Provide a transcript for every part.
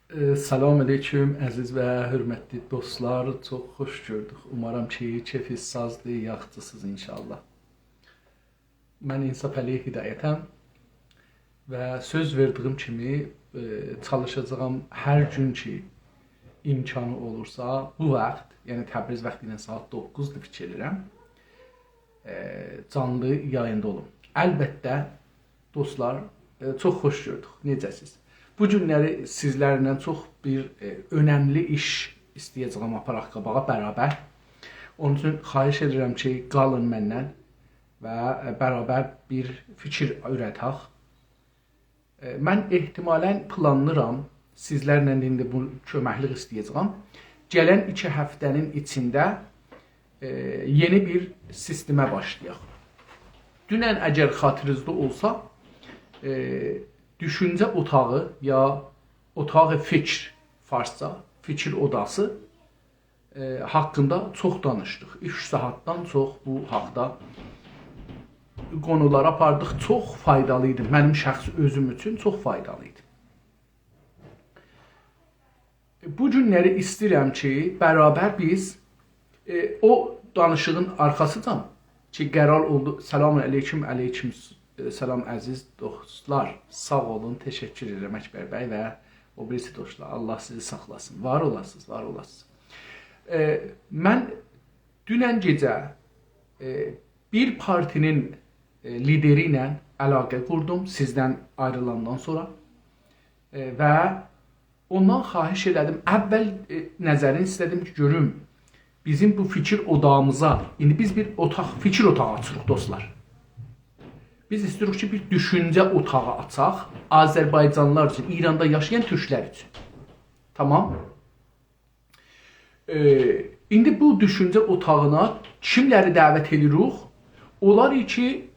Salam aleyküm əziz və hörmətli dostlar. Çox xoş gördük. Umarım ki, keyfiniz sazdır, yaxşısınız inşallah. Mən İnsaf Əliyev Hidayətəm və söz verdiyim kimi çalışacağam hər gün ki imkanı olursa bu vaxt, yəni Təbriz vaxtı ilə saat 9-dur fikir edirəm, canlı yayında olum. Əlbəttə dostlar, çox xoş gördük. Necəsiz? Bu günləri sizlərlə çox bir önəmli iş istəyəcəyəm aparaq qabağa bərabər. Onun üçün xahiş edirəm ki, qalın məndən və bərabər bir fikir ürətək. Mən ehtimalən planlıram, sizlərlə indi bu köməklik istəyəcəyəm. Gələn 2 həftənin içində yeni bir sistemə başlayaq. Dünən əgər xatirinizdə olsa, düşüncə otağı ya otağı fikr farsça, fikir odası haqqında çox danışdıq. 3 saatdan çox bu haqda qonular apardıq. Çox faydalı idi. Mənim şəxsi özüm üçün çox faydalı idi. Bu günləri istəyirəm ki, bərabər biz o danışığın arxasıdan ki, qərar oldu. Selamun aleyküm, aleyküm salam əziz dostlar. Sağ olun, təşəkkür edirəm Əkbər bəy və o birisi dostlar. Allah sizi saxlasın. Var olasınız, var olasınız. Mən dünən gecə bir partinin lideri ilə əlaqə qurdum sizdən ayrılandan sonra və ondan xahiş elədim. Əvvəl nəzərini istədim ki, görüm bizim bu fikir odağımıza, indi biz bir fikir otağı açırıq dostlar. Biz istiyoruz ki, bir düşüncə otağı açaq Azərbaycanlılar üçün, İranda yaşayan türklər üçün. Tamam. İndi bu düşüncə otağına kimləri dəvət edirik? Onlar ki,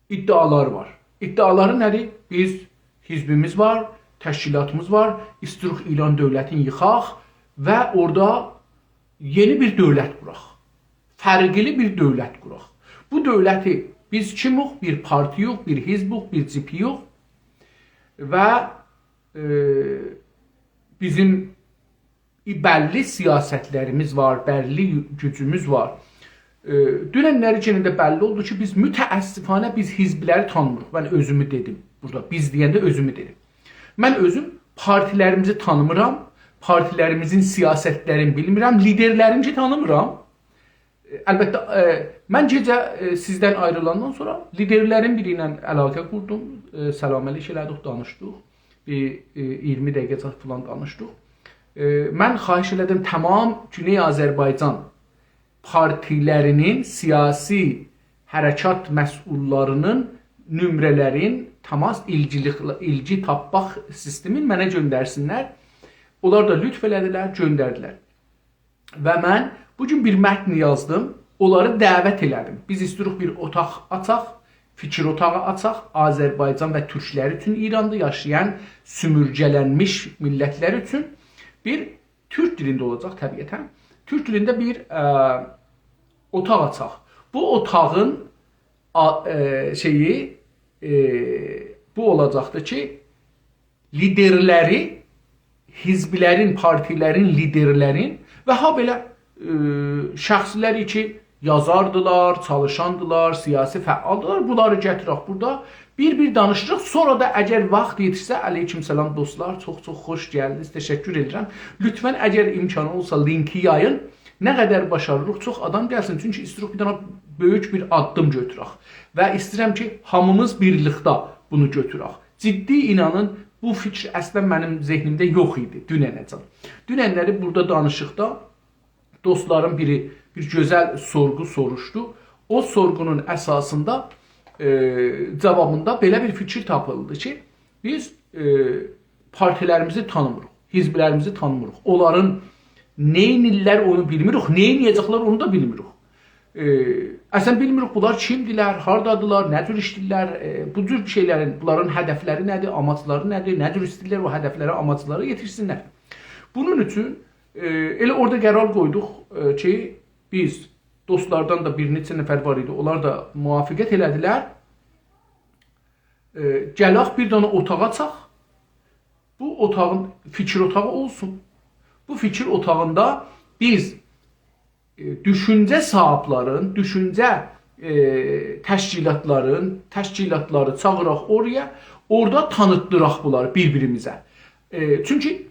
iddialar var. İddiaları nədir? Biz hizbimiz var, təşkilatımız var, istiyoruz İran dövlətini yıxaq və orada yeni bir dövlət quraq. Fərqli bir dövlət quraq. Bu dövləti biz kim yox, bir parti yox, bir hizb yox, bir cipi yox və bizim bəlli siyasətlərimiz var, bəlli gücümüz var. Dünənləri günündə bəlli oldu ki, biz mütəəssifanə biz hizbləri tanımırıq. Mən özümü dedim burada, biz deyəndə özümü dedim. Mən özüm partilərimizi tanımıram, partilərimizin siyasətlərini bilmirəm, liderlərimizi tanımıram. Əlbəttə, mən gecə sizdən ayrılandan sonra liderlərin biri ilə əlaqə qurdum. Səlaməlik elədik, danışdıq. 20 dəqiqə falan danışdıq. Mən xahiş elədim, tamam Güney Azərbaycan partilərinin, siyasi hərəkat məsullarının nömrələrin, təmas ilgi tapmaq sistemin mənə göndərsinlər. Onlar da lütf elədilər, göndərdilər. Və mən bugün bir mətn yazdım, onları dəvət elədim. Biz istiyoruz bir otaq açaq, fikir otağı açaq, Azərbaycan və türklər üçün, İranda yaşayan sümürgələnmiş millətlər üçün bir türk dilində olacaq təbiətən. Türk dilində bir otaq açaq. Bu otağın bu olacaqdır ki, liderləri, hizblərin, partilərin, liderlərin və ha belə şəxsləri ki, yazardılar, çalışandılar, siyasi fəaldılar, bunları gətirək burada, bir danışırıq. Sonra da əgər vaxt yetişsə, aleyküm salam dostlar, çox-çox xoş gəldiniz, təşəkkür edirəm. Lütfən, əgər imkanı olsa linki yayın, nə qədər başarırıq, çox adam gəlsin. Çünki istəyirik bir dənə böyük bir addım götürək. Və istəyirəm ki, hamımız birlikdə bunu götürək. Ciddi inanın, bu fikir əslən mənim zehnimdə yox idi dünənəcən. Dünənləri burada danışıqda dostların biri bir gözəl sorğu soruşdu. O sorğunun əsasında cavabında belə bir fikir tapıldı ki, biz partilərimizi tanımırıq, hizblərimizi tanımırıq. Onların neynirlər onu bilmirik, neyniyəcəklər onu da bilmirik. Əslən bilmirik bunlar kimdirlər, hardadılar, nə cür işdirlər, bu cür şeylərin, bunların hədəfləri nədir, amacları nədir, nə cür istəyirlər o hədəflərə, amacları yetişsinlər. Bunun üçün elə orada qərar qoyduq ki, biz dostlardan da bir neçə nəfər var idi, onlar da müvafiqət elədilər. Gələk bir dənə otağa açaq bu otağın fikir otağı olsun. Bu fikir otağında biz düşüncə sahiblərin, düşüncə təşkilatları çağıraq oraya, orada tanıtdıraq bunları bir-birimizə. Çünki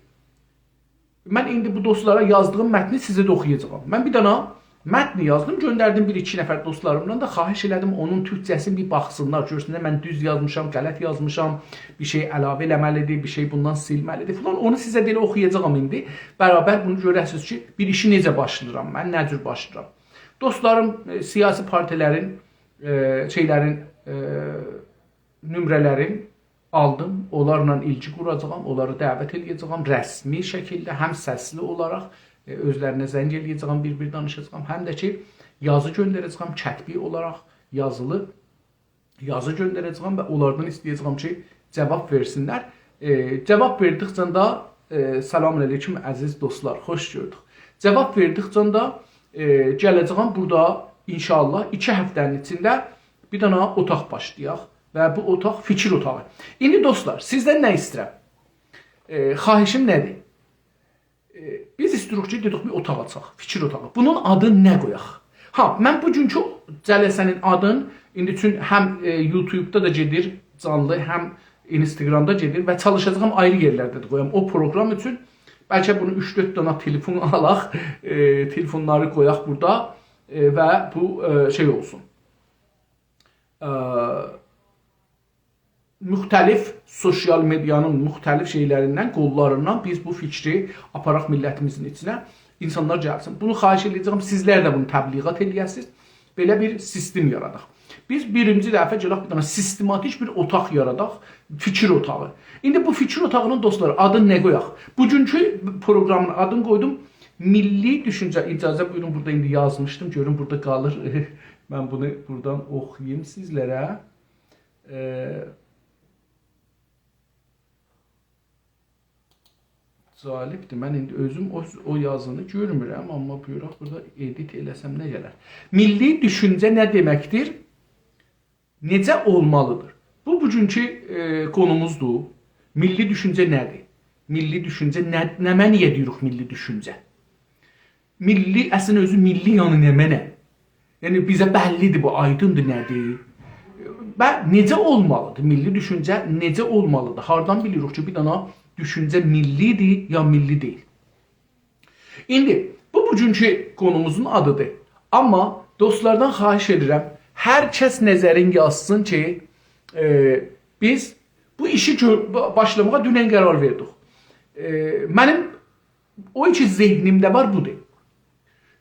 mən indi bu dostlara yazdığım mətni sizə də oxuyacağam. Mən bir dənə mətni yazdım, göndərdim bir-iki nəfər dostlarımdan da xahiş elədim onun türkçəsini bir baxsınlar, görsünlər mən düz yazmışam, qələt yazmışam, bir şey əlavə eləməlidir, bir şey bundan silməlidir falan. Onu sizə belə oxuyacağam indi. Bərabər bunu görəsiniz ki, bir işi necə başlayıram mən, nə cür başlayıram. Dostlarım, siyasi partilərin, nömrələrin aldım, onlarla ilgi quracağam, onları dəvət edəcəyəm rəsmi şəkildə, həm səsli olaraq özlərinə zəng edəcəyəm, bir-bir danışacağam, həm də ki, yazı göndərəcəyəm, kətbi olaraq yazılı yazı göndərəcəyəm və onlardan istəyəcəyəm ki, cavab versinlər. Cavab verdikcə də, selamun aleyküm əziz dostlar, xoş gördük. Cavab verdikcə də gələcəyəm burada inşallah 2 həftənin içində bir dənə otaq başlayaq və bu otaq fikir otağı. İndi dostlar, sizdən nə istəyirəm? Xahişim nədir? Biz istəyirik ki, dedik bir otaq açaq, fikir otağı. Bunun adını nə qoyaq? Mən bugünkü cəlsənin adını indi üçün həm YouTube-da da gedir canlı, həm Instagramda gedir və çalışacağım ayrı yerlərdə də qoyam. O proqram üçün bəlkə bunu 3-4 dənə telefon alaq, telefonları qoyaq burada və bu şey olsun. Müxtəlif sosial medianın müxtəlif şeylərindən, qollarından biz bu fikri aparaq millətimizin içinə, insanlar gəlsin. Bunu xahiş edəcəm, sizlər də bunu təbliğat edəsiniz. Belə bir sistem yaradaq. Biz birinci dəfə gələk bir dənə sistematik bir otaq yaradaq, fikir otağı. İndi bu fikir otağının dostlar adını nə qoyaq? Bugünkü proqramın adını qoydum. Milli düşüncə, icazə buyurun, burada indi yazmışdım, görün burada qalır. Mən bunu buradan oxuyayım sizlərə. Zalibdir. Mən indi özüm o yazını görmürəm, amma buyuraq burada edit eləsəm nə gələr? Milli düşüncə nə deməkdir? Necə olmalıdır? Bu bugünkü konumuzdur. Milli düşüncə nədir? Milli düşüncə nəmə niyə deyirik milli düşüncə? Milli, əslində özü milli yanı nəmə? Yəni bizə bəllidir bu, aydındır nədir? Və necə olmalıdır? Milli düşüncə necə olmalıdır? Hardan bilirik ki, bir dənə düşüncə millidir ya milli deyil. İndi bu bugünkü konumuzun adıdır. Amma dostlardan xahiş edirəm, hər kəs nəzərin yazsın ki, biz bu işi başlamağa dünən qərar verdik. Mənim o iki zehnimdə var budur.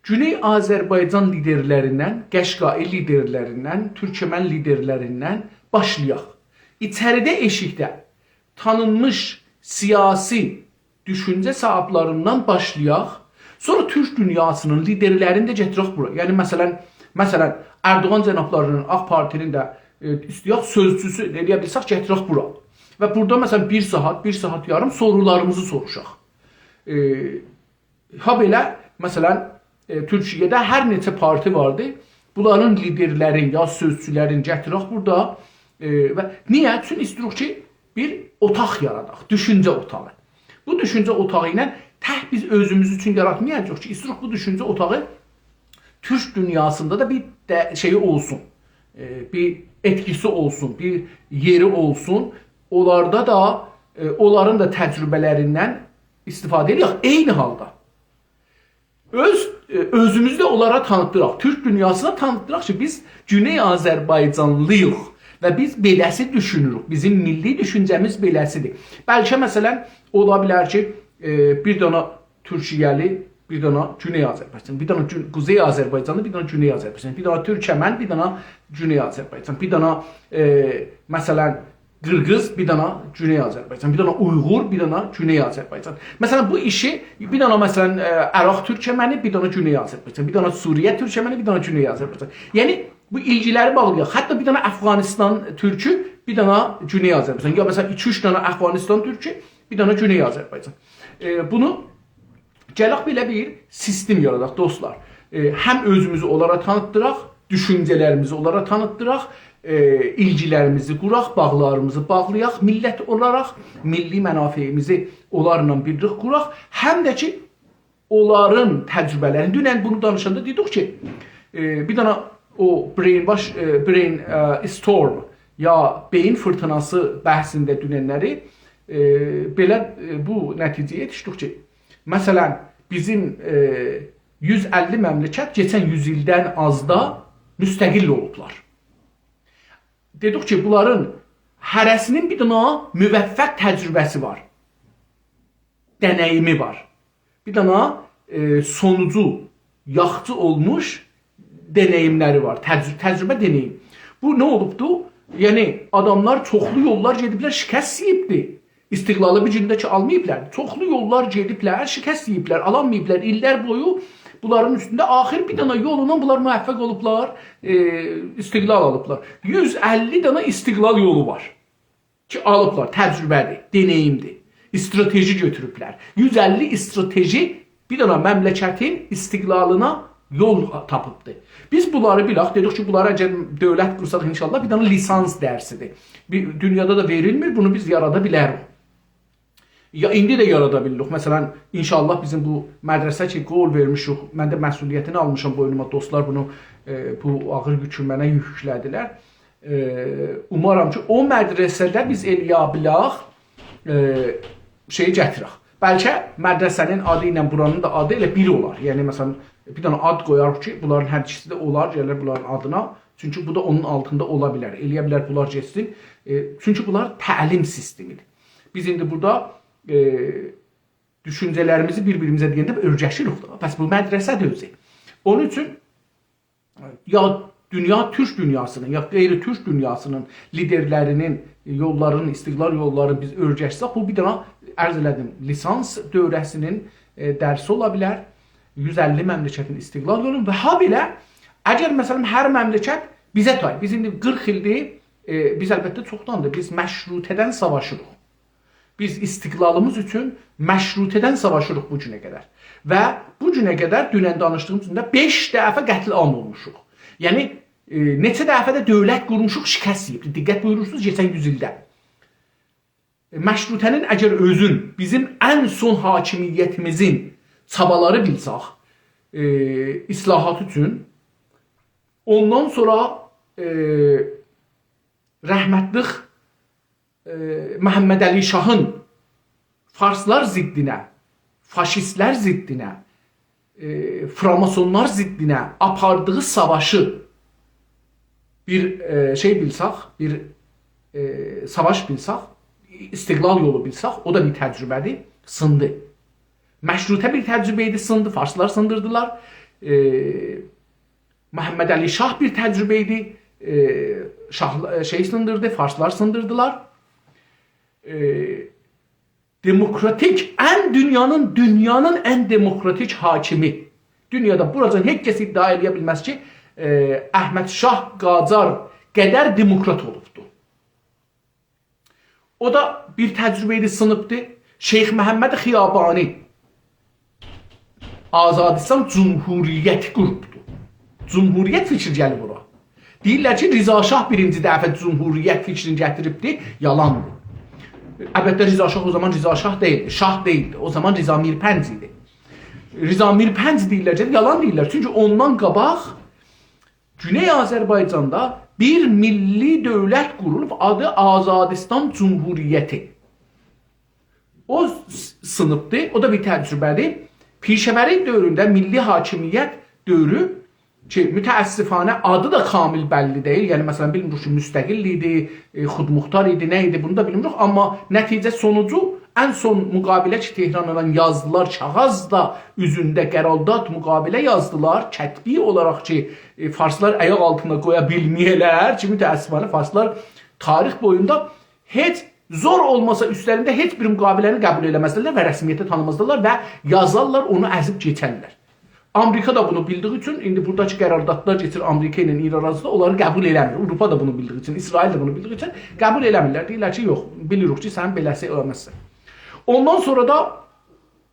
Güney Azərbaycan liderlərindən, Qəşqai liderlərindən, Türkmen liderlərindən başlayaq. İçəridə eşikdə tanınmış siyasi düşüncə sahiblərindən başlayaq. Sonra Türk dünyasının liderlərini də gətirək bura. Yəni məsələn Erdoğan cənablarının, AK Partinin də istəyək sözcüsü eləyə bilsək gətirək bura. Və burada məsələn 1 saat yarım sorularımızı soruşaq. Ha belə məsələn Türkiyədə hər neçə parti vardı. Bunların liderlərin ya sözçülərin gətirək burada. Və niyə? Üçün istəyirik ki, bir otaq yaradaq, düşüncə otağı. Bu düşüncə otağı ilə biz özümüz üçün yaratmayacaq ki, istəyirik bu düşüncə otağı Türk dünyasında da bir şeyi olsun, bir etkisi olsun, bir yeri olsun. Onlarda da, onların da təcrübələrindən istifadə edirik. Eyni halda özümüzü də onlara tanıtdıraq, Türk dünyasına tanıtdıraq ki, biz Güney Azərbaycanlıyıq. Və biz beləsi düşünürük. Bizim milli düşüncəmiz beləsidir. Bəlkə məsələn ola bilər ki, bir dənə Türkiyəli, bir dənə Güney Azərbaycan, bir dənə Quzey Azərbaycanlı, bir dənə Güney Azərbaycan, bir dənə Türkmen, bir dənə Güney Azərbaycan, bir dənə məsələn Qırğız, bir dənə Güney Azərbaycan, bir dənə Uyğur, bir dənə Güney Azərbaycan. Məsələn bu işi bir dənə məsələn Əraq türkməni, bir dənə Güney Azərbaycan, bir dənə Suriyə türkməni, bir dənə Güney Azərbaycan. Yəni bu ilgiləri bağlayaq. Hətta bir dənə Əfqanistan türkü, bir dənə Güney Azərbaycan. Ya məsələn 2-3 dənə Əfqanistan türkü, bir dənə Güney Azərbaycan. Bunu gələk belə bir sistem yaradaq dostlar. Həm özümüzü onlara tanıtdıraq, düşüncələrimizi onlara tanıtdıraq ilgilərimizi quraq, bağlarımızı bağlayaq, millət olaraq milli mənafeyimizi onlarla birlik quraq, həm də ki, onların təcrübələrini, dünən bunu danışanda dedik ki, bir dana o brain storm ya beyin fırtınası bəhsində dünənləri belə bu nəticəyə yetişdik ki, məsələn, bizim 150 məmləkət keçən 100 ildən azda müstəqil olublar. Dedik ki, bunların hərəsinin bir dana müvəffəq təcrübəsi var, dənəyimi var. Bir dana sonucu, yaxçı olmuş deneyimləri var, təcrübə deneyim. Bu nə olubdu? Yəni, adamlar çoxlu yollar gediblər, şikəst yiyibdir. İstiqlalı bir gündə ki, almayıblər. Çoxlu yollar gediblər, şikəst yiyiblər, alamayıblər. İllər boyu bunların üstündə axir bir dana yolundan bunlar müvəffəq olublar, istiqlal alıblar. 150 dana istiqlal yolu var ki, alıblar, təcrübədir, deneyimdir, strateji götürüblər. 150 strateji bir dana məmləkətin istiqlalına yol tapıbdır. Biz bunları bilək, dedik ki, bunları əgər dövlət qursaq inşallah bir dana lisans dərsidir. Dünyada da verilmir, bunu biz yarada bilərik. Ya indi də yarada bilirik. Məsələn, inşallah bizim bu mədrəsə ki, qol vermişik, mən də məsuliyyətini almışam boynuma, dostlar bunu bu ağır yükü mənə yüklədilər. Umaram ki, o mədrəsədə biz eləyə bilək, şeyi gətirək. Bəlkə mədrəsənin adı ilə buranın da adı elə biri olar. Yəni, məsələn, bir dana ad qoyarıq ki, bunların hər ikisi də olar, gələr bunların adına. Çünki bu da onun altında ola bilər. Eləyə bilər bunlar geçsin. Çünki bunlar təlim sistemidir. Biz indi burada düşüncələrimizi bir-birimizə deyəndə örgəşirik. Bəs bu mədrəsədir özü. Onun üçün ya dünya Türk dünyasının, ya qeyri-Türk dünyasının liderlərinin yollarının, istiqlal yollarını biz örgəşsək, bu bir dana ərz elədim, lisans dövrəsinin dərsi ola bilər. 150 məmləkətin istiqlal yolu və ha belə, əgər məsələn hər məmləkət bizə tay, biz indi 40 ildir, biz əlbəttə çoxdandır, biz məşrutədən savaşırıq. Biz istiqlalımız üçün məşrutədən savaşırıq bu günə qədər. Və bu günə qədər dünən danışdığımız üçün 5 dəfə qətl am olmuşuq. Yəni, neçə dəfə də dövlət qurmuşuq, şikəst yiyib. Diqqət buyurursunuz, geçən 100 ildə. Məşrutənin əgər özün, bizim ən son hakimiyyətimizin çabaları bilsək, islahat üçün, ondan sonra rəhmətlik Məhəmməd Əli Şahın farslar ziddinə, faşistlər ziddinə, framasonlar ziddinə apardığı savaşı bir şey bilsək, bir savaş bilsək, istiqlal yolu bilsək, o da bir təcrübədir, sındı. Məşrutə bir təcrübə idi, sındı, farslar sındırdılar. Məhəmməd Əli Şah bir təcrübə idi, sındırdı, farslar sındırdılar. Demokratik, dünyanın ən demokratik hakimi, dünyada buracan heç kəs iddia edə bilməz ki, Əhməd Şah Qacar qədər demokrat olubdu. O da bir təcrübə idi, sınıbdı. Şeyx Məhəmməd Xiyabani Azadistan Cumhuriyyəti qurubdu. Cumhuriyyət fikri gəlir bura. Deyirlər ki, Rıza Şah birinci dəfə Cumhuriyyət fikrini gətiribdi, yalandır. Əlbəttə Rıza Şah o zaman Rıza Şah deyildi, Şah deyildi. O zaman Rıza Mirpənc idi. Rıza Mirpənc deyirlər ki, yalan deyirlər. Çünki ondan qabaq Güney Azərbaycanda bir milli dövlət qurulub, adı Azadistan Cumhuriyyəti. O sınıbdır, o da bir təcrübədir. Pişəvəri dövründə milli hakimiyyət dövrü ki, mütəəssifanə adı da kamil bəlli deyil. Yəni, məsələn, bilmirik ki, müstəqil idi, xudmuxtar idi, nə idi, bunu da bilmirik. Amma nəticə sonucu ən son müqabilə ki, Tehrandan yazdılar, kağızda üzündə qərardat müqabilə yazdılar. Kətbi olaraq ki, farslar ayaq altına qoya bilməyələr ki, mütəəssifanə farslar tarix boyunda heç zor olmasa üstlərində heç bir müqabiləni qəbul eləməzdilər və rəsmiyyətə tanımazdılar və yazarlar, onu əzib keçərlər. Amerika da bunu bildiği üçün, indi buradakı qərardatlar geçir Amerika ilə İran arasında, onları qəbul eləmir. Avropa da bunu bildiği üçün, İsrail de bunu bildiği üçün qəbul eləmirlər. Deyirlər ki, yox, bilirik ki, sən beləsi eləməzsən. Ondan sonra da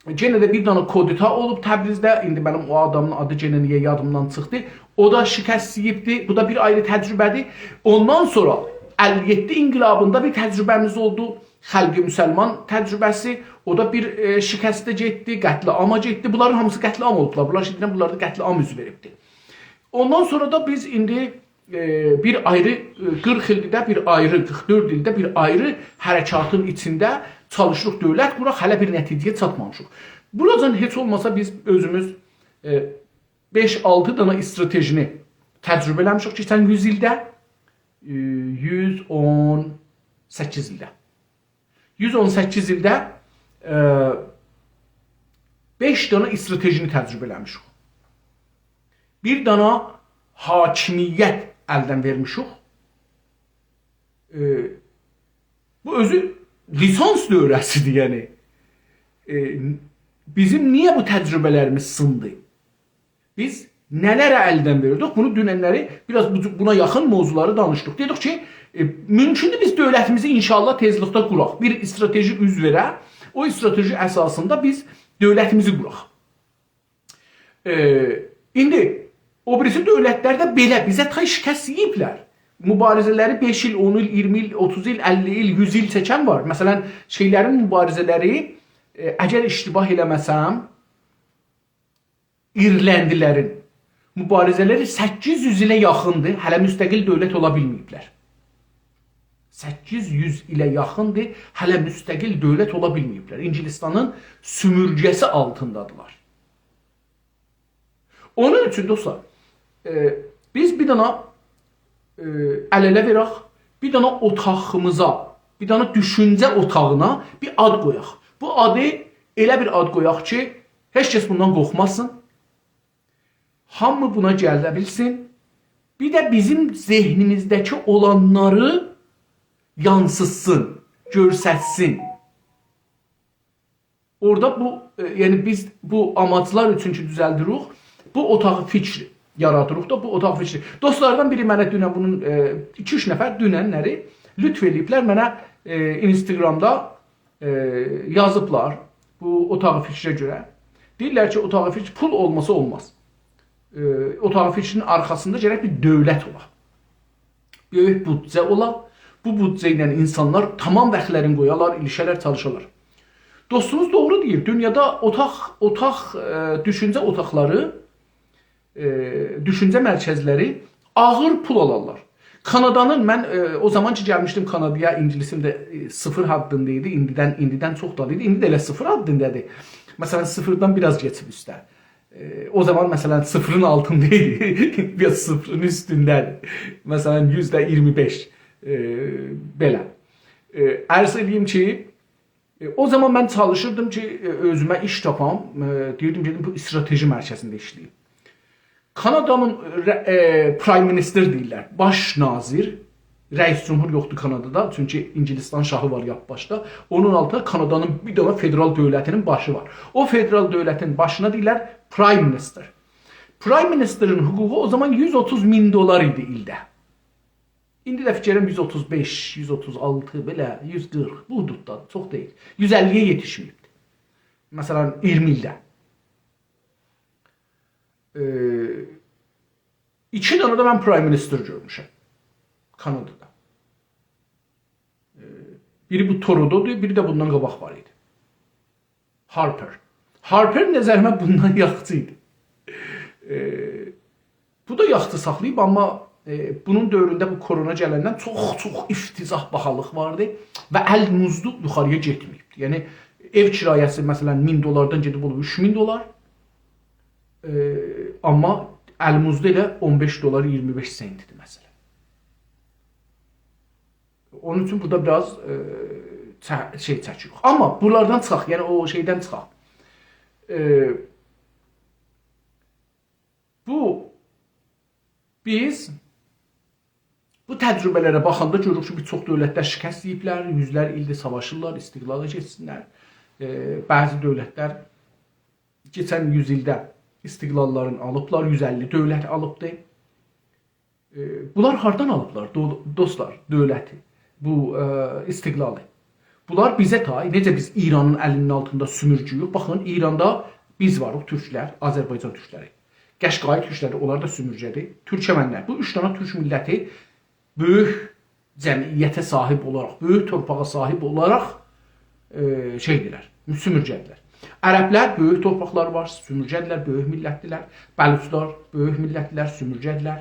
yenə də bir dana kodita olub Təbrizdə. İndi mənim o adamın adı yenə niyə yadımdan çıxdı. O da şikəst yiyibdi. Bu da bir ayrı təcrübədir. Ondan sonra 57 inqilabında bir təcrübəmiz oldu. Xalqi müsəlman təcrübəsi. O da bir şikəstə getdi, qətliama getdi. Bunların hamısı qətliam olublar. Bunlar şiddən bunlar da qətliam üz veribdi. Ondan sonra da biz indi bir ayrı 40 ildə bir ayrı, 44 ildə bir ayrı hərəkatın içində çalışırıq, dövlət quraq, hələ bir nəticəyə çatmamışıq. Buracan heç olmasa biz özümüz 5-6 dana stratejini təcrübə eləmişik keçən 100 ildə, 118 ildə. 118 ildə 5 dana stratejini təcrübə eləmişik. Bir dana hakimiyyət əldən vermişik. Bu özü lisans dövrəsidir, yəni. Bizim niyə bu təcrübələrimiz sındı? Biz nələrə əldən verirdik? Bunu dünənləri biraz buna yaxın mövzuları danışdıq. Dedik ki, mümkündür biz dövlətimizi inşallah tezlikdə quraq. Bir strateji üz verə, o strateji əsasında biz dövlətimizi quraq. İndi o birisi dövlətlər də belə bizə tay şikəst yiyiblər. Mübarizələri 5 il, 10 il, 20 il, 30 il, 50 il, 100 il çəkən var. Məsələn, şeylərin mübarizələri, əgər iştibah eləməsəm, İrləndilərin mübarizələri 800 ilə yaxındır, hələ müstəqil dövlət ola bilməyiblər. 800 ilə yaxındır, hələ müstəqil dövlət ola bilməyiblər. İngilistanın sümürgəsi altındadılar. Onun üçün dostlar, biz bir dana əl-ələ verək, bir dana otağımıza, bir dana düşüncə otağına bir ad qoyaq. Bu adı elə bir ad qoyaq ki, heç kəs bundan qorxmasın, hamı buna gələ bilsin, bir də bizim zehnimizdəki olanları yansıtsın, görsətsin. Orada bu, yəni biz bu amaclar üçün ki düzəldirik, bu otağı fikri yaradırıq da, bu otaq fikri. Dostlardan biri mənə dünən bunun 2-3 nəfər dünənləri lütf eləyiblər mənə Instagramda yazıblar bu otağı fikrə görə. Deyirlər ki, otağı fikri pul olmasa olmaz. Otağı fikrinin arxasında gərək bir dövlət ola. Böyük büdcə ola. Bu büdcə ilə insanlar tamam bəxtlərin qoyalar, ilişələr, çalışırlar. Dostunuz doğru deyir. Dünyada düşüncə otaqları, düşüncə mərkəzləri ağır pul alarlar. Kanadanın, mən o zaman ki gəlmişdim Kanadaya, İngilisim də 0 haddındaydı, indidən çox dadıydı, indi də elə 0 haddındadır. Məsələn, 0-dan biraz geçib üstə. O zaman məsələn 0-ın altındaydı, biraz 0-ın üstündədir. Məsələn, %25 belə. Ərz edeyim ki, o zaman mən çalışırdım ki, özümə iş tapam, deyirdim ki, bu strateji mərkəzində işləyim. Kanada'nın Prime Minister deyirlər, baş nazir, rəis cumhur yoxdur Kanadada, çünki İngilistan şahı var yap başda. Onun altında Kanada'nın bir dənə federal dövlətinin başı var. O federal dövlətin başına deyirlər Prime Minister. Prime Minister'ın hüququ o zaman $130.000 idi ildə. İndi də fikirəm 135, 136, belə 140, bu hududda çox deyil. 150-yə yetişməyibdir. Məsələn, 20 ildə. 2 dənə də mən Prime Minister görmüşəm Kanadada. Biri bu Toronto'dur, biri də bundan qabaq var idi. Harper. Harper nəzərimə bundan yaxçı idi. Bu da yaxçı saxlayıb, amma bunun dövründə bu korona gələndən çox iftizah bahalıq vardı və əl muzdu yuxarıya getməyibdi. Yəni ev kirayəsi məsələn $1000'dan gedib olub $3000. Amma əlimizdə elə $15.25 sentidir məsələn. Onun üçün burada biraz şey çəkirik. Amma buralardan çıxaq, yəni o şeydən çıxaq. Biz bu təcrübələrə baxanda görürük ki, bir çox dövlətlər şikəst yiyiblər, yüzlər ildir savaşırlar, istiqlala keçsinlər. Bəzi dövlətlər keçən 100 ildə istiqlallarını alıblar, 150 dövlət alıbdı. Bunlar hardan alıblar dostlar dövləti, bu istiqlalı? Bunlar bizə tay, necə biz İranın əlinin altında sümürgüyük. Baxın, İranda biz varıq, türklər, Azərbaycan türkləri. Qəşqai türkləri, onlar da sümürcədir. Türkmənlər, bu 3 dənə türk milləti böyük cəmiyyətə sahib olaraq, böyük torpağa sahib olaraq şeydirlər, sümürcədirlər. Ərəblər böyük torpaqları var, sümürcədirlər, böyük millətdirlər. Bəluçlar böyük millətdirlər, sümürcədirlər.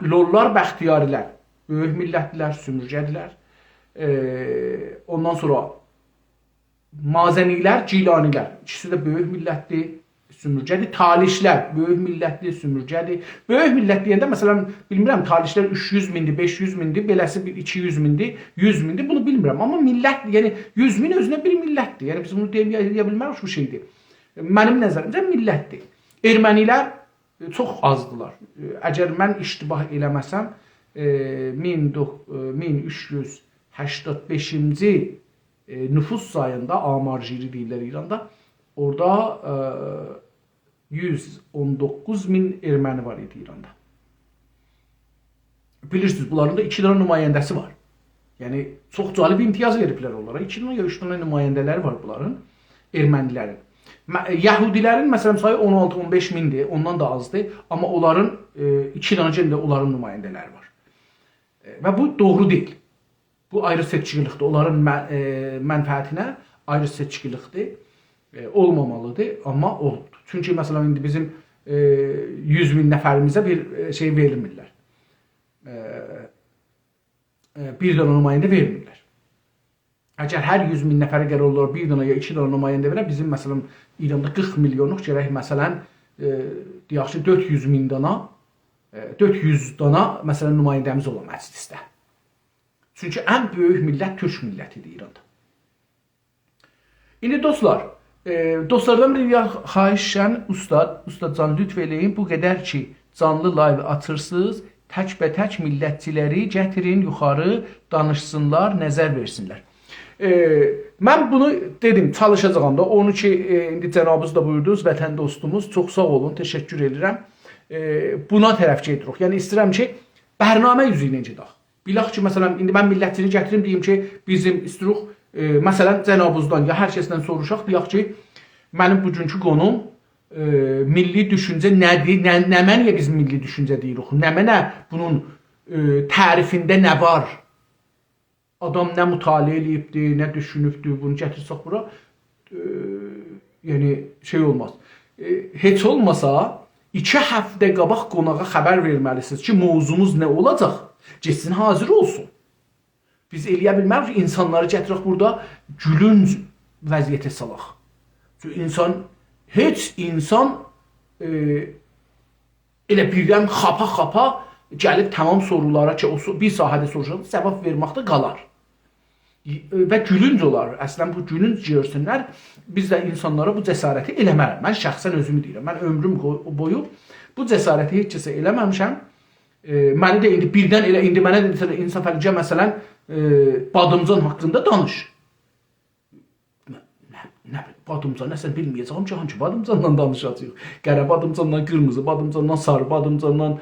Lollar, Bəxtiyarilər böyük millətdirlər, sümürcədirlər. Ondan sonra Mazənilər, Cilanilər, ikisi də böyük millətdir, sümürcədir. Talişlər böyük millətdir, sümürcədir. Böyük millət deyəndə məsələn bilmirəm, talişlər 300 mindir, 500 mindir, beləsi 200 mindir, 100 mindir, bunu bilmirəm. Amma millət, yəni 100 min özünə bir millətdir. Yəni biz bunu deyə bilmərik bu şeydir. Mənim nəzərimcə millətdir. Ermənilər çox azdılar. Əgər mən iştibah eləməsəm 1385-ci nüfus sayında amarjiri deyirlər İranda. Orada 119 min erməni var idi İranda. Bilirsiniz, bunların da 2 dənə nümayəndəsi var. Yəni, çox cəlib imtiyaz veriblər onlara. 2 dənə ya 3 dənə nümayəndələri var bunların, ermənilərin. Yahudilərin məsələn sayı 16-15 mindir, ondan da azdır. Amma onların 2 dənə də onların nümayəndələri var. Və bu doğru deyil. Bu ayrı seçkilikdir. Onların mənfəətinə ayrı seçkilikdir. Olmamalıdır, amma olubdur. Çünki məsələn indi bizim 100 min nəfərimizə bir şey vermirlər. Bir dənə nümayəndə vermirlər. Əgər hər 100 min nəfərə görə olaraq bir dənə ya 2 dənə nümayəndə verə, bizim məsələn İranda 40 milyonluq gərək məsələn deyək ki 400 min dana 400 dana məsələn nümayəndəmiz ola məclisdə. Çünki ən böyük millət türk millətidir İranda. İndi dostlar, dostlardan bir xahişən ustadcan lütf eləyin, bu qədər ki canlı live açırsınız, tək-bətək millətçiləri gətirin yuxarı, danışsınlar, nəzər versinlər. Mən bunu dedim, çalışacağım da, onu ki indi cənabınız da buyurdunuz, vətən dostumuz, çox sağ olun, təşəkkür edirəm. Buna tərəf gedirik. Yəni istəyirəm ki, bərnamə üzü ilə gedək. Bilək ki, məsələn, indi mən millətçini gətirim, deyim ki, bizim istəyirik, məsələn, cənabınızdan ya hər kəsdən soruşaq, deyək ki, mənim bugünkü qonum milli düşüncə nədir, nəmə niyə biz milli düşüncə deyirik, nəmə bunun tərifində nə var? Adam nə mütaliə eləyibdir, nə düşünübdür, bunu gətirsək bura, yəni şey olmaz. Heç olmasa 2 həftə qabaq qonağa xəbər verməlisiniz ki, mövzumuz nə olacaq? Getsin hazır olsun. Biz eləyə bilmərik, insanları gətirək burada gülünc vəziyyətə salaq. Çünki heç insan elə birdən xapa gəlib tamam sorulara ki, bir sahədə soruşaq, cavab verməkdə qalar. Və gülünc olar. Əslən bu gülünc görsünlər, biz də insanlara bu cəsarəti eləmərəm. Mən şəxsən özümü deyirəm. Mən ömrüm boyu bu cəsarəti heç kəsə eləməmişəm. Məni də indi birdən elə, indi mənə də insan fərqicə məsələn Badımcan haqqında danış. Badımcan, nəsən bilməyəcəm ki, hangi Badımcandan danışacaq. Qərə Badımcandan qırmızı, Badımcandan sarı, Badımcandan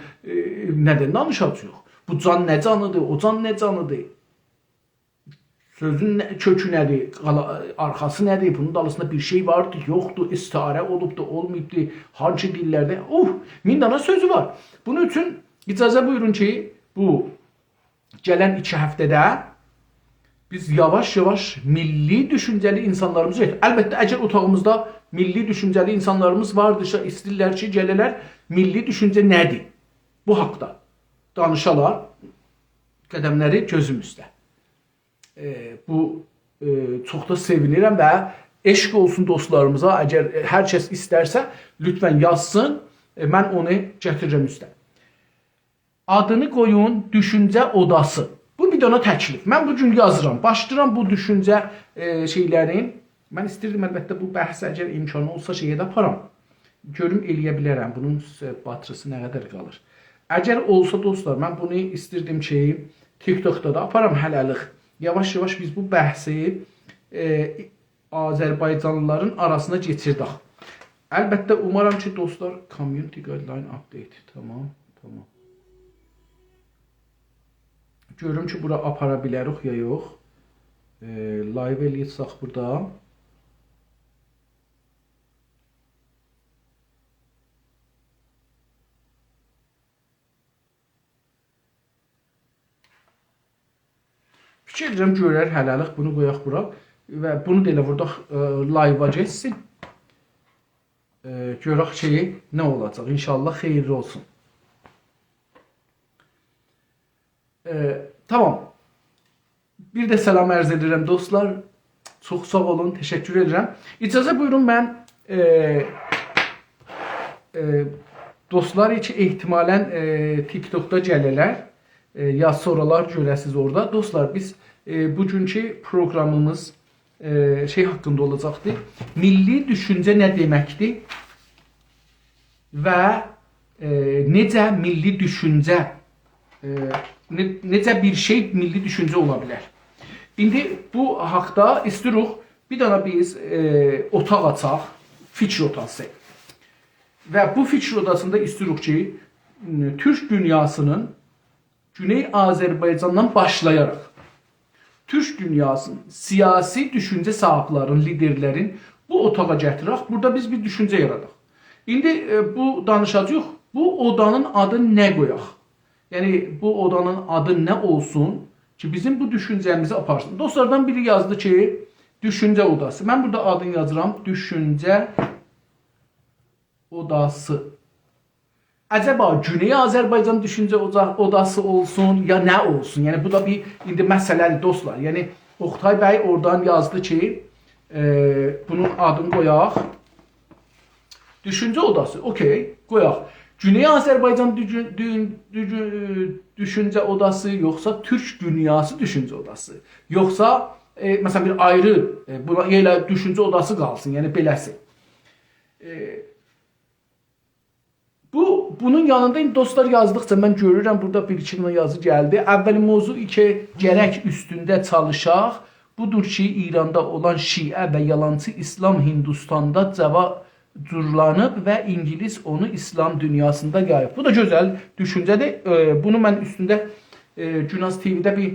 nədən danışacaq? Bu can nə canıdır, o can nə canıdır? Sözün kökü nədir, arxası nədir, bunun dalısında bir şey vardır, yoxdur, istiarə olubdur, olmayıbdır, hangi dillərdə, 1000 dana sözü var. Bunun üçün icazə buyurun ki, bu gələn 2 həftədə biz yavaş-yavaş milli düşüncəli insanlarımızı yox. Əlbəttə, əgər otağımızda milli düşüncəli insanlarımız vardırsa, istəyirlər ki, gəlirlər, milli düşüncə nədir? Bu haqda danışalar, qədəmləri gözümüzdə. Bu çox da sevinirəm və eşq olsun dostlarımıza. Əgər hər kəs istərsə, lütfən yazsın, mən onu gətirirəm üstə. Adını qoyun düşüncə odası. Bu bir dənə təklif. Mən bugün yazıram, başlayıram bu düşüncə şeylərin. Mən istəyirdim əlbəttə bu bəhs əgər imkanı olsa şeyə də aparam. Görüm eləyə bilərəm. Bunun batrısı nə qədər qalır. Əgər olsa dostlar, mən bunu istəyirdim ki, TikTokda da aparam hələlik. Yavaş-yavaş biz bu bəhsi Azərbaycanlıların arasına keçirdik. Əlbəttə, umaram ki, dostlar, Community Guideline Update. Tamam. Görüm ki, bura apara bilərik ya yox. Live eləyəcək burada. Fikir edirəm görər hələlik bunu qoyaq bura və bunu da elə burada live-a getsin. Görək ki, nə olacaq. İnşallah xeyirli olsun. Tamam. Bir də salam ərz edirəm dostlar. Çox sağ olun, təşəkkür edirəm. İcazə buyurun mən dostlar için ehtimalən TikTok'da gəlirlər. Ya sonralar görəsiz orada. Dostlar biz bugünkü programımız şey haqqında olacaqdır. Milli düşüncə nə deməkdir? Və necə milli düşüncə necə bir şey milli düşüncə ola bilər? İndi bu haqda istiruq bir dana biz otaq açaq, fikir otası. Və bu fikir odasında istiruq ki, Türk dünyasının Güney Azərbaycandan başlayaraq Türk dünyasının siyasi düşüncə sahiblərinin, liderlərin bu otağa gətirək. Burada biz bir düşüncə yaradaq. İndi bu danışacağıq. Bu odanın adı nə qoyaq? Yəni bu odanın adı nə olsun ki, bizim bu düşüncəmizi aparsın. Dostlardan biri yazdı ki, düşüncə odası. Mən burada adını yazıram. Düşüncə odası. Acaba Güney Azərbaycan düşüncə odası olsun ya nə olsun? Yəni bu da bir indi məsələdir dostlar. Yəni Oktay bəy oradan yazdı ki, bunun adını qoyaq. Düşüncə odası. Okey, qoyaq. Güney Azərbaycan düşüncə odası yoxsa Türk dünyası düşüncə odası? Yoxsa məsələn bir ayrı buna elə düşüncə odası qalsın. Yəni beləsi. Bunun yanında dostlar yazdıqca mən görürəm burada bir-iki yazı gəldi. Əvvəli mövzu ki, gərək üstündə çalışaq. Budur ki, İranda olan Şiə və yalancı İslam Hindistanda cavacurlanıb və İngiliz onu İslam dünyasında yayıb. Bu da gözəl düşüncədir. Bunu mən üstündə Günaz TV'də bir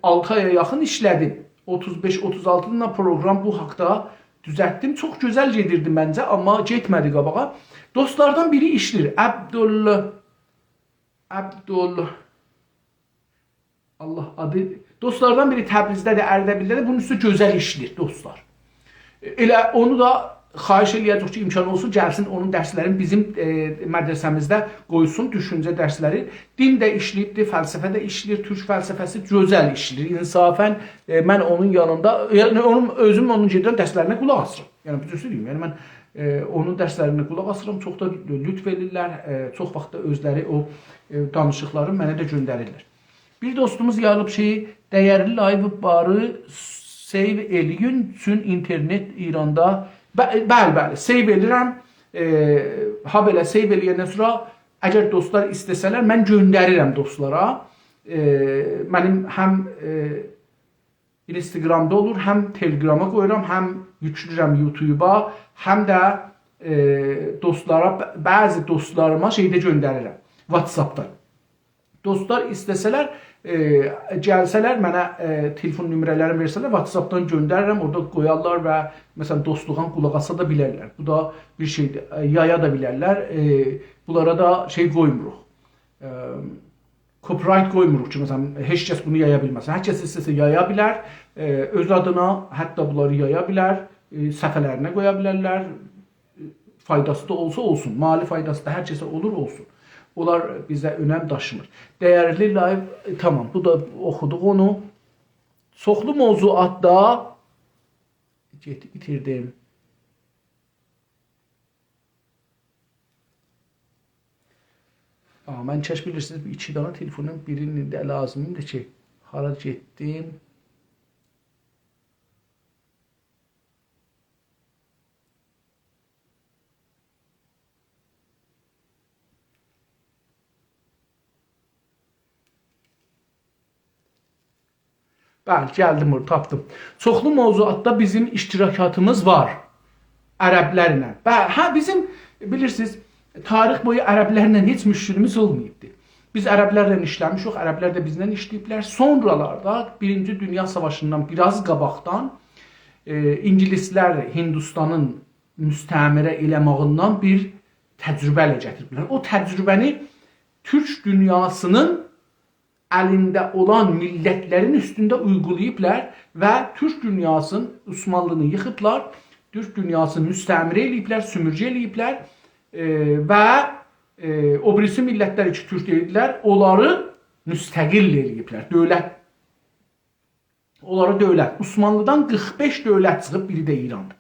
6 aya yaxın işlədim. 35-36 program bu haqda düzəltdim. Çox gözəl gedirdi məncə, amma getmədi qabağa. Dostlardan biri işlir. Allah adı. Dostlardan biri Təbrizdədir, Ərdəbildədir. Bunun üstü gözəl işlir dostlar. Elə onu da xahiş eləyəcək ki, imkan olsun, gəlsin onun dərslərini bizim mədrəsəmizdə qoysun, düşüncə dərsləri. Din də işləyibdir, fəlsəfə də işləyir, türk fəlsəfəsi gözəl işləyir. İnsafən mən onun yanında, yəni özüm onun gedirəm dərslərinə qulaq asıram. Yəni düzünü deyim, yəni mən onun dərslərinə qulaq asıram, çox da lütf edirlər, çox vaxt da özləri o danışıqları mənə də göndərirlər. Bir dostumuz yazıb ki, dəyərli live barı save eləyin üçün internet İranda. Bəli, save edirəm. Ha belə save eləyəndən sonra əgər dostlar istəsələr mən göndərirəm dostlara. Mənim həm Instagramda olur, həm Telegram'a qoyuram, həm yüklürəm YouTube'a, həm də dostlara, bəzi dostlarıma şeydə göndərirəm, WhatsApp'dan. Dostlar istəsələr, gəlsələr, mənə telefon nömrələrini versələr, WhatsApp'dan göndərirəm, orada qoyarlar və məsələn dostluğan qulaq asa da bilərlər. Bu da bir şeydir, yaya da bilərlər. Bunlara da şey qoymuruq. Copyright qoymuruq ki, məsələn, heç kəs bunu yaya bilməz. Hər kəs istəsə yaya bilər, öz adına hətta bunları yaya bilər, səhifələrinə qoya bilərlər, faydası da olsa olsun, mali faydası da hər kəsə olur olsun. Onlar bizə önəm daşımır. Dəyərli live, tamam, bu da oxuduq onu. Çoxlu mövzuatda itirdim. Mən kəş bilirsiniz, 2 dana telefonun birinin də lazımdır ki, hara getdim. Bəli, gəldim, tapdım. Çoxlu mövzuatda bizim iştirakatımız var. Ərəblərlə. Hə, bizim bilirsiniz, tarix boyu ərəblərlə heç müşkülümüz olmayıbdı. Biz ərəblərlə işləmişik, ərəblər də bizdən işləyiblər. Sonralarda 1-ci Dünya Savaşından biraz qabaqdan İngilislər Hindistanın müstəmirə eləmağından bir təcrübə ilə gətiriblər. O təcrübəni Türk dünyasının əlində olan millətlərin üstündə uygulayıblar və Türk dünyasının Osmanlını yıxıblar, Türk dünyasını müstəmir eləyiblər, sümürcə eləyiblər və o birisi millətlər ki, Türk deyildilər, onları müstəqil eləyiblər, dövlət. Onlara dövlət. Osmanlıdan 45 dövlət çıxıb, biri də İrandır.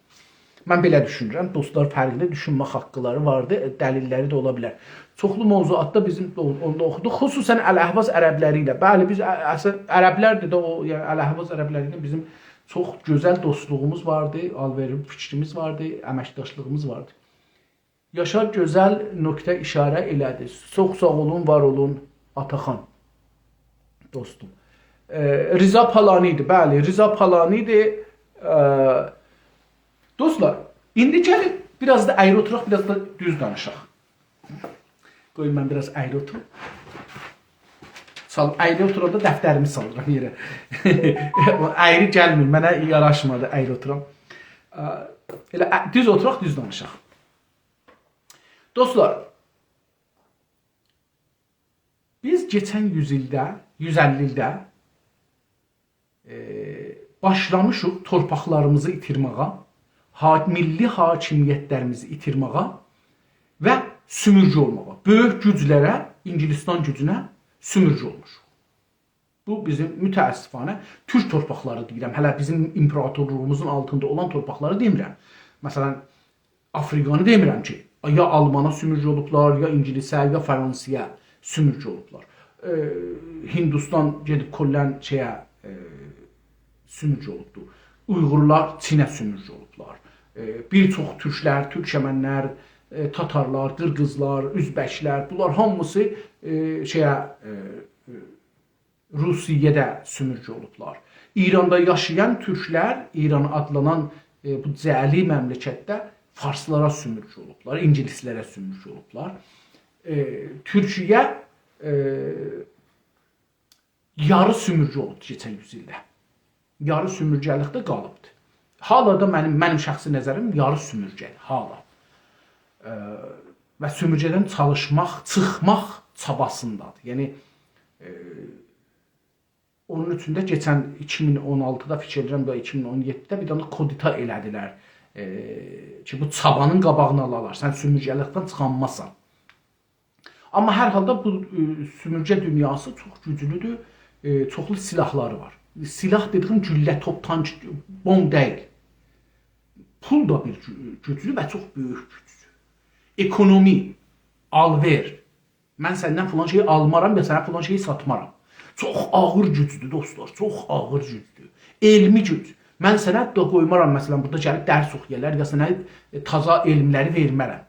Mən belə düşünürəm. Dostlar, fərqli düşünmə haqqıları vardır, dəlilləri də ola bilər. Çoxlu mövzuatda bizim onda oxuduq. Xüsusən Əl-Əhvaz ərəbləri ilə. Bəli, biz ərəblərdir də o, yəni Əl-Əhvaz ərəbləri ilə bizim çox gözəl dostluğumuz vardı, alverli fikrimiz vardı, əməkdaşlığımız vardı. Yaşar gözəl nöqtə işarə elədi. Çox sağ olun, var olun Ataxan dostum. Riza Palani'ydi, bəli, Riza Palani'ydi. Dostlar, indi gəlin biraz da əyri oturaq, biraz da düz danışaq. Qoyun mən biraz əyri oturum. Əyri oturanda dəftərimi salıram yerə. Əyri gəlmir, mənə yaraşmadı əyri oturam. Elə düz oturaq, düz danışaq. Dostlar, biz keçən 150 ildə başlamışıq torpaqlarımızı itirməyə, milli hakimiyyətlərimizi itirməyə və sümürcü olmağa. Böyük güclərə, İngilistan gücünə sümürcü olmuşuq. Bu bizim mütəəssifanə Türk torpaqları deyirəm. Hələ bizim imperatorluğumuzun altında olan torpaqları demirəm. Məsələn, Afrikanı demirəm ki, ya Almana sümürcü olublar, ya İngilisə, ya Fransıya sümürcü olublar. Hindistan gedib kollən sümürcü olubdur. Uyğurlar Çinə sümürcü olublar. Bir çox türklər, türkçəmənlər, tatarlar, qırğızlar, üzbəklər, bunlar hamısı Rusiyədə sümürcü olublar. İranda yaşayan türklər, İran adlanan bu cəli məmləkətdə farslara sümürcü olublar, ingilislərə sümürcü olublar. Türkiyə yarı sümürcü olubdu keçən 100 ildə. Yarı sümürcəlikdə qalıbdı. Hala da mənim şəxsi nəzərim yarı sümürcədir, hala. Və sümürcədən çalışmaq, çıxmaq çabasındadır. Yəni, onun üçün də keçən 2016-da fikir edirəm və 2017-də bir dana kodita elədilər ki, bu çabanın qabağını alalar, sən sümürcəlikdən çıxanmasan. Amma hər halda bu sümürcə dünyası çox güclüdür, çoxlu silahları var. Silah dediyim güllə, top, tank, bomb deyil. Pul da bir güclü və çox böyük güclü. Ekonomi, alver. Mən səndən filan şeyi almaram və sənə filan şeyi satmaram. Çox ağır güclüdür dostlar, çox ağır güclüdür. Elmi güc. Mən sənə da qoymaram, məsələn, burada gəlib dərs oxuyarlar, ya sənə taza elmləri vermərəm.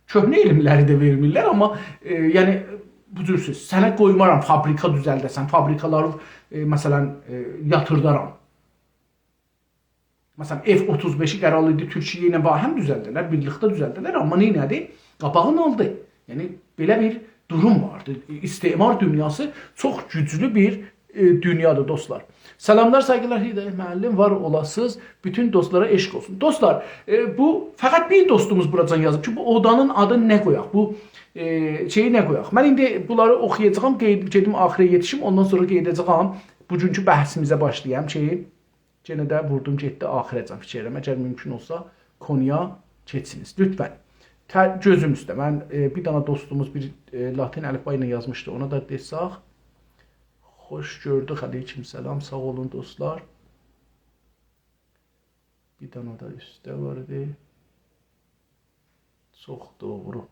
Köhnə elmləri də vermirlər, amma yəni bu cürsüz. Sənə qoymaram fabrika düzəldəsən, fabrikaları məsələn yatırdaram. Məsələn, F-35-i qərar idi, Türkiyə ilə həm düzəldilər, birlikdə düzəldilər, amma nədir? Qabağını aldı. Yəni, belə bir durum vardı. İstemar dünyası çox güclü bir dünyadır dostlar. Salamlar, saygılar, Hidayət müəllim, var olasınız. Bütün dostlara eşq olsun. Dostlar, bu fəqət bir dostumuz buradan yazıb ki, bu odanın adı nə qoyaq? Bu şeyi nə qoyaq? Mən indi bunları oxuyacağam, gedim axirə yetişim, ondan sonra qeydəcəyəm. Bugünkü bəhsimizə başlayayım ki, yenə də vurdum getdi axirəcəm fikirəm. Əgər mümkün olsa konuya keçsiniz. Lütfən. Gözümüzdə. Mən bir dana dostumuz bir latin əlifba ilə yazmışdı. Ona da desaq. Xoş gördük. Aleyküm selam. Sağ olun dostlar. Bir dana da üstdə vardı. Çox doğru.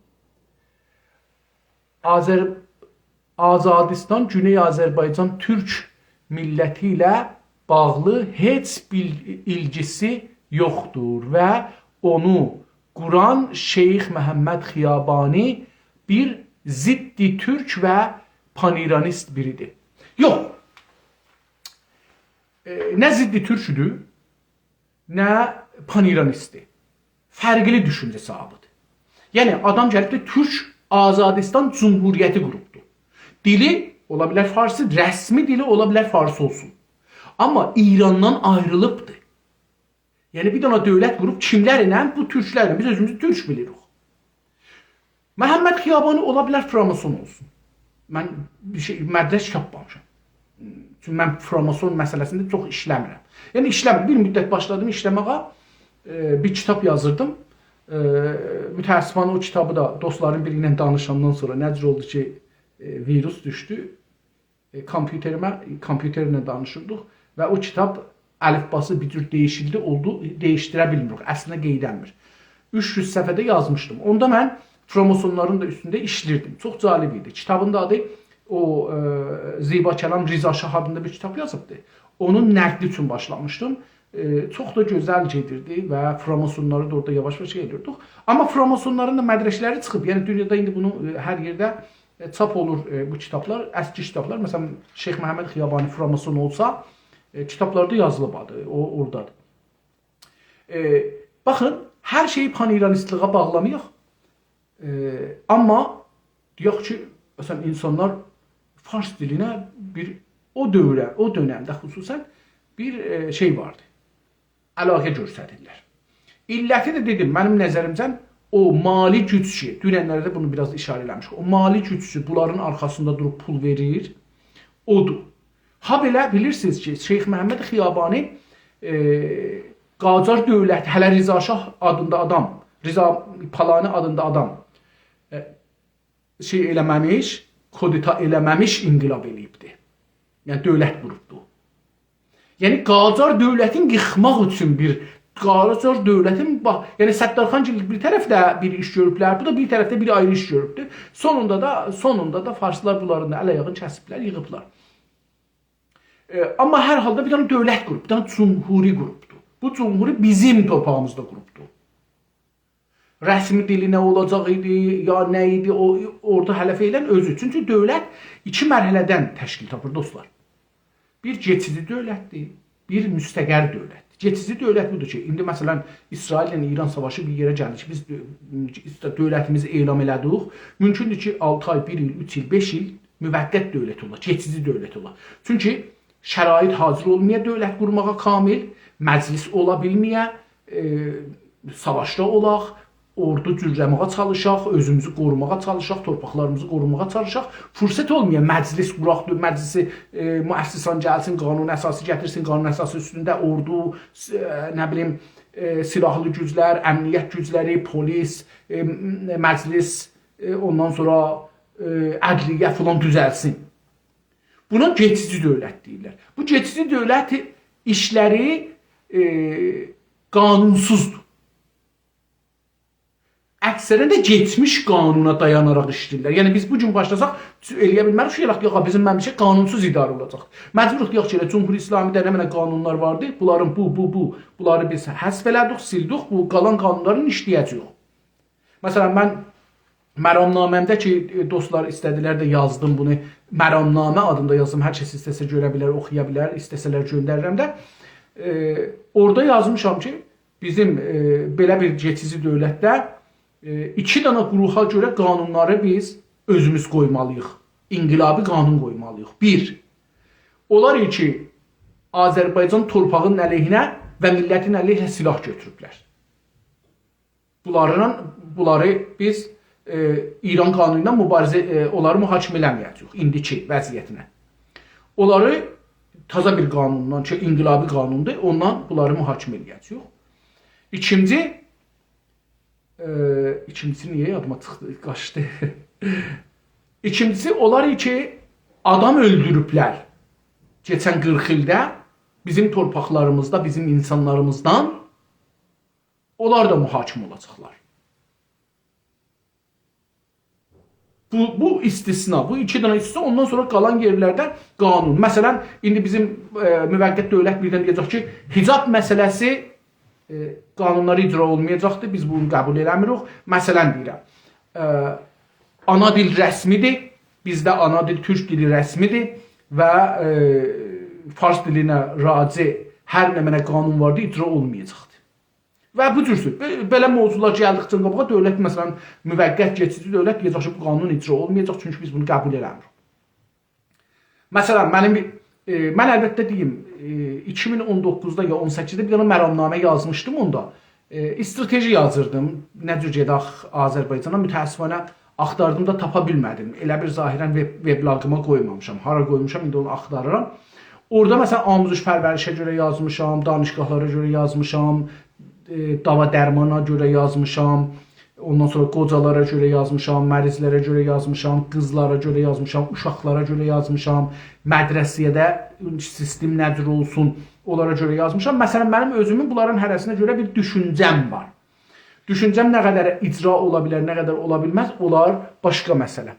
Azadistan, Güney Azərbaycan Türk milləti ilə bağlı heç bir ilgisi yoxdur və onu quran Şeyx Məhəmməd Xiyabani bir ziddi türk və paniranist biridir. Yox. Nə ziddi türküdür, nə paniranistdir. Fərqli düşüncə sahibidir. Yəni, adam gəlib də Türk Azadistan Cumhuriyyəti qurubdur. Dili ola bilər farsı, rəsmi dili ola bilər farsı olsun. Amma İrandan ayrılıbdır. Yəni, bir dana dövlət qurub kimlərlə? Bu türklərlə. Biz özümüzü türk bilirik. Məhəmməd Xiyabani ola bilər Framason olsun. Mən bir şey, mədrəs tapmamışam. Çünki mən formason məsələsində çox işləmirəm. Yəni işləmir. Bir müddət başladım işləməyə, bir kitab yazırdım. Mütəəssifانه o kitabı da dostların biri ilə danışandan sonra necə oldu ki, virus düşdü. Kompüterlə danışırdıq və o kitab əlifbası bir cür dəyişildi, oldu, dəyişdirə bilmirik. Əslində qeydənmir. 300 səhifədə yazmışdım. Onda mən xromosomların da üstündə işlirdim. Çox cəlib idi. Kitabın da adı o Ziba Kəlam Riza Şah adında bir kitab yazıbdı. Onun nəqli üçün başlamışdım. Çox da gözəl gedirdi və xromosomları da orada yavaş-yavaş gedirdik. Amma xromosomların da mədrəşləri çıxıb. Yəni dünyada indi bunu hər yerdə çap olur bu kitablar, əski kitablar. Məsələn, Şeyx Məhəmməd Xiyabani xromosom olsa, kitablarda yazılıb adı, o oradadır. Baxın, hər şeyi pan-İranistliğə bağlamayaq. Amma deyək ki, məsələn, insanlar fars dilinə o dövrdə xüsusən bir şey vardı. Əlaqə göstərirlər. İlləti də dedim, mənim nəzərimcən o mali gücçü, dünənlərdə bunu biraz işarə eləmişik. O mali gücçü bunların arxasında durub pul verir, odur. Ha belə bilirsiniz ki, Şeyx Məhəmməd Xiyabani Qacar dövləti, hələ Riza Şah adında adam, Riza Palani adında adam şey eləməmiş, kodita eləməmiş inqilab eləyibdi. Yəni dövlət qurubdu. Yəni Qacar dövlətin yıxmaq üçün Qacar dövlətin, yəni Səttarxan bir tərəfdə bir iş görüblər, bu da bir tərəfdə bir ayrı iş görübdür. Sonunda da farslar bunların əl-ayağını kəsiblər, yığıblar. Amma hər halda bir dənə dövlət qrup, bir dənə cumhuri qrupdur. Bu cumhuri bizim torpağımızda qrupdur. Rəsmi dili nə olacaq idi, ya nə idi, orada hələf edən özü. Çünki dövlət iki mərhələdən təşkil tapır dostlar. Bir geçici dövlətdir, bir müstəqər dövlətdir. Geçici dövlət budur ki, indi məsələn İsrail ilə İran savaşı bir yerə gəlir ki, biz dövlətimizi elan elədik. Mümkündür ki, 6 ay, 1 il, 3 il, 5 il müvəqqət dövlət olar, geçici dövlət olar. Çünki şərait hazır olmaya dövlət qurmağa kamil, məclis ola bilməyə, savaşda olaq, ordu cürləməyə çalışaq, özümüzü qorumağa çalışaq, torpaqlarımızı qorumağa çalışaq. Fürsət olmaya məclis quraq, məclisi müəssisən gəlsin, qanun əsası gətirsin, qanun əsası üstündə ordu, nə bilim, silahlı güclər, əmniyyət gücləri, polis, məclis, ondan sonra ədliyyə filan düzəlsin. Buna geçici dövlət deyirlər. Bu geçici dövlət işləri qanunsuzdur. Əksərən də geçmiş qanuna dayanaraq işləyirlər. Yəni biz bu gün başlasaq eləyə bilmərik ki, bizim məmləkət qanunsuz idarə olacaq. Məcburuq deyək ki, Cümhuri İslamidə nə mənə qanunlar vardı. Bunların bunları biz həsf elədik, sildik. Bu qalan qanunların işləyəcəyik. Məsələn, mən məramnaməmdə ki, dostlar istədilər də yazdım bunu. Məramnamə adında yazdım. Hər kəs istəsə görə bilər, oxuya bilər, istəsələr göndərirəm də. Orada yazmışam ki, bizim belə bir geçici dövlətdə iki dənə qrupa görə qanunları biz özümüz qoymalıyıq. İnqilabi qanun qoymalıyıq. Bir, onlar ki, Azərbaycan torpağının əleyhinə və millətin əleyhinə silah götürüblər. Bunları biz İran qanunu ilə mübarizə, onları mühakimə eləməyəcəyik indiki vəziyyətinə. Onları taza bir qanundan, ki, inqilabi qanundur, ondan bunları mühakimə eləyəcəyik. İkincisi niyə yadıma çıxdı, qaçdı. İkincisi, onlar ki, adam öldürüblər. Keçən 40 ildə bizim torpaqlarımızda, bizim insanlarımızdan onlar da mühakimə olacaqlar. Bu istisna, bu iki dənə istisna, ondan sonra qalan yerlərdə qanun. Məsələn, indi bizim müvəqqət dövlət birdən deyəcək ki, hicab məsələsi qanunları icra olmayacaqdır, biz bunu qəbul eləmirik. Məsələn deyirəm, ana dil rəsmidir, bizdə ana dil, türk dili rəsmidir və fars dilinə raci hər nə mənə qanun vardı, icra olmayacaqdır. Və bu cürsün, belə mövzular gəldikcə qabağa dövlət, məsələn, müvəqqət geçici dövlət deyəcək ki, bu qanun icra olmayacaq, çünki biz bunu qəbul eləmirik. Məsələn, mən əlbəttə deyim, 2019-da ya 18-də bir dənə məramnamə yazmışdım onda. Strateji yazırdım, nə cür gedək Azərbaycana, mütəəssifənə Axtardım da tapa bilmədim. Elə bir zahirən weblogıma qoymamışam. Hara qoymuşam, indi onu axtarıram. Orada məsələn amuzüş pərvərişə görə yazmışam, danışqahlara görə yazmışam, dava dərmana görə yazmışam, ondan sonra qocalara görə yazmışam, mərizlərə görə yazmışam, qızlara görə yazmışam, uşaqlara görə yazmışam, mədrəsədə sistem nədir olsun, onlara görə yazmışam. Məsələn, mənim özümün bunların hərəsinə görə bir düşüncəm var. Düşüncəm nə qədər icra ola bilər, nə qədər ola bilməz, onlar başqa məsələ.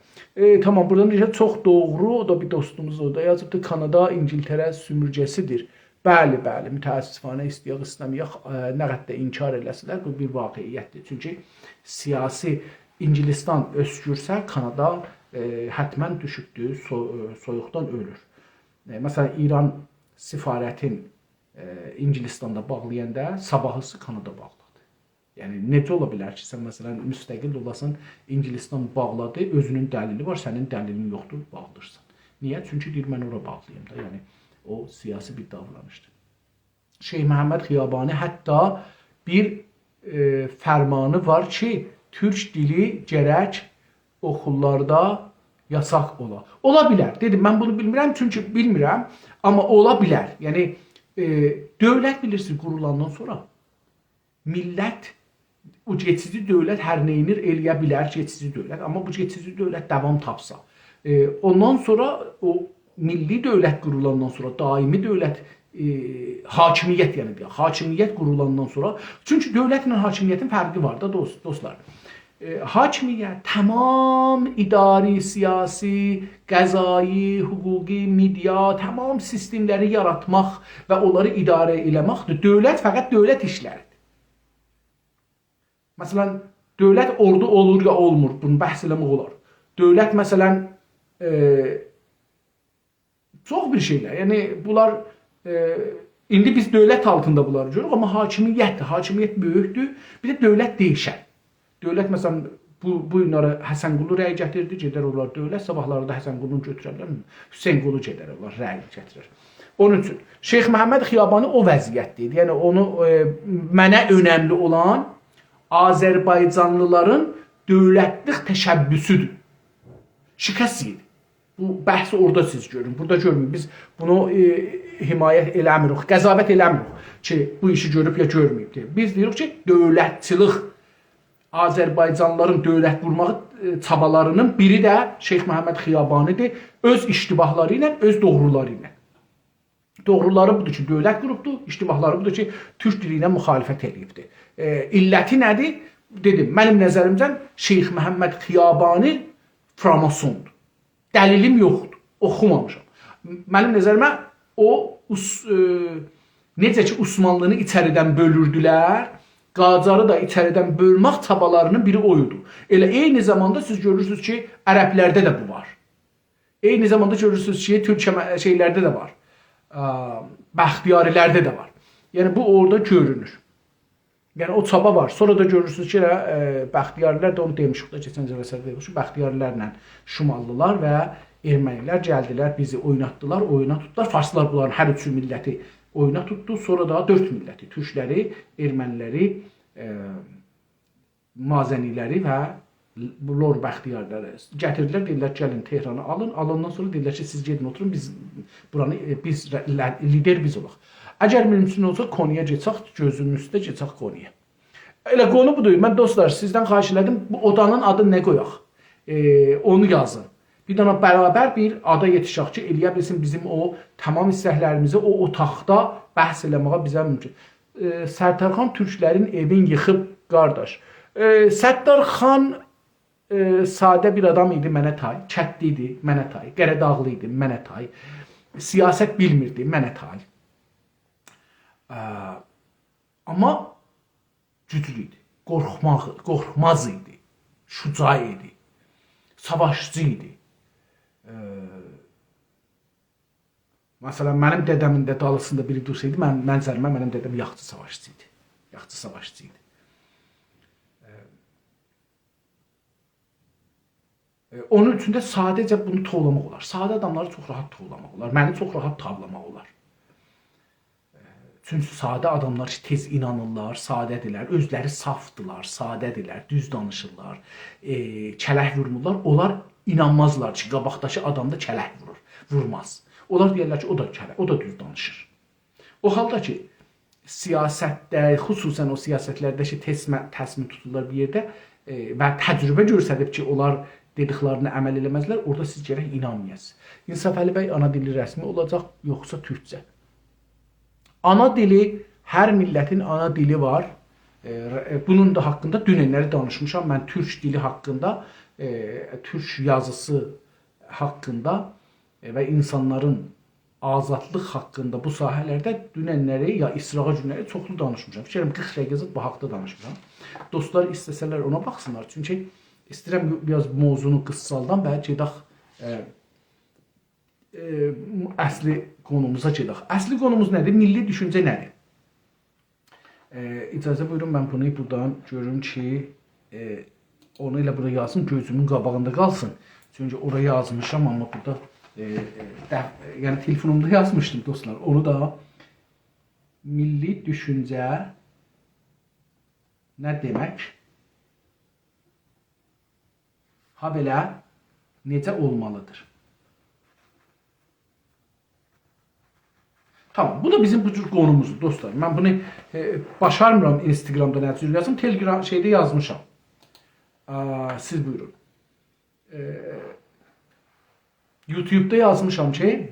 Tamam, burada necə çox doğru, o da bir dostumuz orada yazıbdır. Kanada İngiltərə sümürgəsidir. Bəli, mütəəssifانه istəyək, istəməyək, nə qədər inkar eləsələr, bu bir vaqiiyyətdir. Çünki siyasi İngilistan öskürsə, Kanada hətmən düşübdür, soyuqdan ölür. Məsələn, İran sifarətin İngilistanda bağlayanda sabahısı Kanada bağladı. Yəni necə ola bilər ki, sən məsələn müstəqil olasın, İngilistan bağladı, özünün dəlili var, sənin dəlilin yoxdur, bağlayırsan. Niyə? Çünki deyir mən ora bağlayım da. Yəni o siyasi bir davranışdır. Şeyx Məhəmməd Xiyabani hətta bir fərmanı var ki, türk dili gərək oxullarda yasaq ola. Ola bilər. Dedim, mən bunu bilmirəm çünki bilmirəm, amma ola bilər. Yəni dövlət bilirsiniz qurulandan sonra millət o geçici dövlət hər neyinir eləyə bilər, geçici dövlət. Amma bu geçici dövlət davam tapsa, ondan sonra o milli dövlət qurulandan sonra daimi dövlət hakimiyyət yəni deyək, hakimiyyət qurulandan sonra, çünki dövlətlə hakimiyyətin fərqi var da dostlar. Hakimiyyət tamam idari, siyasi, qəzai, hüquqi, media, tamam sistemləri yaratmaq və onları idarə eləməkdir. Dövlət fəqət dövlət işləridir. Məsələn, dövlət ordu olur ya olmur, bunu bəhs eləmək olar. Dövlət məsələn, çox bir şeylər, yəni bunlar, indi biz dövlət altında bunları görürük, amma hakimiyyətdir, hakimiyyət böyükdür, bir də dövlət deyişər. Dövlət məsələn, bu günləri Həsənqulu rəy gətirdi, gedər onlar dövlət, sabahları da Həsənqulunu götürərlər, Hüseynqulu gedər onlar rəy gətirir. Onun üçün, Şeyx Məhəmməd Xiyabani o vəziyyətdir, yəni onu mənə önəmli olan Azərbaycanlıların dövlətlik təşəbbüsüdür. Şikəst yedi. Bu bəhsi orada siz görün, burada görməyin. Biz bunu himayət eləmirik, qəzabət eləmirik ki, bu işi görüb ya görməyib deyə. Biz deyirik ki, dövlətçilik, Azərbaycanlıların dövlət qurmağı çabalarının biri də Şeyx Məhəmməd Xiyabanidir, öz iştibahları ilə, öz doğruları ilə. Doğruları budur ki, dövlət qurubdur, iştibahları budur ki, türk dili ilə müxalifət edibdir. İlləti nədir? Dedim, mənim nəzərimdən Şeyx Məhəmməd Xiyabani framasondur. Dəlilim yoxdur, oxumamışam. Mənim nəzərimə o, necə ki, Osmanlını içəridən bölürdülər, Qacarı da içəridən bölmək çabalarının biri oyudur. Elə eyni zamanda siz görürsünüz ki, ərəblərdə də bu var. Eyni zamanda görürsünüz ki, türk şeylərdə də var. Bəxtiyarilərdə də var. Yəni bu orada görünür. Yəni o çaba var. Sonra da görürsünüz ki, Bəxtiyarilər də onu demişik də, keçən cəvəsərdə demişik, Bəxtiyarilərlə Şumallılar və Ermənilər gəldilər, bizi oynatdılar, oyuna tutdular. Farslar bunların hər üçü milləti oyuna tutdu. Sonra da 4 milləti, türkləri, erməniləri, mazəniləri və Lor Bəxtiyarları gətirdilər, dedilər gəlin Tehranı alın. Alandan sonra dedilər ki, siz gedin oturun, biz lider biz olaq. Əgər mümkün olsa Konyaya geçək, gözümüzdə geçək Konyaya. Elə konu budur. Mən dostlar sizdən xahiş elədim, bu odanın adı nə qoyaq? Onu yazın. Bir dana bərabər bir ada yetişək ki, eləyə bilsin bizim o tamam istəklərimizi o otaqda bəhs eləməyə bizə mümkün. Sərdarxan türklərin evin yıxıb qardaş. Sərdarxan sadə bir adam idi, mənə tay. Kətli idi, mənə tay. Qəradağlı idi, mənə tay. Siyasət bilmirdi, mənə tay. Amma güclü idi, qorxmaz idi, şüca idi, savaşçı idi. Məsələn, mənim dədəmin də dalısında biri dursaydı, mənzərimə mənim dədəm yaxçı savaşçı idi. Yaxçı savaşçı idi. Onun üçün də sadəcə bunu tovlamaq olar. Sadə adamları çox rahat tovlamaq olar. Məni çox rahat tavlamaq olar. Çünki sadə adamlar tez inanırlar, sadədirlər, özləri safdılar, sadədirlər, düz danışırlar, kələk vurmurlar. Onlar inanmazlar ki, qabaqdakı adam da kələk vurur, vurmaz. Onlar deyirlər ki, o da kələk, o da düz danışır. O halda ki, siyasətdə, xüsusən o siyasətlərdə ki, təsmin tutulurlar bir yerdə və təcrübə göstərib ki, onlar dediklərini əməl eləməzlər, orada siz gərək inanmayasınız. İnsaf Əli bəy ana dili rəsmi olacaq, yoxsa türkcə? Ana dili, hər millətin ana dili var. Bunun da haqqında dünənləri danışmışam. Mən türk dili haqqında, türk yazısı haqqında və insanların azadlıq haqqında bu sahələrdə dünənləri ya İsrağa günləri çoxlu danışmışam. Fikirəm 40 dəqiqə bu haqda danışmışam. Dostlar istəsələr ona baxsınlar. Çünki istəyirəm biraz mövzunu qıssaldan və gedək əsli konumuza gedək. Əsli konumuz nədir? Milli düşüncə nədir? İcazə buyurun, mən bunu buradan görüm ki, onu ilə bura yazsın, gözümün qabağında qalsın. Çünki oraya yazmışam, amma burada yəni telefonumda yazmışdım dostlar. Onu da milli düşüncə nə demək? Ha belə necə olmalıdır? Tamam, bu da bizim bu cür konumuzdur dostlar. Mən bunu başarmıram Instagramda nə cür yazım, Telegram şeydə yazmışam. Siz buyurun. YouTube'da yazmışam ki,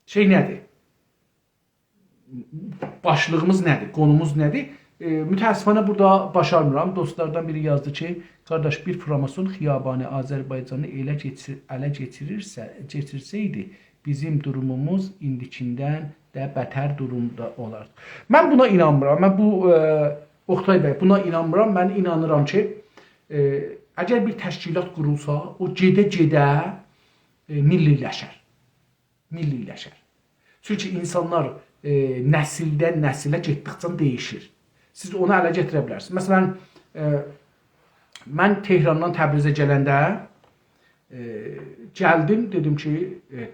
şey nədir? Başlığımız nədir? Konumuz nədir? Mütəəssifənə burada başarmıram. Dostlardan biri yazdı ki, qardaş bir promosyon Xiyabani Azərbaycanı elə keçirsəydi, bizim durumumuz indikindən də bətər durumda olardı. Mən buna inanmıram. Mən bu Oktay bəy, buna inanmıram. Mən inanıram ki, əgər bir təşkilat qurulsa, o gedə-gedə milliləşər. Milliləşər. Çünki insanlar nəsildən nəsilə getdikcə dəyişir. Siz onu ələ gətirə bilərsiniz. Məsələn, mən Tehrandan Təbrizə gələndə gəldim, dedim ki,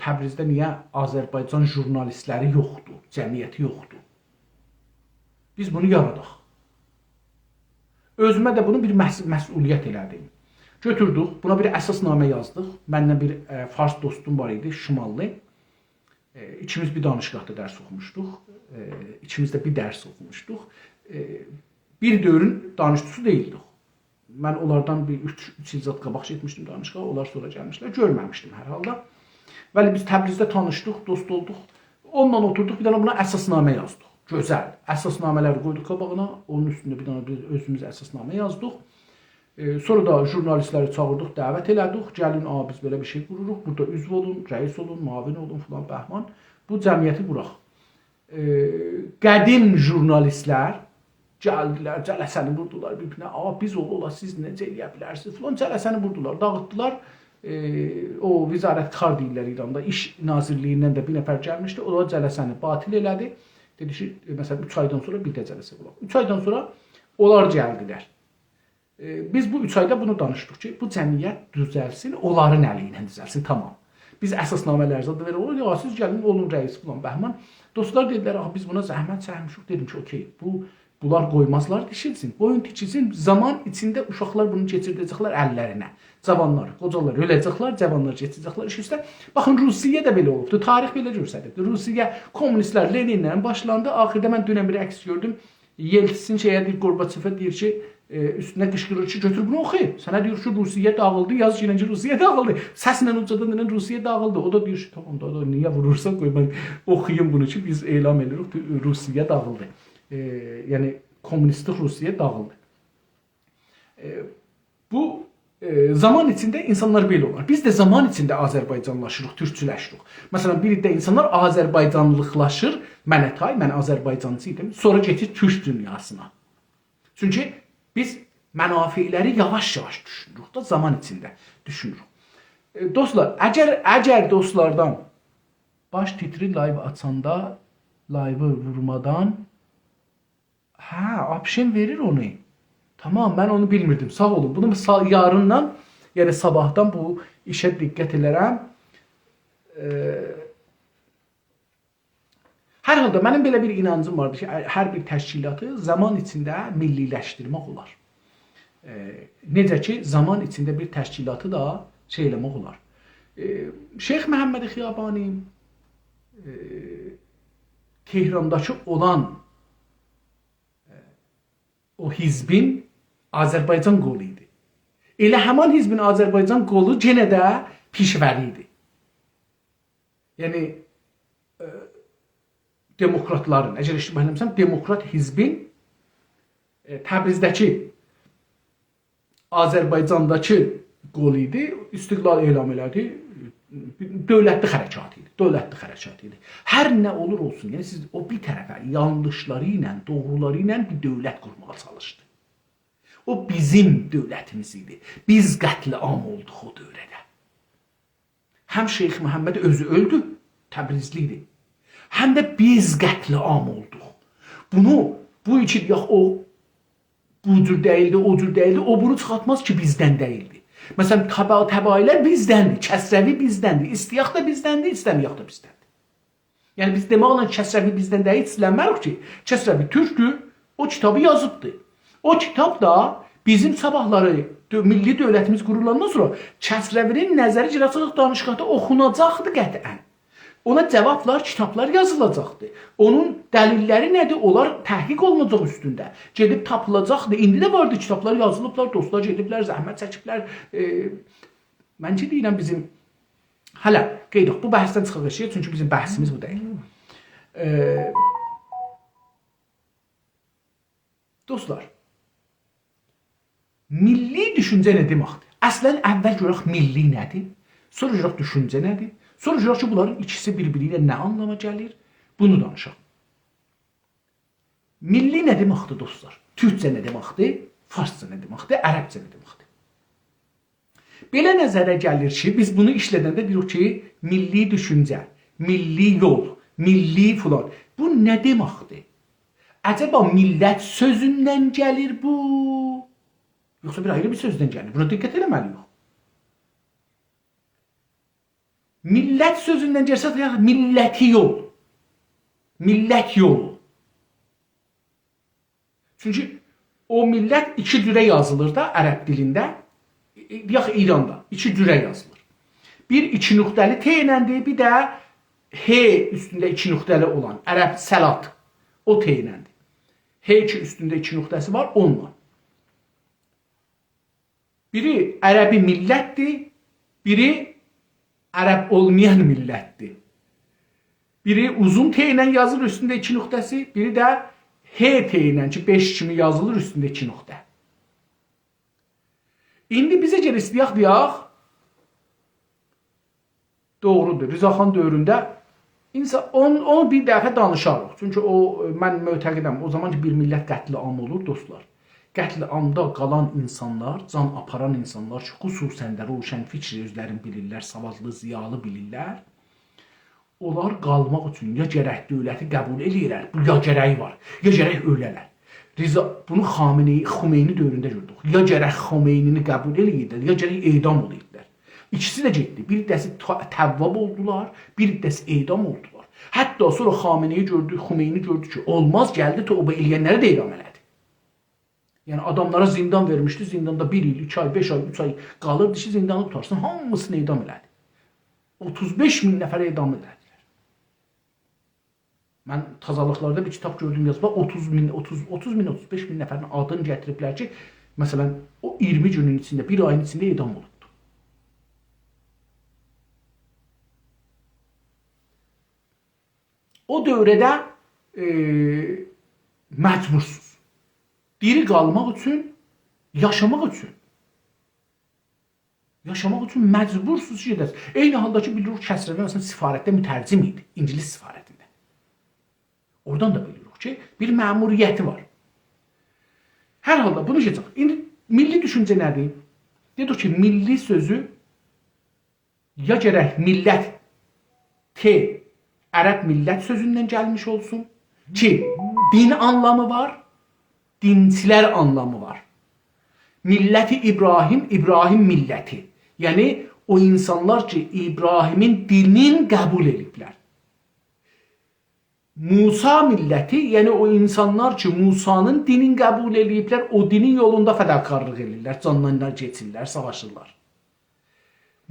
Təbrizdə niyə Azərbaycan jurnalistləri yoxdur, cəmiyyəti yoxdur? Biz bunu yaradaq. Özümə də bunu bir məsuliyyət elədim. Götürdük, buna bir əsasnamə yazdıq. Məndən bir fars dostum var idi, Şimallı. İkimiz bir danışqahda dərs oxumuşduq. İkimiz də bir dərs oxumuşduq. Bir dövrün danışçısı değildik. Mən onlardan bir 3 il zat qabaq getmişdim danışığa, onlar sonra gəlmişlər, görməmişdim hər halda. Bəli, biz Təbrizdə tanışdıq, dost olduq. Onunla oturduq, bir dənə buna əsasnamə yazdıq. Gözəl. Əsasnamələri qoyduq qabağına, onun üstündə bir dənə biz özümüz əsasnamə yazdıq. Sonra da jurnalistləri çağırdıq, dəvət elədik. Gəlin, biz belə bir şey qururuq, burada üzv olun, rəis olun, mavin olun filan bəhman. Bu cəmiyyəti quraq. Qədim jurnalistlər gəldilər, cələsəni vurdular bir-birinə. Biz ola, siz necə eləyə bilərsiniz filan, cələsəni vurdular, dağıtdılar. O vizarətkar deyirlər İranda, iş nazirliyindən də bir nəfər gəlmişdi. O da cələsəni batil elədi. Dedi ki, məsələn 3 aydan sonra bir də cələsə olaq. 3 aydan sonra onlar gəldilər. Biz bu 3 ayda bunu danışdıq ki, bu cəmiyyət düzəlsin, onların əli ilə düzəlsin, tamam. Biz əsasnamələr zadı verir, ya siz gəlin, olun rəis filan bəhman. Dostlar dedilər, biz buna zəhmət çəkmişik. Dedim ki, okey, bunlar qoymazlar dişilsin, boyun tikilsin. Zaman içində uşaqlar bunu keçirdəcəklər əllərinə. Cavanlar, qocalar öləcəklər, cavanlar keçəcəklər iş üstə. Baxın, Rusiya da belə olubdu, tarix belə göstəribdi. Rusiya kommunistlər Leninlə başlandı. Axırda mən dünən bir əks gördüm. Yeltsin şeyə deyir, Gorbaçova deyir ki, üstünə qışqırır ki, götür bunu oxu. Sənə deyir ki, Rusiya dağıldı, yaz ki, Rusiya dağıldı. Səslə ucadan deyir, Rusiya dağıldı. O da deyir ki, tamam da niyə vurursan, qoy mən oxuyum bunu ki, biz elan edirik, Rusiya dağıldı. Yəni, kommunistik Rusiya dağıldı. Bu zaman içində insanlar belə olur. Biz də zaman içində Azərbaycanlaşırıq, türkçüləşirik. Məsələn, bir də insanlar Azərbaycanlıqlaşır. Mən Azərbaycancı idim. Sonra getir türk dünyasına. Çünki biz mənafiləri yavaş-yavaş düşünürük da, zaman içində düşünürük. Dostlar, əgər dostlardan baş titri live açanda, live vurmadan option verir onu. Tamam, mən onu bilmirdim. Sağ olun. Bunu yarından, yəni sabahdan bu işə diqqət edərəm. Hər halda mənim belə bir inancım vardır ki, hər bir təşkilatı zaman içində milliləşdirmək olar. Necə ki, zaman içində bir təşkilatı da şey eləmək olar. Şeyx Məhəmməd Xiyabani Tehrandakı olan o hizbin Azərbaycan qolu idi. Elə həman hizbin Azərbaycan qolu yenə də pişvəri idi. Yəni demokratların, əgər iştibahi eləmirsəm, demokrat hizbin Təbrizdəki Azərbaycandakı qolu idi, istiqlal elan elədi, dövlətli hərəkat idi, dövlətli hərəkat idi. Hər nə olur olsun, yəni siz o bir tərəfə yanlışları ilə, doğruları ilə bir dövlət qurmağa çalışdı. O bizim dövlətimiz idi. Biz qətli am olduq o dövrədə. Həm Şeyx Məhəmməd özü öldü, Təbrizli idi. Həm də biz qətli am olduq. Bu iki yax o bu cür deyildi, o cür deyildi, o bunu çıxartmaz ki bizdən deyildi. Məsələn, təbailər bizdəndir, Kəsrəvi bizdəndir, İstiyaq da bizdəndir, İstəmiyaq da bizdəndir. Yəni biz demək olan Kəsrəvi bizdən deyil, istənmərik ki, Kəsrəvi türkdür, o kitabı yazıbdır. O kitab da bizim sabahları milli dövlətimiz qurulandan sonra Kəsrəvinin nəzəri icraçılıq danışıqda oxunacaqdı qətiən. Ona cavablar, kitablar yazılacaqdı. Onun dəlilləri nədir? Onlar təhqiq olunacaq üstündə. Gedib tapılacaqdı. İndi də vardı, kitablar yazılıblar, dostlar gediblər, zəhmət çəkiblər. Məncə deyirəm bizim... Hələ, qeyd bu bəhsdən çıxıq eşəyək, çünki bizim bəhsimiz bu deyil. Dostlar, milli düşüncə nə deməkdir? Əslən, əvvəl görək milli nədir? Sonra görək düşüncə nədir? Sonra görək ki, bunların ikisi bir-biri ilə nə anlama gəlir? Bunu danışaq. Milli nə deməkdir, dostlar? Türkcə nə deməkdir? Farsca nə deməkdir? Ərəbcə nə deməkdir? Belə nəzərə gəlir ki, biz bunu işlədəndə deyirik ki, milli düşüncə, milli yol, milli filan. Bu nə deməkdir? Əcəba millət sözündən gəlir bu? Yoxsa bir ayrı bir sözdən gəlir? Buna diqqət eləməliyik. Millət sözündən gəlsə, milləti yol. Millət yolu. Çünki o millət iki cürə yazılır da ərəb dilində, yaxud İranda iki cürə yazılır. Bir iki nöqtəli T iləndir, bir də H üstündə iki nöqtəli olan ərəb səlat, o T iləndir. H ki üstündə iki nöqtəsi var, onunla. Biri ərəbi millətdir, biri ərəb olmayan millətdir. Biri uzun T ilə yazılır üstündə iki nöqtəsi, biri də H T ilə ki 5 kimi yazılır üstündə iki nöqtə. İndi bizə gəlir istiyaq deyək, doğrudur, Rızaxan dövründə onu bir dəfə danışarıq. Çünki mən mötəqidəm, o zaman ki bir millət qətli am olur, dostlar. Qətli amda qalan insanlar, can aparan insanlar ki, xüsusən də roşən fikri özlərini bilirlər, savadlı, ziyalı bilirlər. Onlar qalmaq üçün ya gərək dövləti qəbul edirlər, bu ya gərək var, ya gərək ölələr. Bunu Xomeyni dövründə gördük. Ya gərək Xomeynini qəbul edirlər, ya gərək edam olurlar. İkisi də getdi. Bir dəsi təvvab oldular, bir dəsi edam oldular. Hətta sonra Xameyni gördü ki, olmaz, gəldi tövbə eləyənləri də edam elədi. Yəni adamlara zindan vermişdi, zindanda 1 il, 2 ay, 5 ay, 3 ay qalırdı ki, zindanı tutarsın, hamısını edam elədi. 35 min nəfərə edam elədilər. Mən tazalıqlarda bir kitab gördüm yazıblar, 30 min, 35 min nəfərin adını gətiriblər ki, məsələn, o 20 günün içində, bir ayın içində edam olubdu. O dövrədə məcbursuz. Diri qalmaq üçün, yaşamaq üçün. Yaşamaq üçün məcbursuz gedəsiz. Eyni halda ki, bilirik Kəsrəvi məsələn sifarətdə mütərcim idi, İngilis sifarətində. Oradan da bilirik ki, bir məmuriyyəti var. Hər halda bunu geçək. İndi milli düşüncə nədir? Dedik ki, milli sözü ya gərək millət T, ərəb millət sözündən gəlmiş olsun ki, din anlamı var, dinçilər anlamı var. Milləti İbrahim, İbrahim milləti. Yəni, o insanlar ki, İbrahimin dinin qəbul ediblər. Musa milləti, yəni o insanlar ki, Musanın dinin qəbul ediblər, o dinin yolunda fədakarlıq edirlər, canlarına keçirlər, savaşırlar.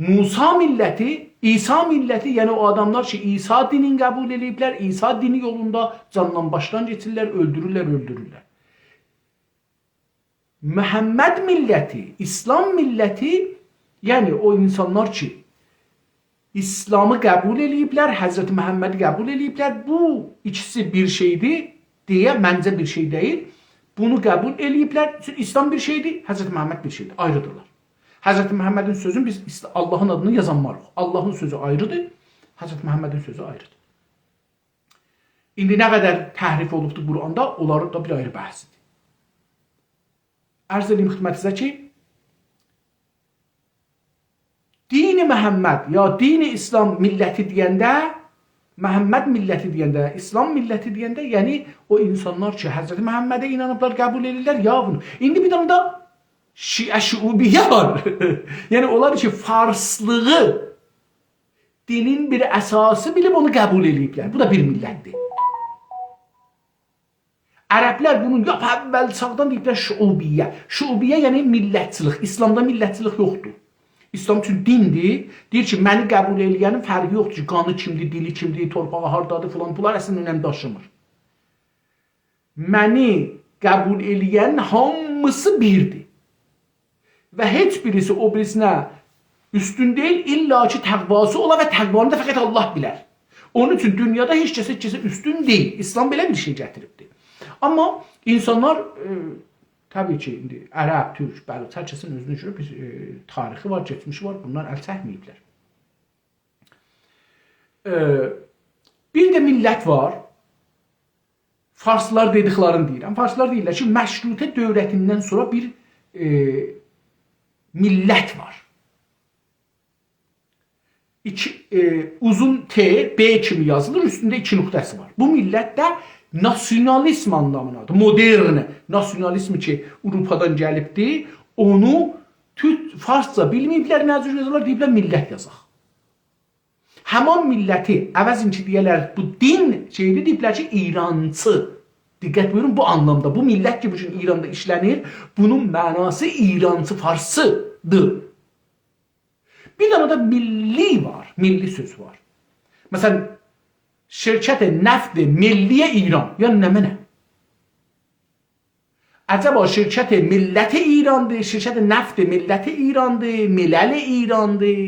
Musa milləti, İsa milləti, yəni o adamlar ki, İsa dinin qəbul ediblər, İsa dini yolunda candan başdan keçirlər, öldürürlər. Məhəmməd milləti, İslam milləti, yəni o insanlar ki, İslamı qəbul ediblər, Həzrəti Məhəmmədi qəbul ediblər. Bu ikisi bir şeydir deyə, məncə bir şey deyil. Bunu qəbul ediblər. İslam bir şeydir, Həzrəti Məhəmməd bir şeydir. Ayrıdırlar. Həzrəti Məhəmmədin sözünü biz Allahın adını yazanmarıq. Allahın sözü ayrıdır, Həzrəti Məhəmmədin sözü ayrıdır. İndi nə qədər təhrif olubdur Quranda, onları da bir ayrı bəhsidir. Ərz edeyim xidmətinizə ki, dini Məhəmməd ya dini İslam milləti deyəndə, Məhəmməd milləti deyəndə, İslam milləti deyəndə, yəni o insanlar ki, Həzrəti Məhəmmədə inanıblar, qəbul edirlər ya bunu. İndi bir dana da şiə-şubiyyə var. Yəni onlar ki, farslığı dinin bir əsası bilib onu qəbul ediblər. Bu da bir millətdir. Ərəblər bunun yap əvvəl sağdan deyiblər şubiyyə. Şubiyyə yəni millətçilik. İslamda millətçilik yoxdur. İslam üçün dindir. Deyir ki, məni qəbul eləyənin fərqi yoxdur ki, qanı kimdir, dili kimdir, torpağı hardadır filan. Bunlar əslində önəm daşımır. Məni qəbul eləyənin hamısı birdir. Və heç birisi o birisinə üstün deyil, illa ki təqvası ola və təqvanı da fəqət Allah bilər. Onun üçün dünyada heç kəsə üstün deyil. İslam belə bir şey gətiribdir. Amma insanlar təbii ki, indi ərəb, türk, bəluç, hər kəsin özünə görə bir tarixi var, keçmişi var, bunlar əl çəkməyiblər. Bir də millət var, farslar dediklərini deyirəm. Farslar deyirlər ki, məşrutə dövlətindən sonra bir millət var. Uzun T, B kimi yazılır, üstündə 2 nöqtəsi var. Bu millət də nasionalizm anlamınadır. Modern nasionalizmi ki, Avropadan gəlibdir, onu farsca bilməyiblər, məcbur yazırlar, deyiblər millət yazaq. Həman milləti əvəzinki deyərlər, bu din şeydir, deyiblər ki, İrancı. Diqqət buyurun, bu anlamda, bu millət ki, bütün İranda işlənir, bunun mənası İrancı, farsıdır. Bir dana da milli var, milli söz var. Məsələn, şirkət-i nəfd-i milliyə İran, yəni nə mənə? Əcəba şirkət-i millət-i İrandır, şirkət-i nəfd-i millət-i İrandır, milləl-i İrandır.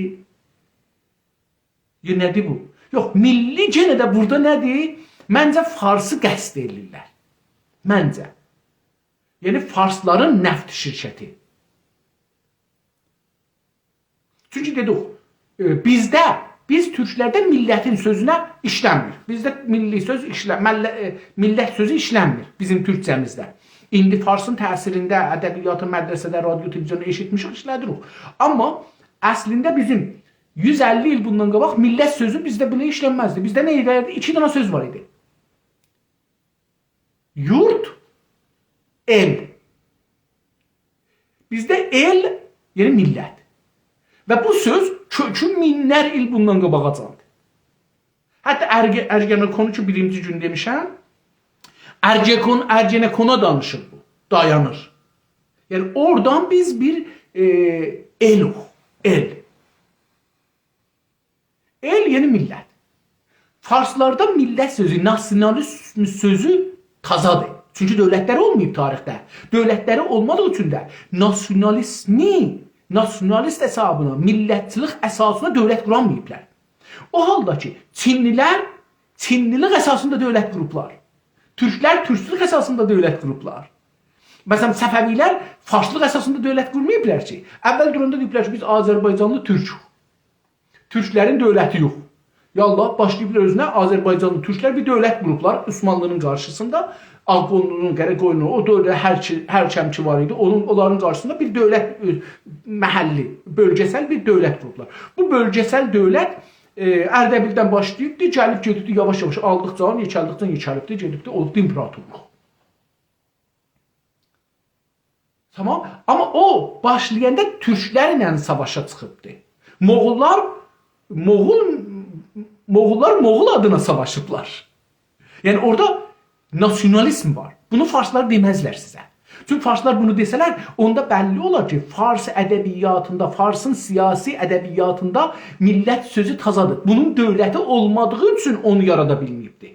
Ya nədir bu? Yox, milli genə də burada nədir? Məncə farsı qəsd edirlər. Məncə. Yəni farsların nəfd şirkəti. Çünki dedik, biz türklərdə millətin sözünə işlənmir. Bizdə millət sözü işlənmir bizim türkcəmizdə. İndi farsın təsirində ədəbiyyatı, mədrəsədə, radio, televizyonu eşitmişik, işlədirik. Amma əslində bizim 150 il bundan qabaq millət sözü bizdə belə işlənməzdi. Bizdə nə edərdi? 2 dana söz var idi. Yurt, el. Bizdə el, yəni millət. Və bu söz kökü minlər il bundan qabağa candı. Hətta Ergenekonu ki, birinci gün demişəm, Ergenekona danışır bu, dayanır. Yəni oradan biz bir eluq, el. El yəni millət. Farslarda millət sözü, nasionalizm sözü tazadır. Çünki dövlətləri olmayıb tarixdə. Dövlətləri olmadığı üçün də nasionalist hesabına, millətçilik əsasına dövlət quramayıblar. O halda ki, Çinlilər Çinlilik əsasında dövlət qurublar. Türklər türkçülük əsasında dövlət qurublar. Məsələn, Səfəvilər farslıq əsasında dövlət qurmayıblar ki. Əvvəl duranda deyiblər ki, biz Azərbaycanlı türkük. Türklərin dövləti yox. Yallah, başlayıblar özünə Azərbaycanlı türklər bir dövlət qurublar Osmanlının qarşısında. Ağqoyunluğun, Qəriqoyunluğun, o dövrdə hər kəmki var idi. Onların qarşısında bir dövlət məhəlli, bölgəsəl bir dövlət qurublar. Bu bölgəsəl dövlət Ərdəbildən başlayıbdır, gəlib gedibdir, yavaş-yavaş aldıqca, yekəldikcə gedibdir, olubdur imperatorluq. Tamam, amma o başlayanda türklərlə savaşa çıxıbdır. Moğullar Moğul adına savaşıblar. Yəni orada nasionalizm var. Bunu farslar deməzlər sizə. Çünki farslar bunu desələr, onda bəlli olar ki, fars ədəbiyyatında, farsın siyasi ədəbiyyatında millət sözü tazadır. Bunun dövləti olmadığı üçün onu yarada bilməyibdir.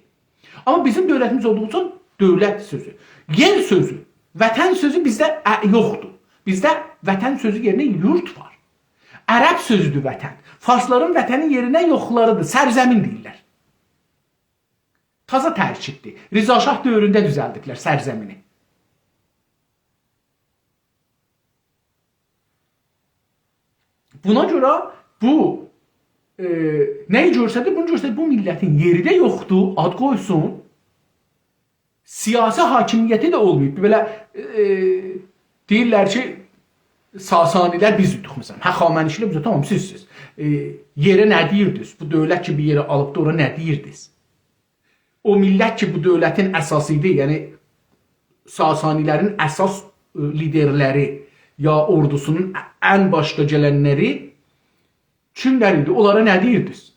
Amma bizim dövlətimiz olduğu üçün dövlət sözü, yer sözü, vətən sözü bizdə yoxdur. Bizdə vətən sözü yerinə yurt var. Ərəb sözüdür vətən. Farsların vətənin yerinə yoxlarıdır, sərzəmin deyirlər. Taza tərkibdir. Rıza Şah dövründə düzəldiblər sərzəmini. Buna görə bu nəyi görsədir? Bunu görsədir, bu millətin yeri də yoxdur, ad qoysun. Siyasi hakimiyyəti də olmayıb. Belə deyirlər ki, Sasanilər biz yuduq məsələn. Həxamənişlər bizə tamam sizsiz. Yerə nə deyirdiniz? Bu dövlət ki bir yerə alıbdı, ora nə deyirdiniz? O millət ki bu dövlətin əsası idi, yəni Sasanilərin əsas liderləri ya ordusunun ən başda gələnləri kimlər idi? Onlara nə deyirdiniz?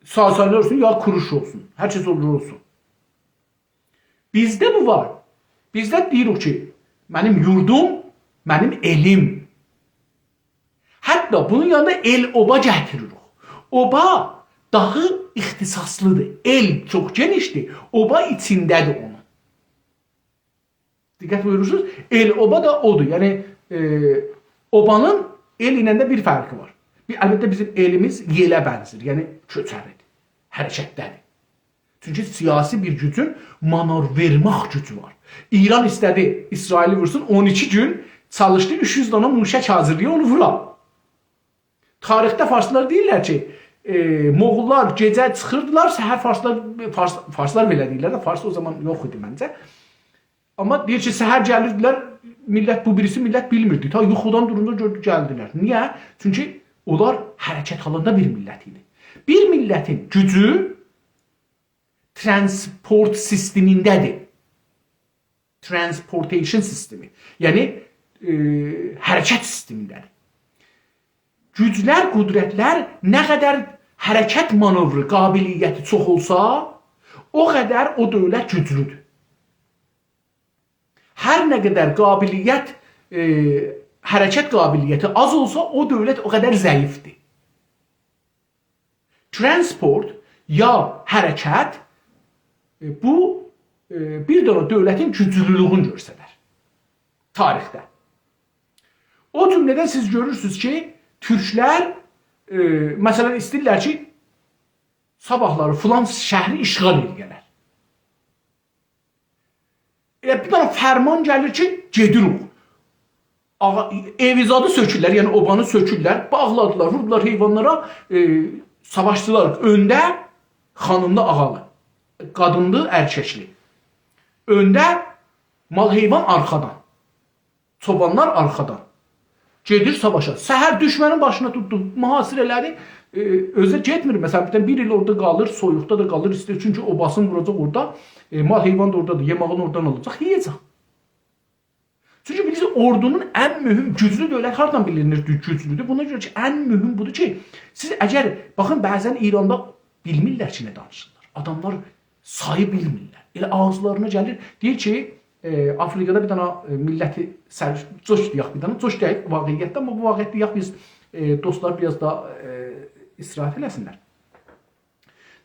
Sasanilər olsun ya Kuruş olsun. Hər kəs olsun. Bizdə bu var. Bizdə deyirik ki, mənim yurdum, mənim elim. Hətta bunun yanında el-oba gətiririk. Oba daha ixtisaslıdır. El çox genişdir. Oba içindədir onun. Diqqət buyurursunuz. El-oba da odur. Yəni obanın el ilə də bir fərqi var. Əlbəttə bizim elimiz yelə bənzir. Yəni köçəridir. Hərəkətdədir. Çünki siyasi bir gücün manor vermək gücü var. İran istədi İsraili vursun, 12 gün çalışdı, 300 dana muşək hazırlıyor, onu vura. Tarixdə farslar deyirlər ki, Moğollar gecə çıxırdılar, səhər farslar belə deyirlər də, fars o zaman yox idi məncə. Amma deyir ki, səhər gəlirdilər, millət bu birisi millət bilmirdi. Ta yuxudan durunda gördü, gəldilər. Niyə? Çünki onlar hərəkət halında bir millət idi. Bir millətin gücü transport sistemindədir. Transportation sistemi. Yəni hərəkət sistemindədir. Güclər, qudrətlər nə qədər hərəkət manovru qabiliyyəti çox olsa, o qədər o dövlət güclüdür. Hər nə qədər qabiliyyət, hərəkət qabiliyyəti az olsa, o dövlət o qədər zəifdir. Transport ya hərəkət bu bir dənə dövlətin güclülüyünü göstərir tarixdə. O cümlədən siz görürsünüz ki, türklər məsələn istəyirlər ki, sabahları filan şəhri işğal edərlər. Bir dənə fərman gəlir ki, gedirik. Evizadı sökürlər, yəni obanı sökürlər, bağladılar, vurdular heyvanlara, savaşçılar öndə, xanımlı ağalı, qadınlı erkəkli. Öndə mal heyvan arxadan, çobanlar arxadan. Gedir savaşa. Səhər düşmənin başına tutdu, mühasir elədi. Özü getmir. Məsələn, bir il orada qalır, soyuqda da qalır, istəyir. Çünki obasını vuracaq orada. Mal heyvan da oradadır. Yemağını oradan alacaq, yiyəcək. Çünki bilirsiniz, ordunun ən mühüm, güclü dövlət hardan bilinir güclüdür? Buna görə ki, ən mühüm budur ki, siz əgər, baxın, bəzən İranda bilmirlər ki, nə danışırlar. Adamlar sayı bilmirlər. Elə ağızlarına gəlir. Deyir ki, Afrikada bir dənə milləti coş deyək bir dənə, coş deyək vaqiyyətdə, amma bu vaqiyyətdə deyək biz dostlar biraz da istirahət eləsinlər.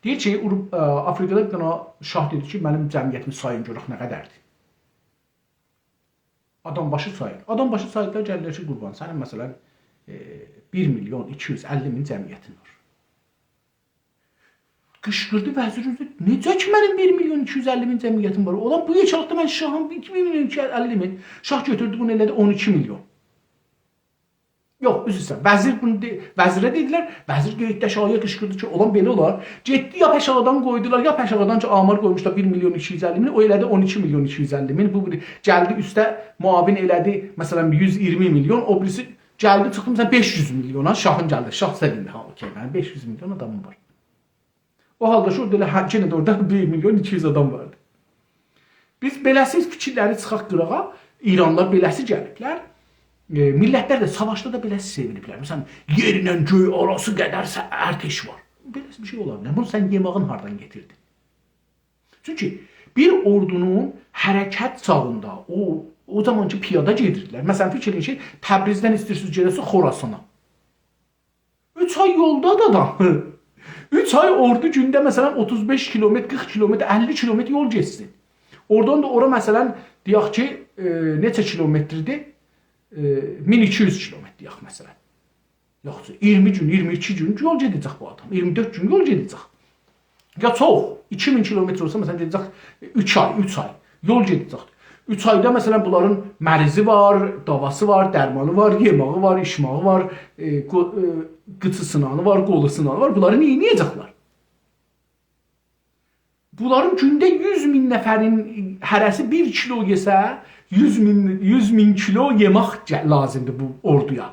Deyir ki, Afrikada bir dənə şah dedi ki, mənim cəmiyyətimi sayın görək nə qədərdir. Adam başı sayır. Adam başı sayırlar, gəlirlər ki, qurban, sənin məsələn 1.250.000 cəmiyyətin var. Qışqırdı vəzir özü, necə ki mənim 1.250.000 cəmiyyətim var? Olan bu yeçalıqda mən şahım 2.250.000. Şah götürdü bunu elədi 12 milyon. Yox, üzrsən. Vəzir bunu vəzirə dedilər. Vəzir qeyddə şahıya qışqırdı ki, olan belə olar. Getdi ya Pəşağadan qoydular, ya Pəşağadan ki, amar qoymuşlar 1.250.000, o elədi 12.250.000. Bu biri gəldi üstə muavin elədi, məsələn 120 milyon, o birisi gəldi çıxdı məsələn 500 milyona, şahın gəldi. Şah sevindi, ha, okey, mənim 500 milyon adamım var. O halda şu orada yenə də orada 1.200.000 adam vardı. Biz beləsiz fikirləri çıxaq qırağa, İranlar beləsi gəliblər. Millətlər də savaşda da beləsi seviniblər. Məsələn, yerlə göy arası qədərsə ərteş var. Belə bir şey ola bilər. Bunu sən yemağın hardan getirdin? Çünki bir ordunun hərəkət çağında o zamanki piyada gedirdilər. Məsələn, fikir edin ki, Təbrizdən istəyirsiniz gedəsiniz Xorasana. 3 ay yolda da adam. 3 ay ordu gündə məsələn 35 kilometr, 40 kilometr, 50 kilometr yol getsin. Oradan da ora məsələn deyək ki, neçə kilometrdir? 1200 kilometr deyək məsələn. Yoxsa 20 gün, 22 gün yol gedəcək bu adam. 24 gün yol gedəcək. Ya çox 2000 kilometr olsa məsələn gedəcək 3 ay yol gedəcək. 3 ayda məsələn bunların mərizi var, davası var, dərmanı var, yemağı var, içmağı var, qıçı sınanı var, qolu sınanı var. Bunları nə edəcəklər? Bunların gündə 100 min nəfərin hərəsi 1 kilo yesə, 100 min kilo yemək lazımdır bu orduya.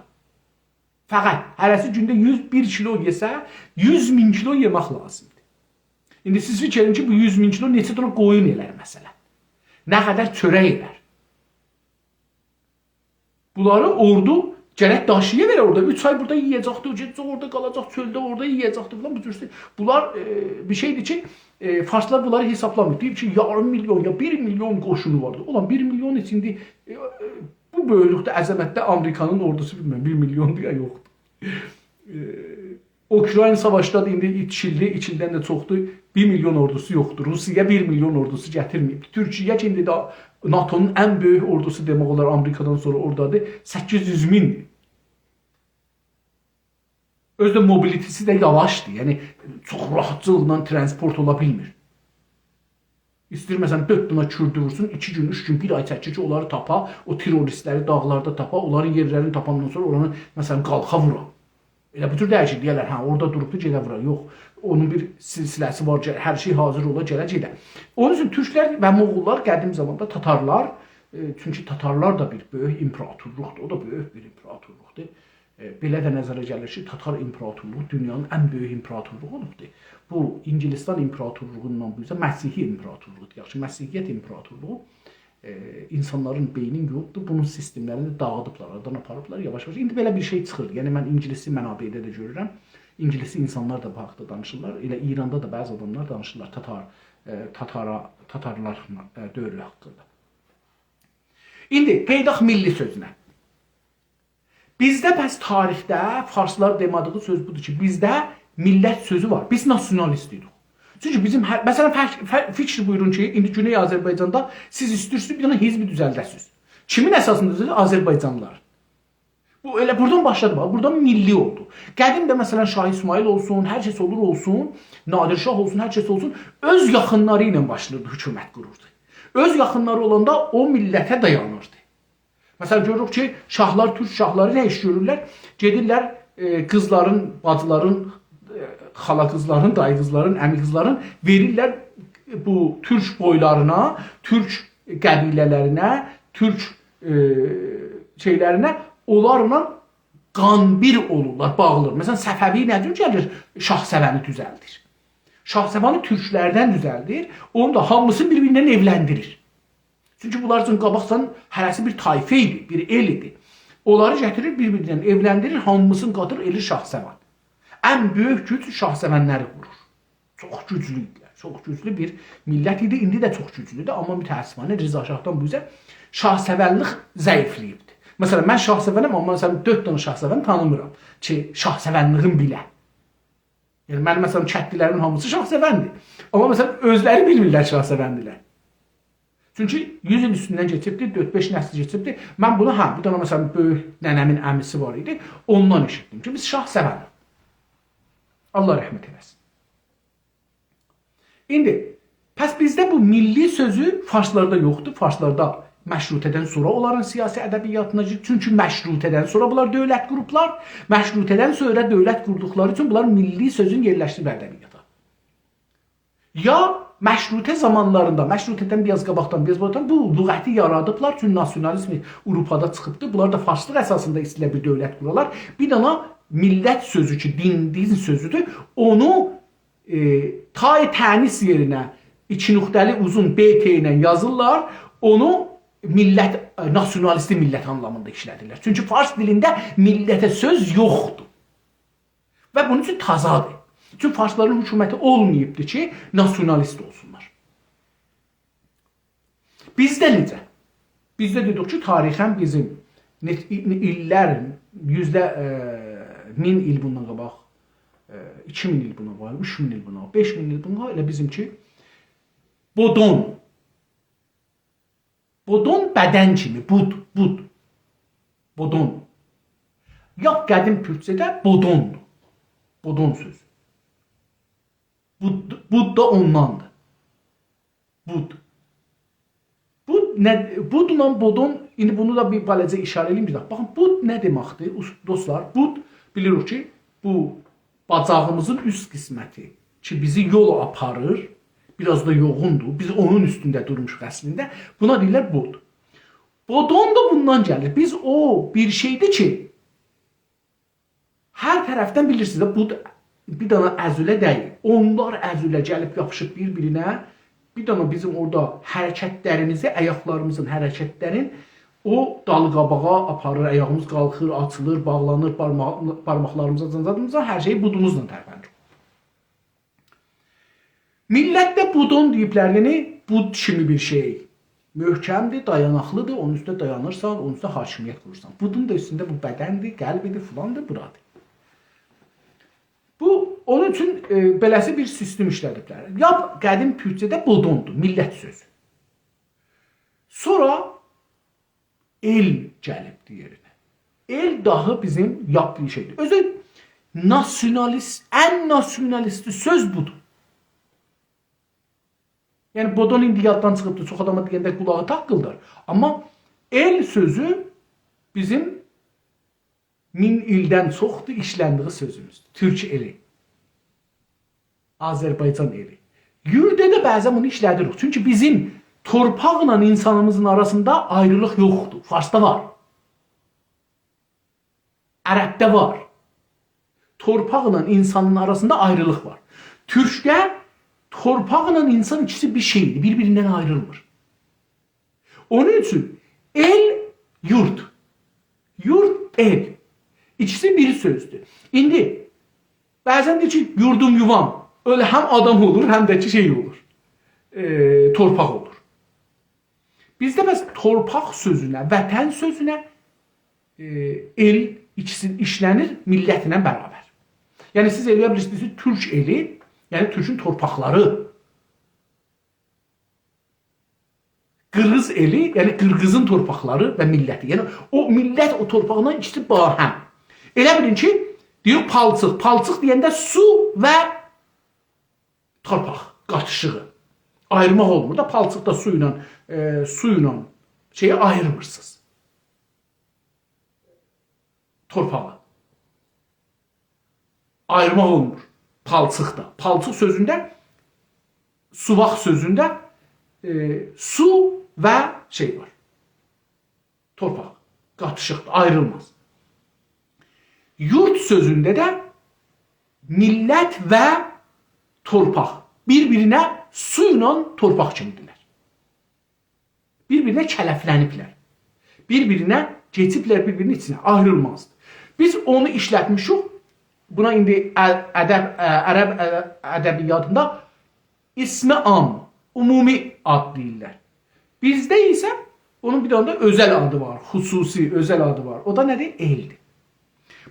Fəqət hərəsi gündə 101 kilo yesə, 100 min kilo yemək lazımdır. İndi siz fikir edin ki, bu 100 min kilo neçə dənə qoyun elər məsələn? Nə qədər çörək elər? Bunları ordu gərək daşıya verər orada. 3 ay burada yiyəcəkdir, gedəcək orada qalacaq, çöldə orada yiyəcəkdir falan. Bunlar bir şeydir ki, Farslar bunları hesablamır. Deyib ki, yarım milyon ya 1 milyon qoşunu vardı. Olan 1 milyon içində bu böyüklükdə, əzəmətdə Amerikanın ordusu bilməm 1 milyondur ya yoxdur. Ukrayna savaşda da indi İçildən də çoxdur. 1 milyon ordusu yoxdur. Rusiya 1 milyon ordusu gətirməyib. Türkiyə ki, indi də NATO'nun ən böyük ordusu demək olar Amerikadan sonra oradadır. 800 mindir. Özdə mobilitesi də yavaşdır. Yəni, çox rahatçılıqla transport ola bilmir. İstəyir, məsələn, 4 dana kürdü vursun, 2 gün, 3 gün, 1 ay çəkir ki, onları tapa, o teröristləri dağlarda tapa, onların yerlərini tapandan sonra oranı, məsələn, qalxa vura. Elə bu tür dəyişik deyərlər, hə, orada durubdu, gedə vura. Yox, onun bir silsiləsi var, hər şey hazır ola, gələ. Onun üçün Türklər və Moğollar qədim zamanda Tatarlar, çünki Tatarlar da bir böyük imperatorluqdur, o da böyük bir imperatorluqdur. Belə də nəzərə gəlir ki, Tatar imperatorluğu dünyanın ən böyük imperatorluğu olubdur. Bu, İngilistan imperatorluğundan bu yüzden Məsihi imperatorluğudur. Yaxşı, Məsihiyyət imperatorluğu insanların beynin yoxdur. Bunun sistemlərini dağıdıblar, aradan aparıblar yavaş-yavaş. İndi belə bir şey çıxır. Yəni, mən İngilisi mənabeydə də görürəm. İngilisi insanlar da bu haqda danışırlar. Elə İranda da bəzi adamlar danışırlar Tatarlar dövrü haqqında. İndi, qeydaq milli sözünə. Bizdə bəs tarixdə Farslar demadığı söz budur ki, bizdə millət sözü var. Biz nasionalistiyirik. Çünki bizim, məsələn, fikir buyurun ki, indi Güney Azərbaycanda siz istəyirsiniz bir dənə hizbi düzəldəsiniz. Kimin əsasındadır? Azərbaycanlılar. Bu elə buradan başladı, buradan milli oldu. Qədim də məsələn Şah İsmail olsun, hər kəs olur olsun, Nadir Şah olsun, hər kəs olsun, öz yaxınları ilə başlayırdı, hökumət qururdu. Öz yaxınları olanda o millətə dayanırdı. Məsələn, görürük ki, şahlar, türk şahları nə iş görürlər? Gedirlər qızların, bacıların, xala qızların, dayı qızların, əmi qızların verirlər bu türk boylarına, türk qəbilələrinə, türk şeylərinə, onlarla qan bir olurlar, bağlılar. Məsələn, Səfəvi nədir gəlir? Şahsəvəni düzəldir. Şahsəvəni türklərdən düzəldir, onu da hamısını bir-birindən evləndirir. Çünki bunlar üçün qabaqdan hərəsi bir tayfə idi, bir el idi. Onları gətirir, bir-birindən evləndirir, hamısını qatır, eli Şahsəvan. Ən böyük güc Şahsəvənləri qurur. Çox güclüydülər, çox güclü bir millət idi, indi də çox güclüdür, amma mütəəssifanə Rza Şahdan bu yüzden şahsəvənlik zəifliyibdir. Məsələn, mən şahsəvənəm, amma məsələn 4 dənə şahsəvən tanımıram ki, şahsəvənliğim bilə. Yəni, mənim məsələn kətlilərimin hamısı şahsəvəndir. Amma məsələn, özləri bilmirlər şahsəvəndilər. Çünki 100 il üstündən geçibdir, 4-5 nəsli geçibdir. Mən bunu, bu dənə məsələn böyük nənəmin əmisi var idi, ondan eşitdim ki, biz şahsəvənik. Allah rəhmət eləsin. İndi, pəs bizdə bu milli sözü Farslarda yoxdur. Farslarda məşrutədən sonra onların siyasi ədəbiyyatına, çünki məşrutədən sonra bunlar dövlət qurublar, məşrutədən sonra dövlət qurduqları üçün bunlar milli sözün yerləşdirib ədəbiyyata. Ya məşrutə zamanlarında, məşrutədən biraz qabaqdan, biraz buradan bu lüğəti yaradıblar, çünki nasionalizmi Avropada çıxıbdır. Bunlar da farslıq əsasında istəyirlər bir dövlət quralar. Bir dana millət sözü ki, din sözüdür, onu tənis yerinə 2 nöqtəli uzun BT ilə yazırlar, onu millət, nasionalisti millət anlamında işlədirlər. Çünki fars dilində millətə söz yoxdur. Və bunun üçün tazadır. Bütün farsların hökuməti olmayıbdı ki, nasionalist olsunlar. Bizdə necə? Bizdə dedik ki, tarixən bizim illər, min il bundan qabaq, 2000 il buna var, 3000 il buna var, 5000 il buna var, elə bizimki bodon. Bodon bədən kimi, bud. Bodon. Yap qədim türkçədə bodondur. Bodon sözü. Bud da ondandır. Bud. Budla bodon, indi bunu da bir balaca işarə edeyim bir də. Baxın, bud nə deməkdir dostlar? Bud bilirik ki, bu bacağımızın üst qisməti ki bizi yol aparır, biraz da yoğundur. Biz onun üstündə durmuşuq əslində. Buna deyirlər bud. Bodon da bundan gəlir. Biz o bir şeydir ki, hər tərəfdən bilirsiniz, bud bir dana əzülə deyil. Onlar əzülə gəlib yapışıb bir-birinə. Bir dana bizim orada hərəkətlərimizi, ayaqlarımızın hərəkətlərin o dalı-qabağa aparır. Ayağımız qalxır, açılır, bağlanır, parmaqlarımıza, zınzadımıza, hər şeyi budumuzla tərpənir. Millətdə budon deyiblər, yəni bud kimi bir şey. Möhkəmdir, dayanaqlıdır, onun üstə dayanırsan, onun üstə hakimiyyət qurursan. Budun da üstündə bu bədəndir, qəlbidir, filandır, buradır. Bu, onun üçün beləsi bir sistem işlədiblər. Yap qədim türkçədə bodondur, millət sözü. Sonra el gəlibdir yerinə. El dahi bizim yapdığı şeydir. Özü nasionalist, ən nasionalisti söz budur. Yəni bodon indi yaddan çıxıbdır, çox adama deyəndə qulağı taqqıldır. Amma el sözü bizim 1000 ildən çoxdur işləndiyi sözümüzdür. Türk eli. Azərbaycan eli. Yurdə də bəzən bunu işlədirik. Çünki bizim torpaqla insanımızın arasında ayrılıq yoxdur. Farsda var. Ərəbdə var. Torpaqla insanın arasında ayrılıq var. Türkdə torpaqla insan ikisi bir şeydir. Bir-birindən ayrılmır. Onun üçün el, yurt. Yurt, el. İkisi bir sözdür. İndi bəzən deyir ki, yurdum yuvam. Öyle hem adam olur hem de şey olur. Torpaq olur. Bizdə bəs torpaq sözünə, vətən sözünə el ikisi işlənir millətlə bərabər. Yəni siz eləyə bilirsiniz Türk eli, yəni Türkün torpaqları. Qırğız eli, yəni Qırğızın torpaqları və milləti. Yəni o millət o torpağından ikisi bahəm. Elə bilin ki, deyir palçıq. Palçıq deyəndə su və torpaq qatışığı. Ayırmaq olmur da palçıqda suyla şeyi ayırmırsınız. Torpağı. Ayırmaq olmur. Palçıqda. Palçıq sözündə, suvaq sözündə su və şey var. Torpaq. Qatışıqdır. Ayrılmaz. Yurt sözündə də millət və torpaq. Bir-birinə suyla torpaq kimidirlər. Bir-birinə kələfləniblər. Bir-birinə geçiblər bir-birinin içinə. Ayrılmazdır. Biz onu işlətmişik. Buna indi ərəb ədəbiyyatında ismi am, umumi ad deyirlər. Bizdə isə onun bir tane da özel adı var. Hususi özel adı var. O da nədir? Eldir.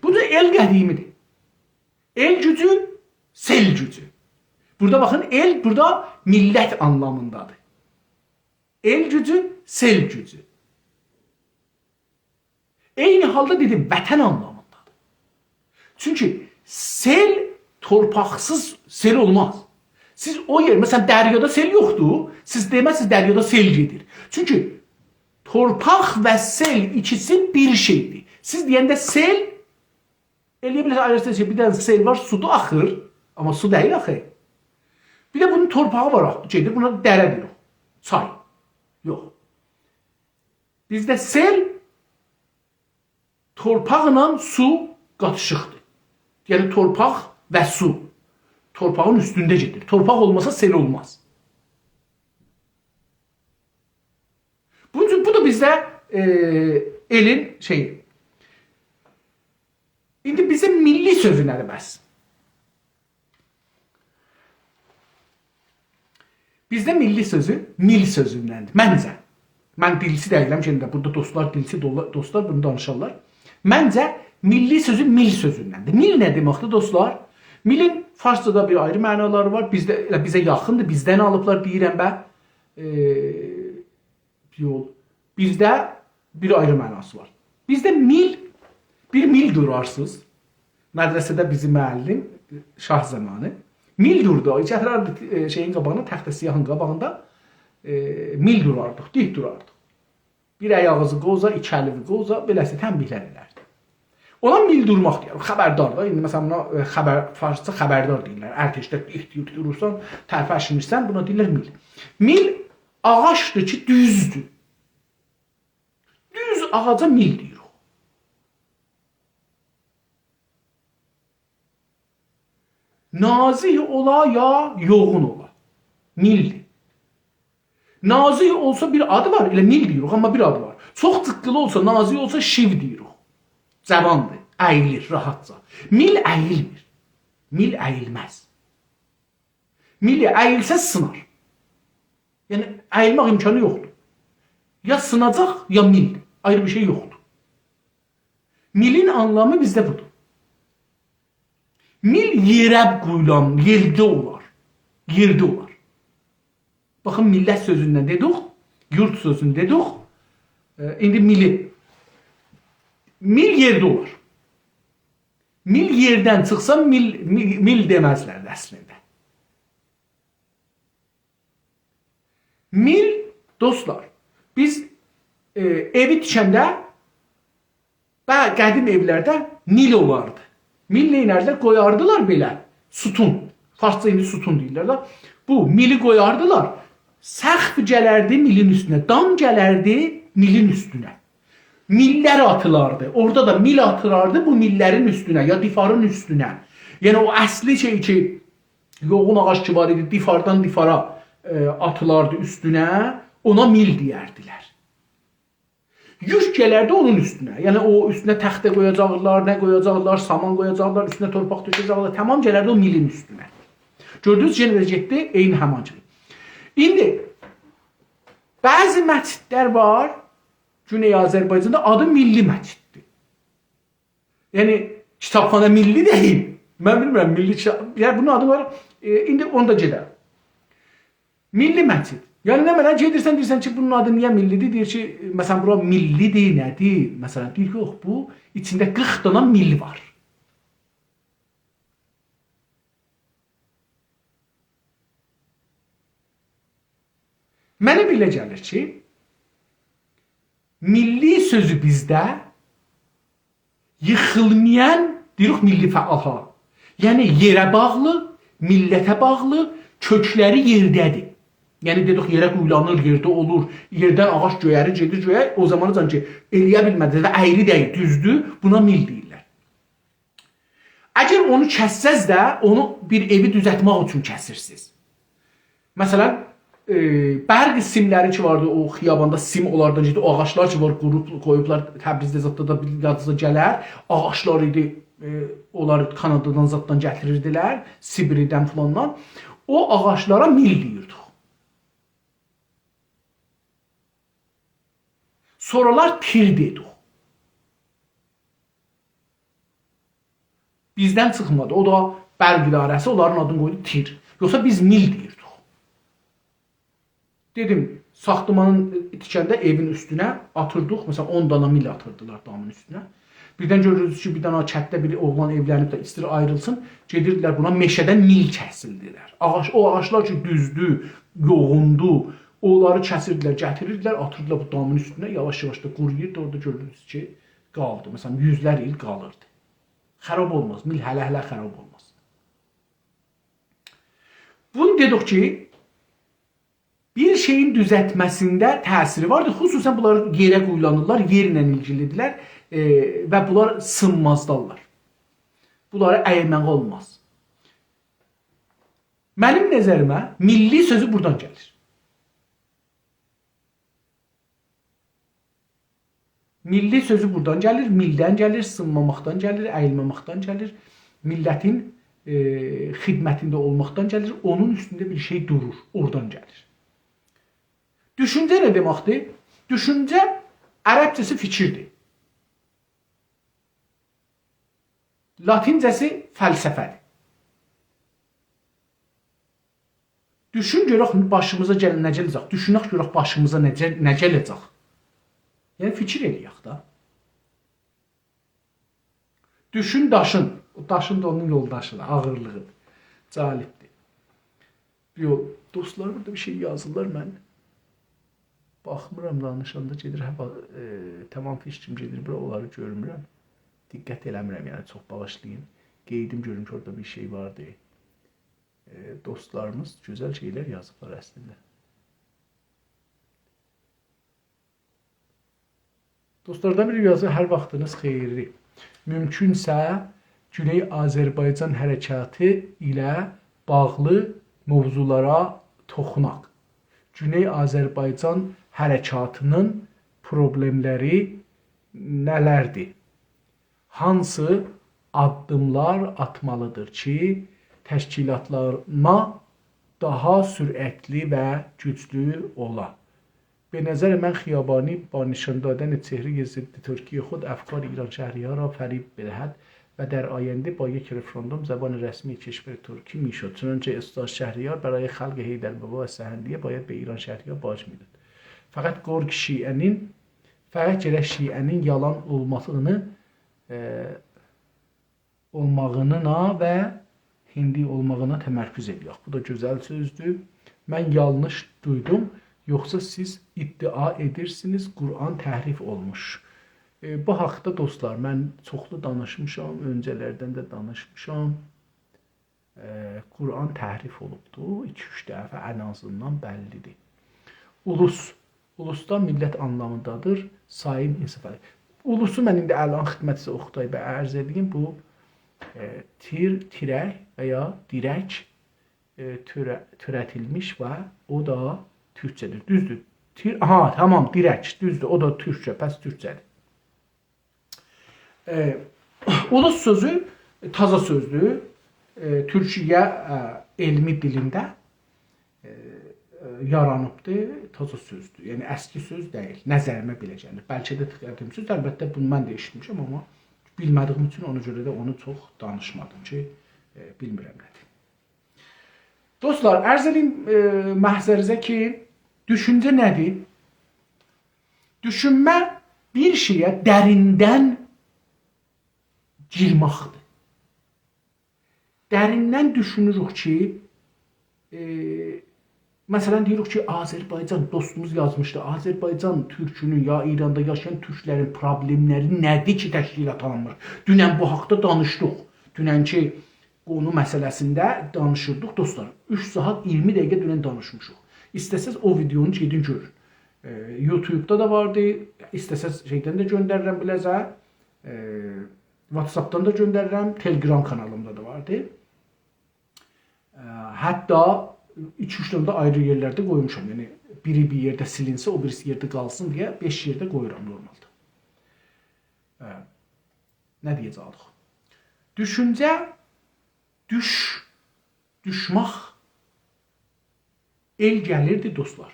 Bu da el qədimidir. El gücü, sel gücü. Burada bakın el burada millet anlamındadır. El gücü, sel gücü. Eyni halda dedim vətən anlamındadır. Çünkü sel torpaqsız sel olmaz. Siz o yer, mesela deryada sel yoktu. Siz demezsiniz deryada sel gelir. Çünkü torpaq ve sel ikisi bir şeydir. Siz deyəndə sel, eləyə bilirsiniz ki, bir tane sel var, suda axır. Ama su değil axı. Bir de bunun torpağı var, şeydir, buna dərə diyor. Çay. Yok. Bizdə sel, torpaqla su qatışıqdır. Yəni torpaq və su. Torpağın üstündə gedir. Torpaq olmasa sel olmaz. Bu da bizdə elin şeyi. İndi bizim milli sözü nədir bəs? Bizdə milli sözü mil sözündəndir. Məncə. Mən dilçi deyiləm ki, burada dostlar dilçi dostlar bunu danışarlar. Məncə milli sözü mil sözündəndir. Mil nə deməkdir dostlar? Milin farsçada bir ayrı mənaları var. Bizə yaxındır. Bizdən alıblar deyirəm bə. Bizdə bir ayrı mənası var. Bizdə mil, bir mil durarsınız. Mədrəsədə bizim müəllim şah zamanı mil durdu. Gətirərdi şeyin qabağına, təxtə siyahın qabağında mil durardıq, dik durardıq. Bir ayağınızı qoza, iki əlini qoza, beləsi tənbihlər edərdi. Ona mil durmaq deyir, xəbərdar da. İndi məsələn buna farsça xəbərdar deyirlər. Ərteşdə dik durursan, tərpəşmirsən, buna deyirlər mil. Mil ağaçdır ki, düzdür. Düz ağaca mil deyir. Nazih ola ya yoğun ola. Mildir. Nazih olsa bir adı var, elə mil deyirik, amma bir adı var. Çox tıqqılı olsa, nazih olsa şiv deyirik. Cavandır, əyilir rahatca. Mil əyilmir. Mil əyilməz. Mil əyilsə sınar. Yəni əyilmək imkanı yoxdur. Ya sınacaq, ya mil. Ayrı bir şey yoxdur. Milin anlamı bizdə budur. Mil yerə qoyulan, yerdə olar. Yerdə olar. Baxın, millət sözündən dedik, yurt sözündən dedik. İndi mili. Mil yerdə olar. Mil yerdən çıxsa mil deməzlər əslində. Mil, dostlar, biz evi tikəndə qədim evlərdə mil olardı. Mil neynərlər? Qoyardılar belə. Sütun. Farsça indi sütun deyirlər da. Bu mili qoyardılar. Səxf gələrdi milin üstünə. Dam gələrdi milin üstünə. Millər atılardı. Orada da mil atırardı bu millərin üstünə ya difarın üstünə. Yəni o əsli şey ki, yoğun ağac ki var idi, difardan difara atılardı üstünə. Ona mil deyərdilər. Yük gələrdi onun üstünə. Yəni o üstünə təxtə qoyacaqlar, nə qoyacaqlar, saman qoyacaqlar, üstünə torpaq tökəcəklər. Tamam gələrdi o milin üstünə. Gördünüz, yenə də getdi, eyni həmancılıq. İndi bəzi məscidlər var, Güney Azərbaycanda adı milli məsciddir. Yəni kitabxana milli deyil. Mən bilmirəm milli kitab. Yəni bunun adı var. İndi onda gedər. Milli məscid. Yəni nə mənə gedirsən deyirsən ki, bunun adı niyə millidir? Deyir ki, məsələn bura millidir, nədir? Məsələn deyir ki, yox, bu içində 40 dana mil var. Mənə belə gəlir ki, milli sözü bizdə yıxılmayan, deyirik milli fəalha. Yəni yerə bağlı, millətə bağlı, kökləri yerdədir. Yəni dedik yerə quyulanır, yerdə olur, yerdən ağac göyərir, gedir göyə, o zaman ki eləyə bilmədi və əyri deyil, düzdür, buna mil deyirlər. Əgər onu kəssəz də, onu bir evi düzəltmək üçün kəsirsiniz. Məsələn, bərq simləri ki vardı, o xiyabanda sim olardan gedir, o ağaçlar ki var, qurub qoyublar, Təbrizdə zətdə da yadınıza gələr, ağaçlar idi, onlar Kanadadan zətdən gətirirdilər, Sibirdən filandan, o ağaçlara mil deyirdik. Sonralar tir dedik. Bizdən çıxmadı. O da bərq idarəsi onların adını qoydu tir. Yoxsa biz mil deyirdik. Dedim, saxtamanın tikəndə evin üstünə atırdıq. Məsələn 10 dana mil atırdılar damın üstünə. Birdən görürsünüz ki, bir dana kətdə bir oğlan evlənib də istəyir ayrılsın. Gedirdilər buna meşədən mil kəsildilər. O ağaçlar ki düzdür, yoğundur. Onları kəsirdilər, gətirirdilər, atırdılar bu damın üstünə, yavaş-yavaş da quruyurdu. Orada görürsünüz ki, qaldı. Məsələn, yüzlər il qalırdı. Xərab olmaz, mil hələ-hələ xərab olmaz. Bunu dedik ki, bir şeyin düzəltməsində təsiri vardır. Xüsusən bunlar yerə quyulanırlar, yerlə ilgilidirlər və bunlar sınmazdarlar. Bunları əyilmək olmaz. Mənim nəzərimə milli sözü buradan gəlir. Milli sözü buradan gəlir, mildən gəlir, sınmamaqdan gəlir, əyilməməkdən gəlir. Millətin xidmətində olmaqdan gəlir, onun üstündə bir şey durur, oradan gəlir. Düşüncə nə deməkdir? Düşüncə ərəbcəsi fikirdir. Latincəsi fəlsəfədir. Düşün görək başımıza nə gələcək, düşünək görək başımıza nə gələcək. Yəni fikir eləyək da. Düşün daşın. O daşın da onun yoldaşıdır, ağırlığıdır. Calibdir. Dostlar burada bir şey yazırlar, mən baxmıram, danışanda gedir, tamam fikrim gedir, bura onları görmürəm. Diqqət eləmirəm, yəni çox bağışlayın. Qeydim görüm ki, orada bir şey vardı. Dostlarımız gözəl şeylər yazıblar əslində. Dostlardan biri yazır, hər vaxtınız xeyirli. Mümkünsə Güney Azərbaycan hərəkatı ilə bağlı mövzulara toxunaq. Güney Azərbaycan hərəkatının problemləri nələrdir? Hansı addımlar atmalıdır ki, təşkilatlarına daha sürətli və güclü ola? به نظر من خیابانی با نشان دادن چهره ضد ترکیه خود افکار ایران شهری‌ها را فریب بدهد و در آینده با یک رفراندوم زبان رسمی کشور ترکی میشد. چنانچه استاد شهریار برای خلق حیدربابا و سحندیه باید به ایران شهری‌ها باج میداد. Fakat Gork Şiənin yalan olmağına və hindi olmağına təmərküz ediyor. Bu da gözəl sözdür. Mən yanlış duydum. Yoxsa siz iddia edirsiniz, Quran təhrif olmuş. Bu haqda dostlar, mən çoxlu danışmışam, öncələrdən də danışmışam. Quran təhrif olubdur, 2-3 dəfə ən azından bəllidir. Ulusda millət anlamındadır, saim insafəli. Ulusu mən indi əlan xidmətçisi Oxtay bəy ərz edeyim, bu tirək və ya dirək türətilmiş və o da Türkçədir, düzdür. Tamam, dirək, düzdür, o da Türkçə, pəs Türkçədir. Ulus sözü taza sözdür. Türkiyə elmi dilində yaranıbdır, taza sözdür. Yəni, əski söz deyil, nəzərimə belə gəlir. Bəlkə də tıxıyardığım söz, əlbəttə bunu mən də eşitmişəm, amma bilmədiyim üçün ona görə də onu çox danışmadım ki, bilmirəm nədir. Dostlar, ərz edeyim məhzərizə ki, düşüncə nədir? Düşünmə bir şeyə dərindən girmaqdır. Dərindən düşünürük ki, məsələn deyirik ki, Azərbaycan, dostumuz yazmışdı, Azərbaycan türkünün ya İranda yaşayan türklərin problemləri nədir ki, təşkilat alınmır? Dünən bu haqda danışdıq. Dünənki qonu məsələsində danışırdıq dostlar. 3 saat 20 dəqiqə dünən danışmışıq. İstəsəz o videonu gedin görün. YouTube'da da vardı. İstəsəz şeydən də göndərirəm biləcə. WhatsApp'dan da göndərirəm. Telegram kanalımda da vardı. Hətta 2-3 dənə də ayrı yerlərdə qoymuşam. Yəni biri bir yerdə silinsə, o birisi yerdə qalsın deyə 5 yerdə qoyuram normalda. Nə deyəcəyik? Düşüncə, düşmək el gəlirdi dostlar.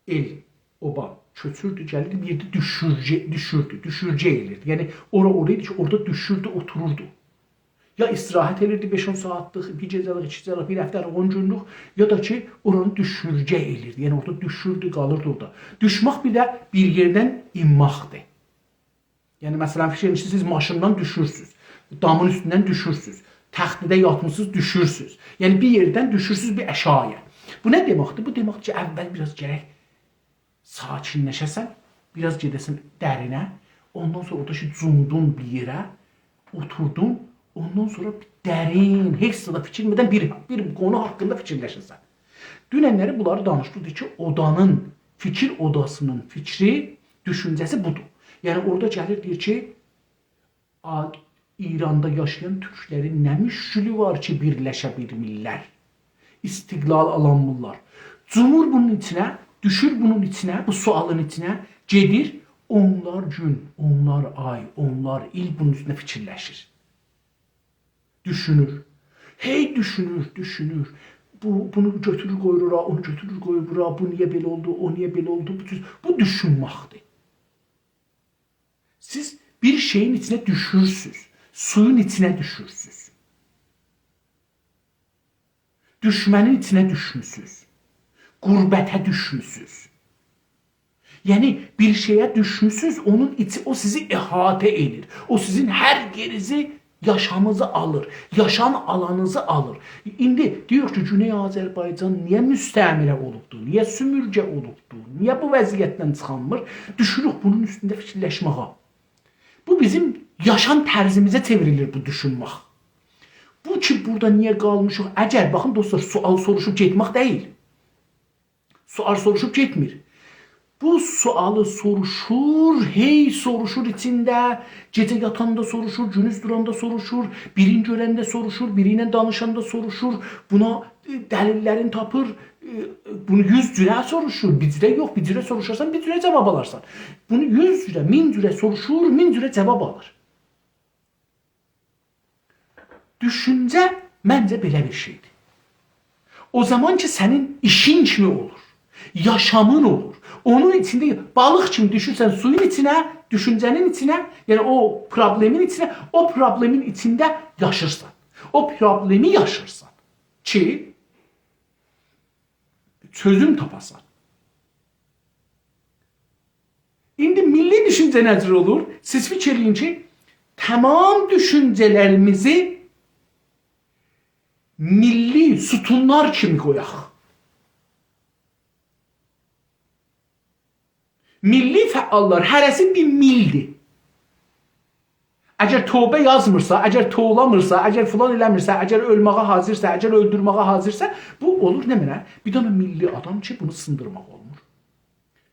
El, oba, köçürdü, gəlirdi, bir yerdə düşürcə elirdi. Yəni, oraydı ki, orada düşürdü, otururdu. Ya istirahət elirdi 5-10 saatlıq, bir gecəlik, 2 gecəlik, bir həftəlik, 10 günlük, ya da ki, oranı düşürcə elirdi. Yəni, orada düşürdü, qalırdı orada. Düşmək bir də bir yerdən inmaqdır. Yəni, məsələn, fikirləşin, siz maşından düşürsünüz, damın üstündən düşürsünüz, təxtidə yatmışsınız, düşürsünüz. Yəni, bir yerdən düşürsünüz bir əşaya. Bu nə deməkdir? Bu deməkdir ki, əvvəl biraz gərək sakinləşəsən, biraz gedəsən dərinə, ondan sonra orada ki, cumdun bir yerə, oturdun, ondan sonra dərin, heç sada fikirmədən bir konu haqqında fikirləşəsən. Dünənləri bunları danışdıq ki, odanın, fikir odasının fikri, düşüncəsi budur. Yəni orada gəlir deyir ki, İranda yaşayan türklərin nə müşkülü var ki, birləşə bilmirlər, istiqlal alanmırlar. Cumur bunun içinə, düşür bunun içinə, bu sualın içinə, gedir, onlar gün, onlar ay, onlar il bunun üstünə fikirləşir. Düşünür. Hey düşünür. Bunu götürür qoyur ora, onu götürür qoyur bura, bu niyə belə oldu, o niyə belə oldu. Bu düşünməkdir. Siz bir şeyin içine düşürsünüz. Suyun içine düşürsünüz. Düşmənin içine düşmüsünüz. Qurbətə düşmüsünüz. Yani bir şeye düşmüsünüz, onun içi o sizi ihate edir. O sizin her yerinizi, yaşamınızı alır. Yaşam alanınızı alır. İndi diyor ki Güney Azərbaycan niye müstəmirə olubdu? Niye sümürgə olubdu? Niye bu vəziyyətdən çıxanmır? Düşürük bunun üstünde fikirləşməyə. Bu bizim yaşam tərzimizə çevrilir bu düşünmək. Bu ki burada niye qalmışıq? Əcəl, baxın dostlar, sual soruşub getmək deyil. Sual soruşub getmir. Bu sualı soruşur, hey soruşur içinde, gece yatanda soruşur, gündüz duranda soruşur, birini görende soruşur, biriyle danışanda soruşur, buna delillerini tapır, bunu 100 cürə soruşur, bir cürə yox, bir cürə soruşarsan, bir cürə cevap alarsan. Bunu 100 cürə, 1000 cürə soruşur, 1000 cürə cevap alır. Düşünce məncə belə bir şeydir. O zaman ki senin işin kimi olur, yaşamın olur. Onun içinde balık kimi düşürsen suyun içine, düşüncenin içine, yani o problemin içine, o problemin içinde yaşırsan. O problemi yaşırsan ki çözüm tapasan. İndi milli düşünce nədir olur? Siz fikirləyin ki, tamam düşüncelerimizi milli sütunlar kimi koyaq. Milli fəallar hərəsi bir mildir. Əgər tövbə yazmırsa, əgər toğlamırsa, əgər filan eləmirsə, əgər ölməyə hazırsa, əgər öldürməyə hazırsa, bu olur nə mənə? Bir dənə milli adam ki, bunu sındırmaq olmur.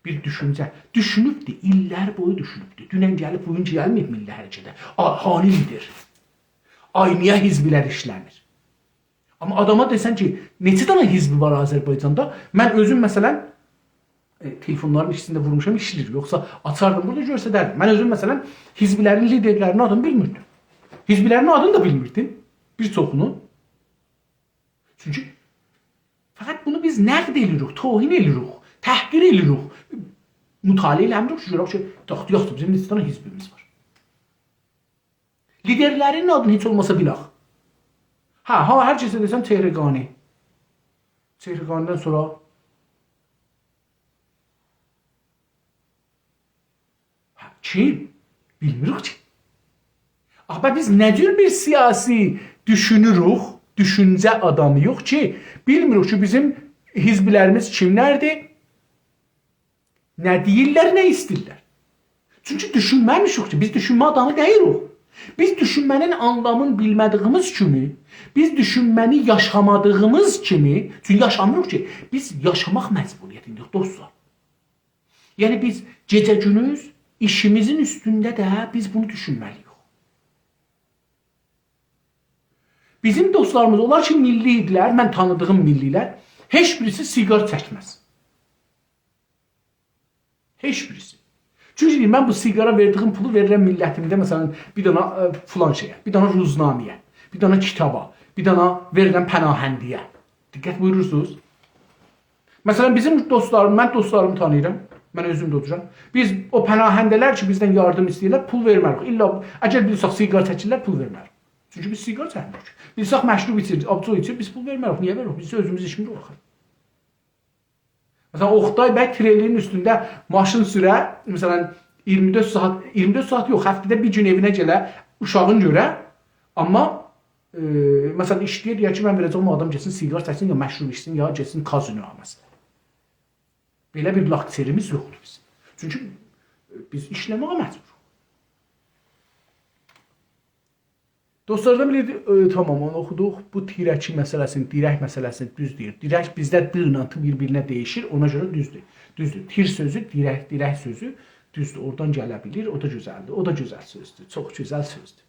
Bir düşüncə. Düşünübdür, illər boyu düşünübdür. Dünən gəlib, bugün gəlməyib milli hərəkətə. Hanildir. Ay, niyə hizblər işləmir? Amma adama desən ki, neçə dənə hizbi var Azərbaycanda? Mən özüm məsələn, telefonların ikisinde vurmuşam, işlir. Yoksa açardım burada görsə derdim. Ben özüm mesela hizbilerin liderlerinin adını bilmirdim. Hizbilerin adını da bilmirdim. Bir çoxunu. Çünkü fakat bunu biz nəqd edirik, tohin edirik, təhqir edirik. Mütaliə eləmirik ki, görək ki, yoxdur, bizim neçə dənə hizbimiz var. Liderlərin adını heç olmasa bilək. Hər kəsə desəm Tehriqani. Tehriqanidən sonra kim? Bilmirik ki. Ama biz ne tür bir siyasi düşünürük, düşünce adamı yok ki, bilmirik ki bizim hizbilerimiz kimlerdir, ne değiller, ne istirlər. Çünkü düşünməmişik ki, biz düşünmə adamı deyirik. Biz düşünmənin anlamını bilmədiyimiz kimi, biz düşünməni yaşamadığımız kimi, çünkü yaşamırıq ki, biz yaşamaq məcburiyyətindəyik dostlar. Yani biz gecə gündüz İşimizin üstünde de biz bunu düşünmeliyiz. Bizim dostlarımız onlar ki milliydiler, ben tanıdığım milliler, heç birisi sigar çəkməz. Heç birisi. Çünkü ben bu sigara verdiğim pulu verirəm millətimdə, mesela bir dana filan şeyə, bir dana ruznamiyə, bir dana kitaba, bir dana verirəm pənahəndiyə. Diqqət buyurursunuz. Mesela bizim dostlarım, ben dostlarımı tanıyırım. Ben özüm de otururam. Biz o pənahəndələr ki bizden yardım istəyirlər, pul vermərik. İlla əgər bilsək sigar çəkirlər, pul vermərik. Çünki biz sigar çəkmirik. Bilsək məşrub içir, abzu içir, biz pul vermərik. Niyə veririk? Biz özümüz işimiz olaq. Mesela Oqtay bəy trelinin üstündə maşın sürə, mesela 24 saat yox, həftədə bir gün evinə gələ, uşağın görə, amma mesela işləyir, deyək ki, mən verəcəm o adam gəlsin, sigar çəksin, ya məşrub içsin, ya gəlsin kazino almasın. Belə bir lakterimiz yoxdur bizim. Çünki biz işləməyə məcbur. Dostlardan biri tamam onu oxuduq. Bu tirəki məsələsini, dirək məsələsini düz deyir. Dirək bizdə dırnatı bir-birinə değişir, ona görə düzdür. Düzdür. Tir sözü, dirək sözü düzdür. Oradan gələ bilir, o da gözəldir. O da gözəl sözdür. Çox gözəl sözdür.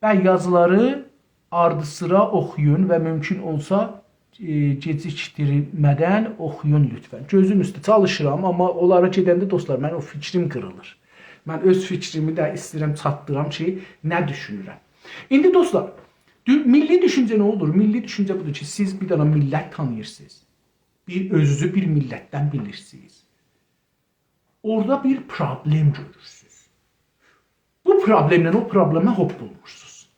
Və yazıları ardı sıra oxuyun və mümkün olsa gecikdirmədən oxuyun lütfən. Gözüm üstü çalışıram, amma onlara gedəndə dostlar, mən o fikrim qırılır. Mən öz fikrimi də istəyirəm çatdıram ki, nə düşünürəm. İndi dostlar, Milli düşünce nə olur? Milli düşünce budur ki, siz bir dənə millət tanıyırsınız. Özünüzü bir millətdən bilirsiniz. Orada bir problem görürsünüz. Bu problemlə o problemə hop bulmuşsunuz.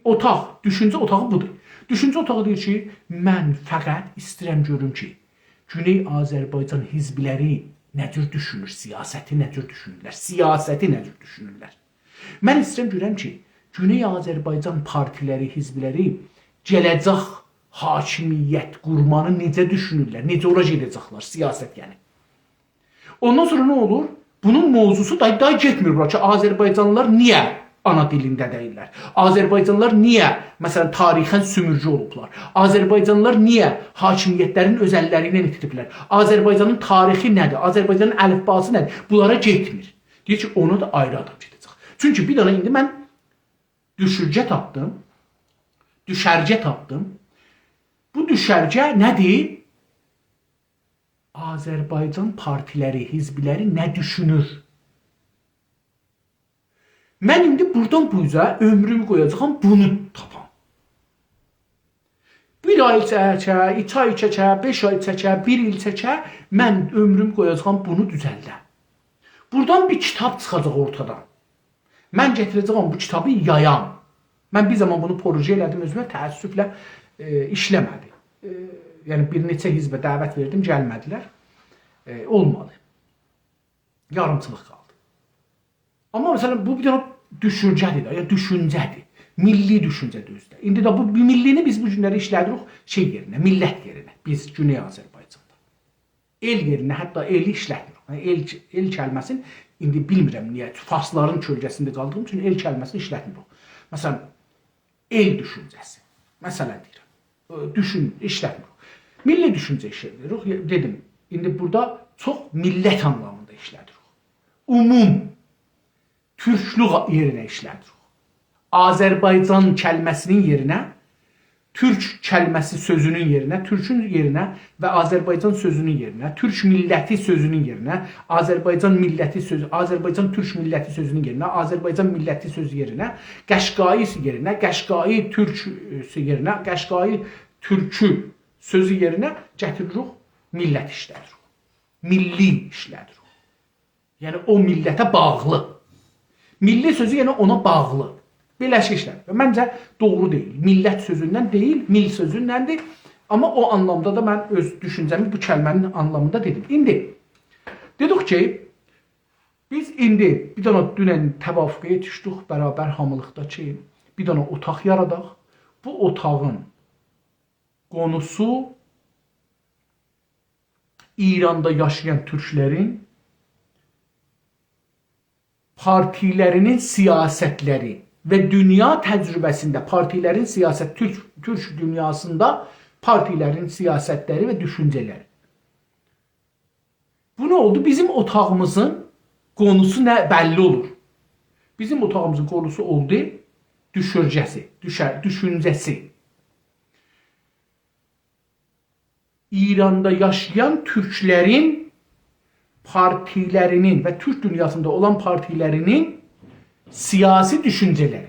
Otaq, düşüncə otağı budur. Düşüncə otağı deyir ki, mən fəqət istəyirəm görüm ki, Güney Azərbaycan hizbləri nə cür düşünür, siyasəti nə cür düşünürlər, siyasəti nə cür düşünürlər. Mən istəyirəm görəm ki, Güney Azərbaycan partiləri, hizbləri gələcək hakimiyyət qurmanı necə düşünürlər, necə ora gedəcəklər, siyasət yəni. Ondan sonra nə olur? Bunun mövzusu day getmir bura ki, Azərbaycanlılar niyə ana dilində deyirlər? Azərbaycanlılar niyə, məsələn, tarixən sümürcü olublar? Azərbaycanlılar niyə hakimiyyətlərin özəllərindən itiriblər? Azərbaycanın tarixi nədir? Azərbaycanın əlifbası nədir? Bunlara getmir. Deyir ki, ona da ayrı adam gedəcək. Çünki bir dənə indi mən düşərgə tapdım. Bu düşərgə nədir? Azərbaycan partiləri, hizbləri nə düşünür? Mən indi buradan bu üzə ömrümü qoyacağım, bunu tapam. Bir ay çəkə, 2 ay çəkə, 5 ay çəkə, 1 il çəkə, mən ömrümü qoyacağım, bunu düzəldəm. Buradan bir kitab çıxacaq ortadan. Mən gətirəcəyim bu kitabı yayam. Mən bir zaman bunu proje elədim özümə, təəssüflə işləmədi. Yəni bir neçə hizbə dəvət verdim, gəlmədilər. Olmadı. Yarımçılıq qaldı. Amma məsələn bu bir dənə düşüncədir də, ya düşüncədir. Milli düşüncədir özdə. İndi də bu millini biz bu günləri işlədirik yerinə, millət yerinə. Biz Güney Azərbaycanda. El yerinə, hətta eli işlətmirik. El kəlməsini indi bilmirəm niyə. Farsların kölgəsində qaldığım üçün el kəlməsini işlətmirik. Məsələn, el düşüncəsi. Məsələ deyirəm. İşlətmirik. Milli düşüncə işlədirik. Dedim, indi burada çox millət anlamında işlədirik. Türklük yerinə işlədirik. Azərbaycan kəlməsinin yerinə, Türk kəlməsi sözünün yerinə, Türkün yerinə və Azərbaycan sözünün yerinə, Türk milləti sözünün yerinə, Azərbaycan milləti sözü, Azərbaycan Türk milləti sözünün yerinə, Azərbaycan milləti sözü yerinə, Qəşqai yerinə, Qəşqai Türkü yerinə, Qəşqai Türkü sözü yerinə gətiririk, millət işlədirik. Milli işlədirik. Yəni o millətə bağlı. Milli sözü yəni ona bağlı. Beləşik işlədir. Məncə doğru deyil. Millət sözündən deyil, mil sözündəndir. Amma o anlamda da mən öz düşüncəmi bu kəlmənin anlamında dedim. İndi dedik ki, biz indi bir dənə dünən təvafüqə yetişdik bərabər hamılıqda ki, bir dənə otaq yaradaq. Bu otağın konusu İranda yaşayan Türklərin partilərinin siyasətləri və dünya təcrübəsində partilərin siyasət, Türk dünyasında partilərin siyasətləri və düşüncələri. Bu nə oldu? Bizim otağımızın konusu nə bəlli olur. Bizim otağımızın konusu oldu düşüncəsi. İranda yaşayan Türklərin partilərinin və Türk dünyasında olan partilərinin siyasi düşüncələri.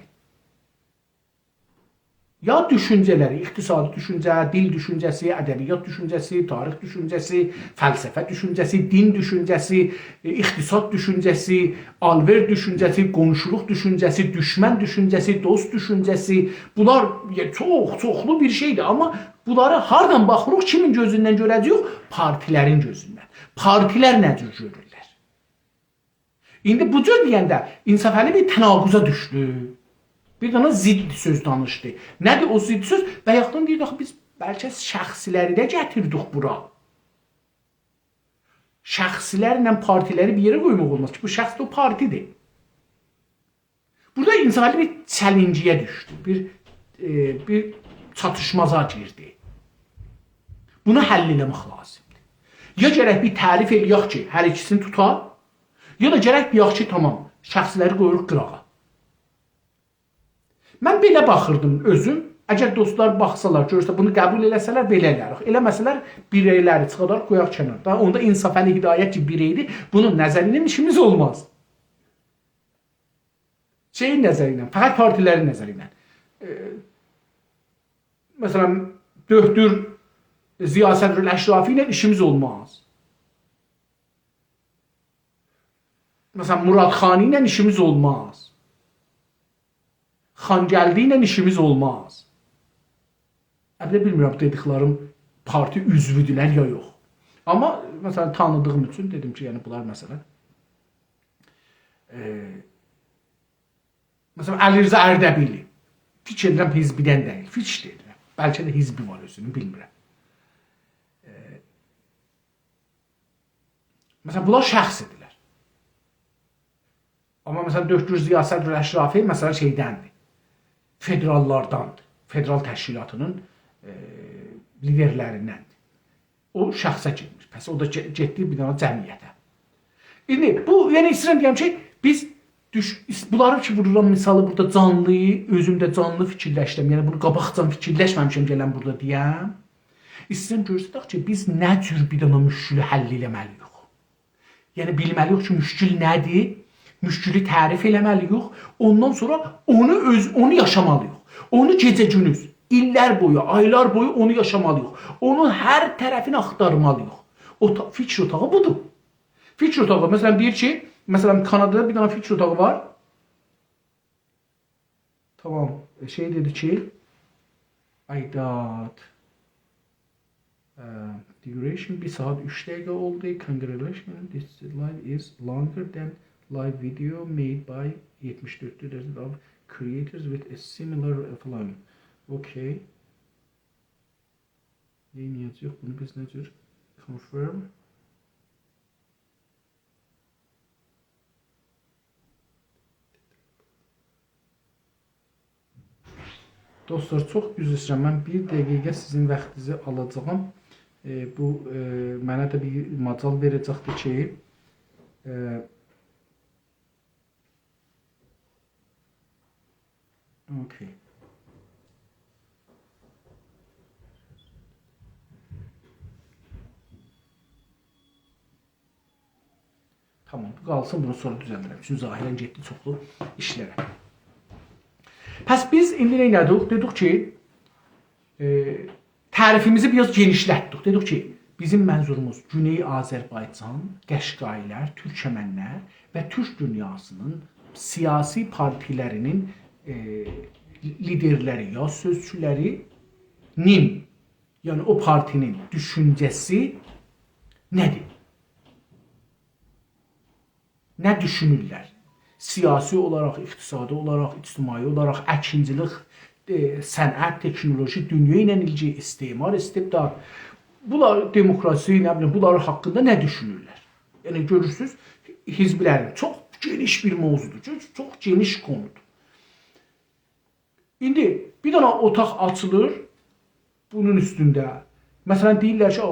Ya düşüncələri, iqtisadi düşüncə, dil düşüncəsi, ədəbiyyat düşüncəsi, tarix düşüncəsi, fəlsəfə düşüncəsi, din düşüncəsi, iqtisad düşüncəsi, alver düşüncəsi, qonşuluq düşüncəsi, düşmən düşüncəsi, dost düşüncəsi. Bunlar çoxlu bir şeydir. Amma bunları hardan baxırıq, kimin gözündən görəcəyik? Partilərin gözündən. Partilər nə cür görürlər? İndi bu cür deyəndə İnsafəli bir tənaqüza düşdü. Bir dənə zidd söz danışdı. Nədir o zidd söz? Bayaqdan deyirdik, biz bəlkə şəxsiləri də gətirdik bura. Şəxsilərlə partiləri bir yerə qoymaq olmaz ki, bu şəxs də o partidir. Burada İnsafəli bir çəlinciyə düşdü. Bir çatışmaza girdi. Bunu həll eləmək lazımdır. Ya gərək bir tərif eləyək ki, hər ikisini tutar, ya da gərək deyək ki, tamam, şəxsləri qoyuruq qırağa. Mən belə baxırdım özüm. Əgər dostlar baxsalar, görsə bunu qəbul eləsələr, belə elərik. Eləməsələr, bireyləri çıxaraq qoyaq kənarda. Onda İnsafəli Hidayət ki, bireydir. Bunun nəzəri ilə işimiz olmaz. Şeyin nəzəri ilə, fəqət partilərin nəzəri ilə. Məsələn, Döktür Ziya Sədrül-Əşrafi ilə işimiz olmaz. Məsələn, Murad Xani ilə işimiz olmaz. Xangəldi ilə işimiz olmaz. Bilmirəm, dediklərim parti üzvüdülər ya yox. Amma məsələn, tanıdığım üçün dedim ki, yəni bunlar məsələn. Məsələn, Əli Rza Ərdəbili. Fiç edirəm hizbidən deyil, fiç deyirəm. Bəlkə də hizbi var özünü, bilmirəm. Məsələn, bunlar şəxsidirlər. Amma məsələn, Döktür Ziya Sədrül-Əşrafi məsələn şeydəndir. Federallardandır. Federal təşkilatının liderlərindəndir. O şəxsə girmiş. Pəs o da getdi bir dənə cəmiyyətə. İndi bu, yəni istəyirəm deyəm ki, biz bunları ki vururam misalı burada canlı, özümdə canlı fikirləşdim. Yəni bunu qabaqcan fikirləşməmişəm gələn burada deyəm. İstəyirəm görsədək ki, biz nə cür bir dənə müşkülü həll eləməliyik. Yəni bilməliyik ki, müşkül nədir? Müşkülü tərif eləməliyik. Ondan sonra onu yaşamalıyıq. Onu gecə-gündüz, illər boyu, aylar boyu onu yaşamalıyıq. Onun hər tərəfini axtarmalıyıq. Fikir otağı budur. Fikir otağı, məsələn deyir ki, məsələn Kanadada bir dənə fikir otağı var. Tamam, şey dedi ki, aydat duration 1 saat 3 dəqiqə oldu. Congratulations, this live is longer than live video made by 74% of creators with a similar following. Okay. Yayın yazıyor. Bunu biz ne cür? Confirm. Dostlar, çox üzr istəyirəm. Mən 1 dəqiqə sizin vaxtınızı alacağım. Bu mənə də bir macal verəcəkdir ki, okay. Tamam, bu qalsın, bunu sonra düzəldirəm. Çünki zahirən getdi çoxlu işlərə. Pəs biz indi nə elədik? Dedik ki, tərifimizi biraz genişlətdik. Dedik ki, bizim mənzurumuz Güney Azərbaycan, Qəşqailər, Türkmənlər və Türk dünyasının siyasi partilərinin liderləri ya sözçülərinin, yəni o partinin düşüncəsi nədir? Nə düşünürlər? Siyasi olaraq, iqtisadi olaraq, ictimai olaraq, əkinçilik, sənət, teknoloji, dünya ilə ilgili istismar, istibdad, bunlar demokrasi, nə bilim, bunlar haqqında nə düşünürlər? Yəni görürsüz, hizblərin çox geniş bir mövzudur, çox geniş konudur. İndi bir dənə otaq açılır bunun üstündə. Məsələn deyirlər ki,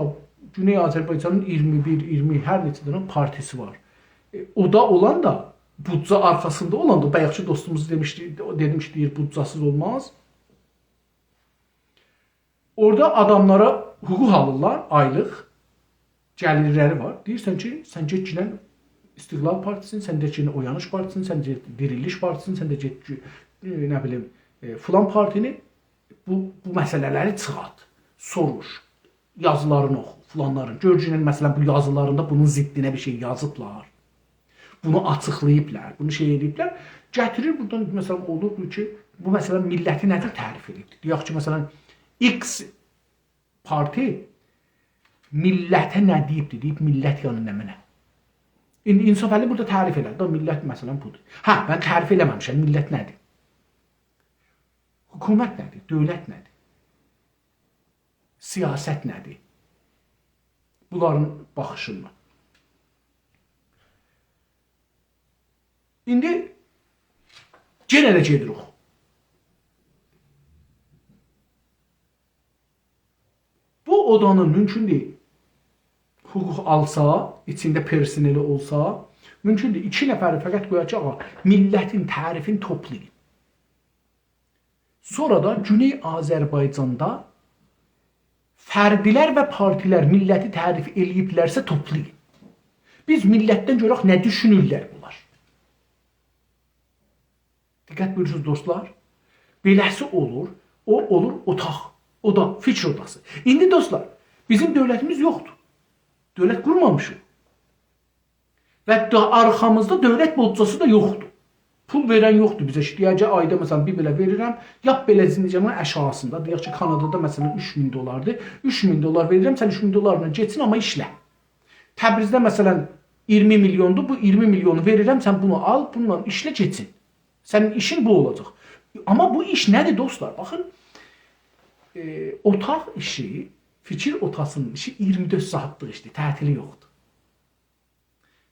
Güney Azərbaycanın 21-20 hər neçə dənə partisi var. O da olan da, budca arxasında olan da, bayaqçı dostumuz dedim ki, deyir, budcasız olmaz. Orada adamlara hüquq alırlar, aylıq, gəlirləri var. Deyirsən ki, sən get girən İstiqlal Partisisin, sən də get Oyanış Partisinin, sən də Diriliş Partisinin, sən də get, nə bilim, filan partini, bu məsələləri çıxart, soruş, yazılarını oxu, filanların. Görcünün, məsələn, bu yazılarında bunun ziddinə bir şey yazıblar. Bunu açıqlayıblar, bunu şey ediblər. Gətirir buradan, məsələn, olur ki, bu məsələn milləti nədir tərif edibdir? Deyək ki, məsələn, X parti millətə nə deyibdir? Deyib, millət yanı nə mənə? İndi İnsaf Əli burada tərif edər. Millət məsələn budur. Hə, mən tərif eləməmişəm, millət nədir? Hökumət nədir? Dövlət nədir? Siyasət nədir? Bunların baxışından. İndi yenə də gedirik. Bu odanın mümkün deyil. Hüquq alsa, içində personeli olsa, mümkün deyil. 2 nəfəri fəqət qoyacaq, millətin tərifini toplayın. Sonra da Güney Azərbaycanda fərdilər və partilər milləti tərif eləyiblərsə toplayın. Biz millətdən görək nə düşünürlər bunlar. Diqqət buyursunuz dostlar. Beləsi olur. O olur otaq. O da fikir odası. İndi dostlar, bizim dövlətimiz yoxdur. Dövlət qurmamışıq. Və arxamızda dövlət boccası da yoxdur. Pul verən yoxdur bizə. İşləyəcək ayda məsələn bir belə verirəm. Yap belə zincəmin aşağısında. Deyək ki, Kanadada məsələn 3000 dollardır. 3000 dollar verirəm, sən 3000 dollarla getsin, amma işlə. Təbrizdə məsələn 20 milyondur. Bu 20 milyonu verirəm, sən bunu al, bununla işlə getsin. Sənin işin bu olacaq. Amma bu iş nədir dostlar? Baxın, otaq işi, fikir odasının işi 24 saatlıq işdir, tətili yoxdur.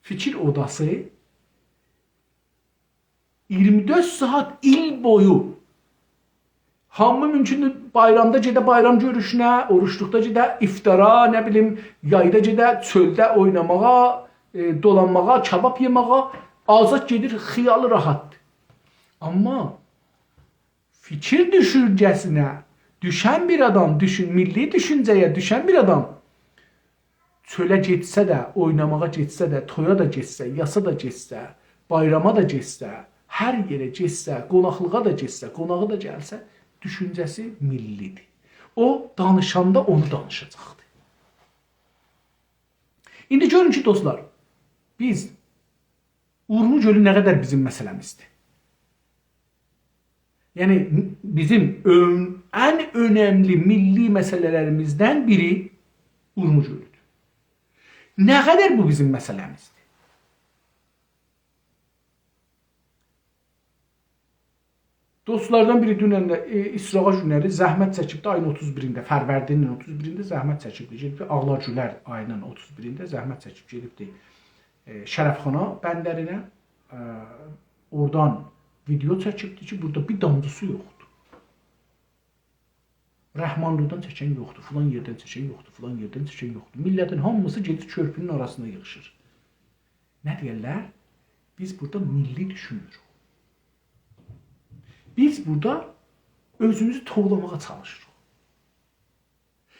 Fikir odası 24 saat il boyu hamı mümkündür bayramda gedə bayram görüşünə, oruçluqda gedə iftara, nə bilim, yayda gedə çöldə oynamağa, dolanmağa, kebab yemağa, azad gedir, xiyalı rahatdır. Amma fikir düşüncəsinə düşən bir adam, milli düşüncəyə düşən bir adam çölə getsə də, oynamağa getsə də, toya da getsə, yasa da getsə, bayrama da getsə, hər yerə getsə, qonaqlığa da getsə, qonağı da gəlsə, düşüncəsi millidir. O, danışanda onu danışacaqdır. İndi görün ki, dostlar, biz Urmu gölü nə qədər bizim məsələmizdir. Yəni, bizim ən önəmli milli məsələlərimizdən biri Urmu gölüdür. Nə qədər bu bizim məsələmizdir? Dostlardan biri dünən də İsrağa günləri zəhmət çəkibdi ayın 31-də, Fərvərdinin 31-də zəhmət çəkibdi. Gedibdi Ağlar Gülər ayının 31-də zəhmət çəkib gedibdi Şərəfxana bəndərinə. Oradan video çəkibdi ki, burada bir damcı su yoxdur. Rəhmanlıdan çəkən yoxdur, filan yerdən çəkən yoxdur, filan yerdən çəkən yoxdur. Millətin hamısı gedir körpünün arasında yığışır. Nə deyirlər? Biz burada milli düşünürük. Biz burada özümüzü tovlamağa çalışırıq.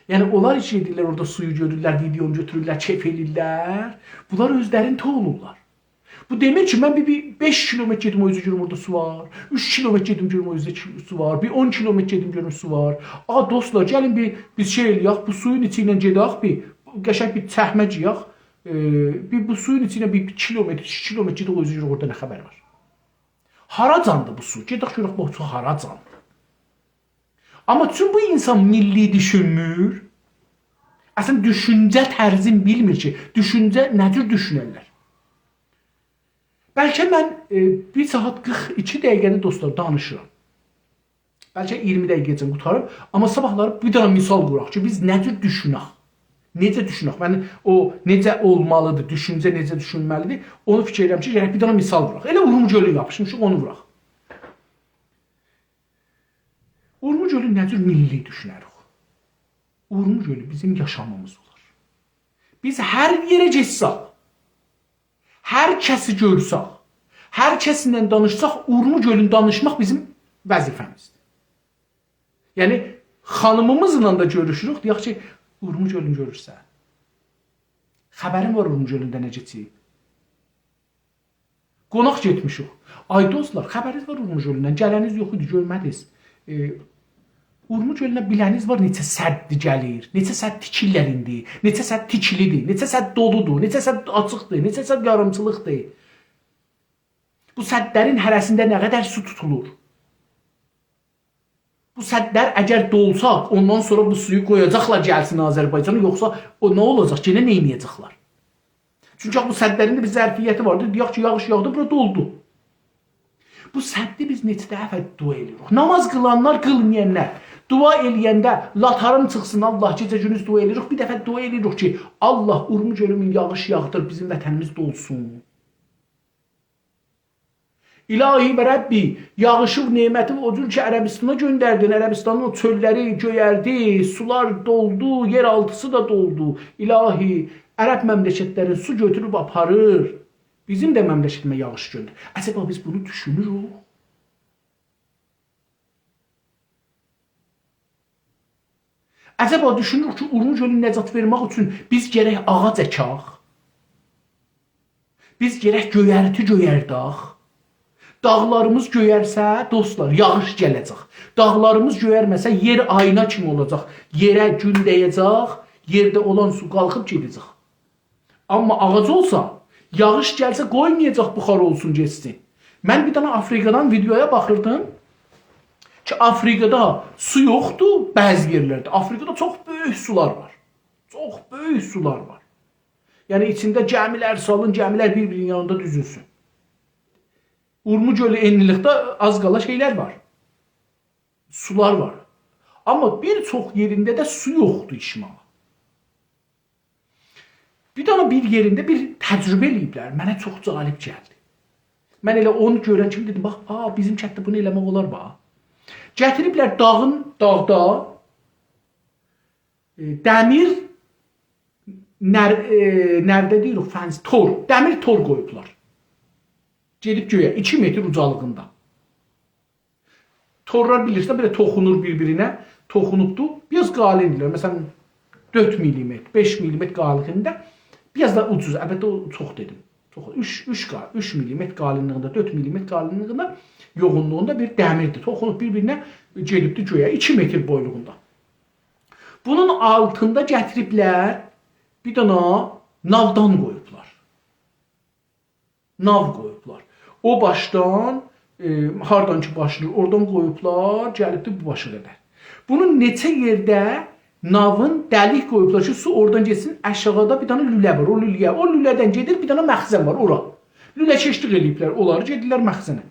Yəni, onlar iş edirlər, orada suyu görürlər, videonu götürürlər, keyf edirlər. Bunlar özlərini tovlurlar. Bu demir ki, mən bir 5 kilometr gedim o yüzü görüm orada su var. 3 kilometr gedim görüm o yüzdə su var. Bir 10 kilometr gedim görüm su var. Dostlar, gəlin biz şey eləyək, bu suyun içi ilə gedək, qəşəng bir çəhmə ciyək. Bu suyun içi ilə bir kilometr, 2 kilometr gedək o yüzü görüm orada nə xəbər var. Haracandı bu su? Gedək görək bu su haracandı. Amma çünki bu insan milli düşünmür. Əslən, düşüncə tərzin bilmir ki, düşüncə nədir düşünərlər. Bəlkə mən 1 saat 42 dəqiqəni dostlar danışıram. Bəlkə 20 dəqiqəcən qutarım. Amma sabahları bir dənə misal quraq ki, biz nədir düşünək? Necə düşünək? Yəni, o necə olmalıdır, düşüncə necə düşünməlidir? Onu fikir edirəm ki, gərək bir dənə misal quraq. Elə Urmu gölü yapışmışıq, onu vuraq. Urmu gölü necə milli düşünərik? Urmu gölü bizim yaşamımız olur. Biz hər yerə getsək, hər kəsi görsək, hər kəsinlə danışsaq, Urmu gölünü danışmaq bizim vəzifəmizdir. Yəni, xanımımızla da görüşürük, deyək ki, Urmu gölünü görürsə. Xəbərim var Urmu gölündə nə keçib. Qonaq getmişik. Ay dostlar, xəbəriniz var Urmu gölündən, gələniz yox idi, görmədiniz. Urmu gölünə biləniz var neçə səddi gəlir, neçə sədd tikirlər indi, neçə sədd tikilidir, neçə sədd doludur, neçə sədd açıqdır, neçə sədd yarımçılıqdır. Bu səddlərin hərəsində nə qədər su tutulur? Bu səddlər əgər dolsaq, ondan sonra bu suyu qoyacaqlar gəlsin Azərbaycana, yoxsa o nə olacaq, yenə nə edəcəklər? Çünki bu səddlərin də bir zərfiyyəti vardır, deyək ki, yağış yağdı, bura doldu. Bu səddi biz neçə dəfə dua edirik. Namaz qılanlar, qılmayanlar. Dua eləyəndə latarım çıxsın, Allah gecə günüz dua edirik. Bir dəfə dua edirik ki, Allah Urmu gölümün yağış yağdır, bizim vətənimiz dolsun. İlahi və Rəbbi, yağışıq neməti o cür ki, Ərəbistana göndərdin. Ərəbistanın o çölləri göyərdi, sular doldu, yer altısı da doldu. İlahi, Ərəb məmləkətlərin su götürüb aparır. Bizim də məmləkətimə yağış göndər. Əsəbə biz bunu düşünürük. Əsəbə düşünürük ki, Urmu gölünü nəcat vermək üçün biz gərək ağac əkək. Biz gərək göyərti göyərdək. Dağlarımız göyərsə, dostlar, yağış gələcək. Dağlarımız göyərməsə, yer ayna kimi olacaq. Yerə gün dəyəcək, yerdə olan su qalxıb gedəcək. Amma ağac olsa, yağış gəlsə qoymayacaq buxar olsun, getsin. Mən bir dənə Afrikadan videoya baxırdım ki, Afrikada su yoxdur bəzi yerlərdə. Afrikada çox böyük sular var. Çox böyük sular var. Yəni içində gəmilər salın, gəmilər bir-birinin yanında düzülsün. Urmu gölü enlilikdə az qala şeylər var. Sular var. Amma bir çox yerində də su yoxdur içməyə. Bir yerində bir təcrübə eləyiblər. Mənə çox cəlib gəldi. Mən elə onu görən kimi dedim, bax, bizim kənddə bunu eləmək olar, bax. Gətiriblər dağda dəmir nerede deyir o fəns, dəmir tor qoyublar. Gedib göyə 2 metr ucalığında. Torlar bilirsən, belə toxunur bir-birinə, toxunubdur. Biraz qalindirlər. Məsələn, 4 mm, 5 mm qalınlığında, biraz da ucuz. Əlbəttə o çox dedim. 3 mm qalınlığında, 4 mm qalınlığında, yoğunluğunda bir dəmirdir. Toxunub bir-birinə gedibdir göyə 2 metr boyluğunda. Bunun altında gətiriblər bir dənə navdan qoyublar. Nav qoyublar. O başdan, hardan ki başlayır, oradan qoyublar, gəlibdir bu başa qədər. Bunun neçə yerdə navın dəlik qoyublar ki, su oradan geçsin, aşağıda bir dənə lülə var. O lülədən gedir, bir dənə məxzən var, ora. Lülə çeşdik eləyiblər, onları gedirlər məxzənə.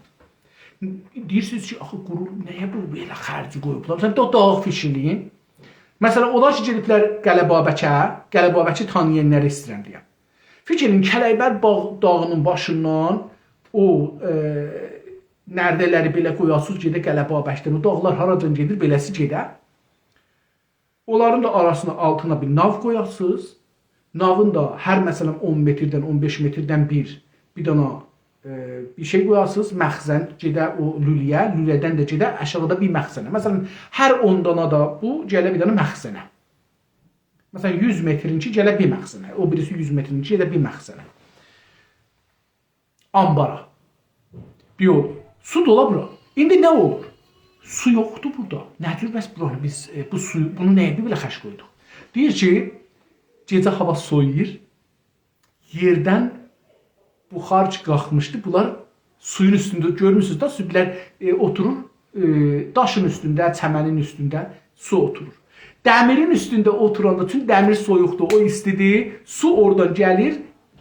Deyirsiniz ki, axı qurur, nəyə bu belə xərci qoyublar? Sən də dağ fişirliyin. Məsələn, onlar ki, gediblər Qələbabəki tanıyenləri istəyirəm deyəm. Fikrin, Kələkbər dağının başından o nərdələri belə qoyasız gedə Qələbabəkdən, o dağlar haracan gedir, beləsi gedə. Onların da arasına altına bir nav qoyasız. Navın da hər məsələn 10 metrdən, 15 metrdən bir dana bir şey qoyasız, məxzən gedə o lüləyə, lülədən də gedə aşağıda bir məxzənə. Məsələn, hər 10 dana da bu gələ bir dana məxzənə. Məsələn, 100 metrinci gələ bir məxzənə, o birisi 100 metrinci gələ bir məxzənə. Ambara. Bir olur. Su dola bura. İndi nə olur? Su yoxdur burada. Nədir bəs bura? Biz bu suyu, bunu nəyə bir belə xəş qoyduq? Deyir ki, gecə hava soyuyur, yerdən buxar qalxmışdı. Bunlar suyun üstündə, görmürsünüz da, süblər oturur, daşın üstündə, çəmənin üstündə su oturur. Dəmirin üstündə oturanda, çünki dəmir soyuqdur, o istidir, su oradan gəlir,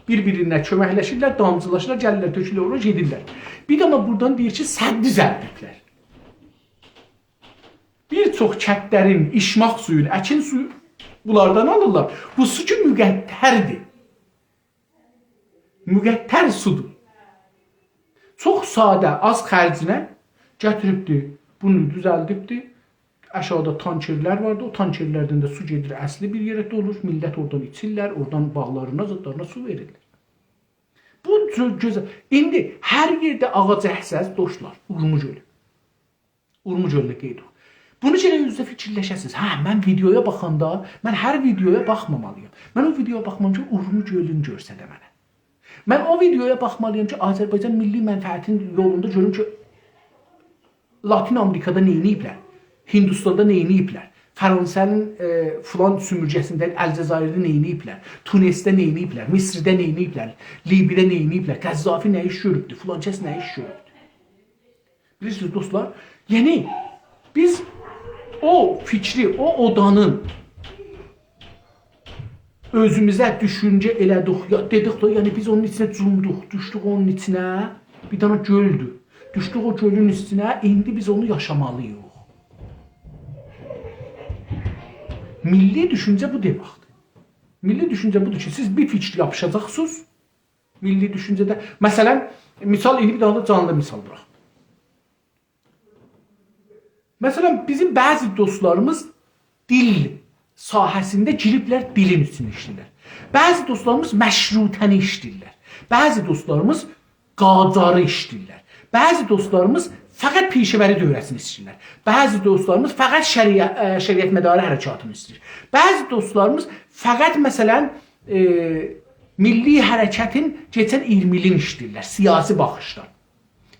bir-birinə köməkləşirlər, damcılaşırlar, gəlirlər, tökülür, oraya gedirlər. Bir də buradan deyir ki, sədd düzəldirlər. Bir çox kəndlərin içmək suyunu, əkin suyu bunlardan alırlar. Bu su ki, müqəttərdir. Müqəttər sudur. Çox sadə, az xərcinə gətiribdir, bunu düzəldibdir. Aşağıda tankerlər vardı, o tankerlərdən də su gedir, əsli bir yerdə olur. Millət oradan içirlər, oradan bağlarına, zıtlarına su verirlər. Bu gözəl. İndi hər yerdə ağac əhsəz, dostlar, Urmu gölü. Urmu gölünə qeyd ol. Bunu yenə yüzdə fikirləşəsiniz. Mən videoya baxanda, mən hər videoya baxmamalıyım. Mən o videoya baxmalıyım ki, Urmu gölünü görsədə mənə. Mən o videoya baxmalıyım ki, Azərbaycan milli mənfəətinin yolunda görüm ki, Latin Amerikada neyniyiblər, Hindistanda neyniyiblər, Fransa'nın filan sümürcəsində Əlcəzairdə neyniyiblər, Tunisdə neyniyiblər, Misirdə neyniyiblər, Libidə neyniyiblər, Qəzzafi nə iş görübdür, filan kəs nə iş görübdür. Bilirsiniz dostlar, yəni biz o fikri, o odanın özümüzə düşüncə elədik, dedik da, yəni biz onun içinə cumduq, düşdük onun içinə, bir dana göldür. Düşdük o gölün üstünə, indi biz onu yaşamalıyıq. Milli düşüncə bu deməkdir. Milli düşüncə budur ki, siz bir fikri yapışacaqsınız, milli düşüncədə, məsələn, misal indi bir daha da canlı misal bıraq. Məsələn, bizim bəzi dostlarımız dil sahəsində giriblər, dilin üstünü işləyirlər. Bəzi dostlarımız məşrutəni işləyirlər. Bəzi dostlarımız qacarı işləyirlər. Bəzi dostlarımız fəqət pişəvəri dövrəsini istəyirlər. Bəzi dostlarımız fəqət şəriət mədarı hərəkatını istəyir. Bəzi dostlarımız fəqət məsələn milli hərəkətin keçən 20 ilin işləyirlər, siyasi baxışdan.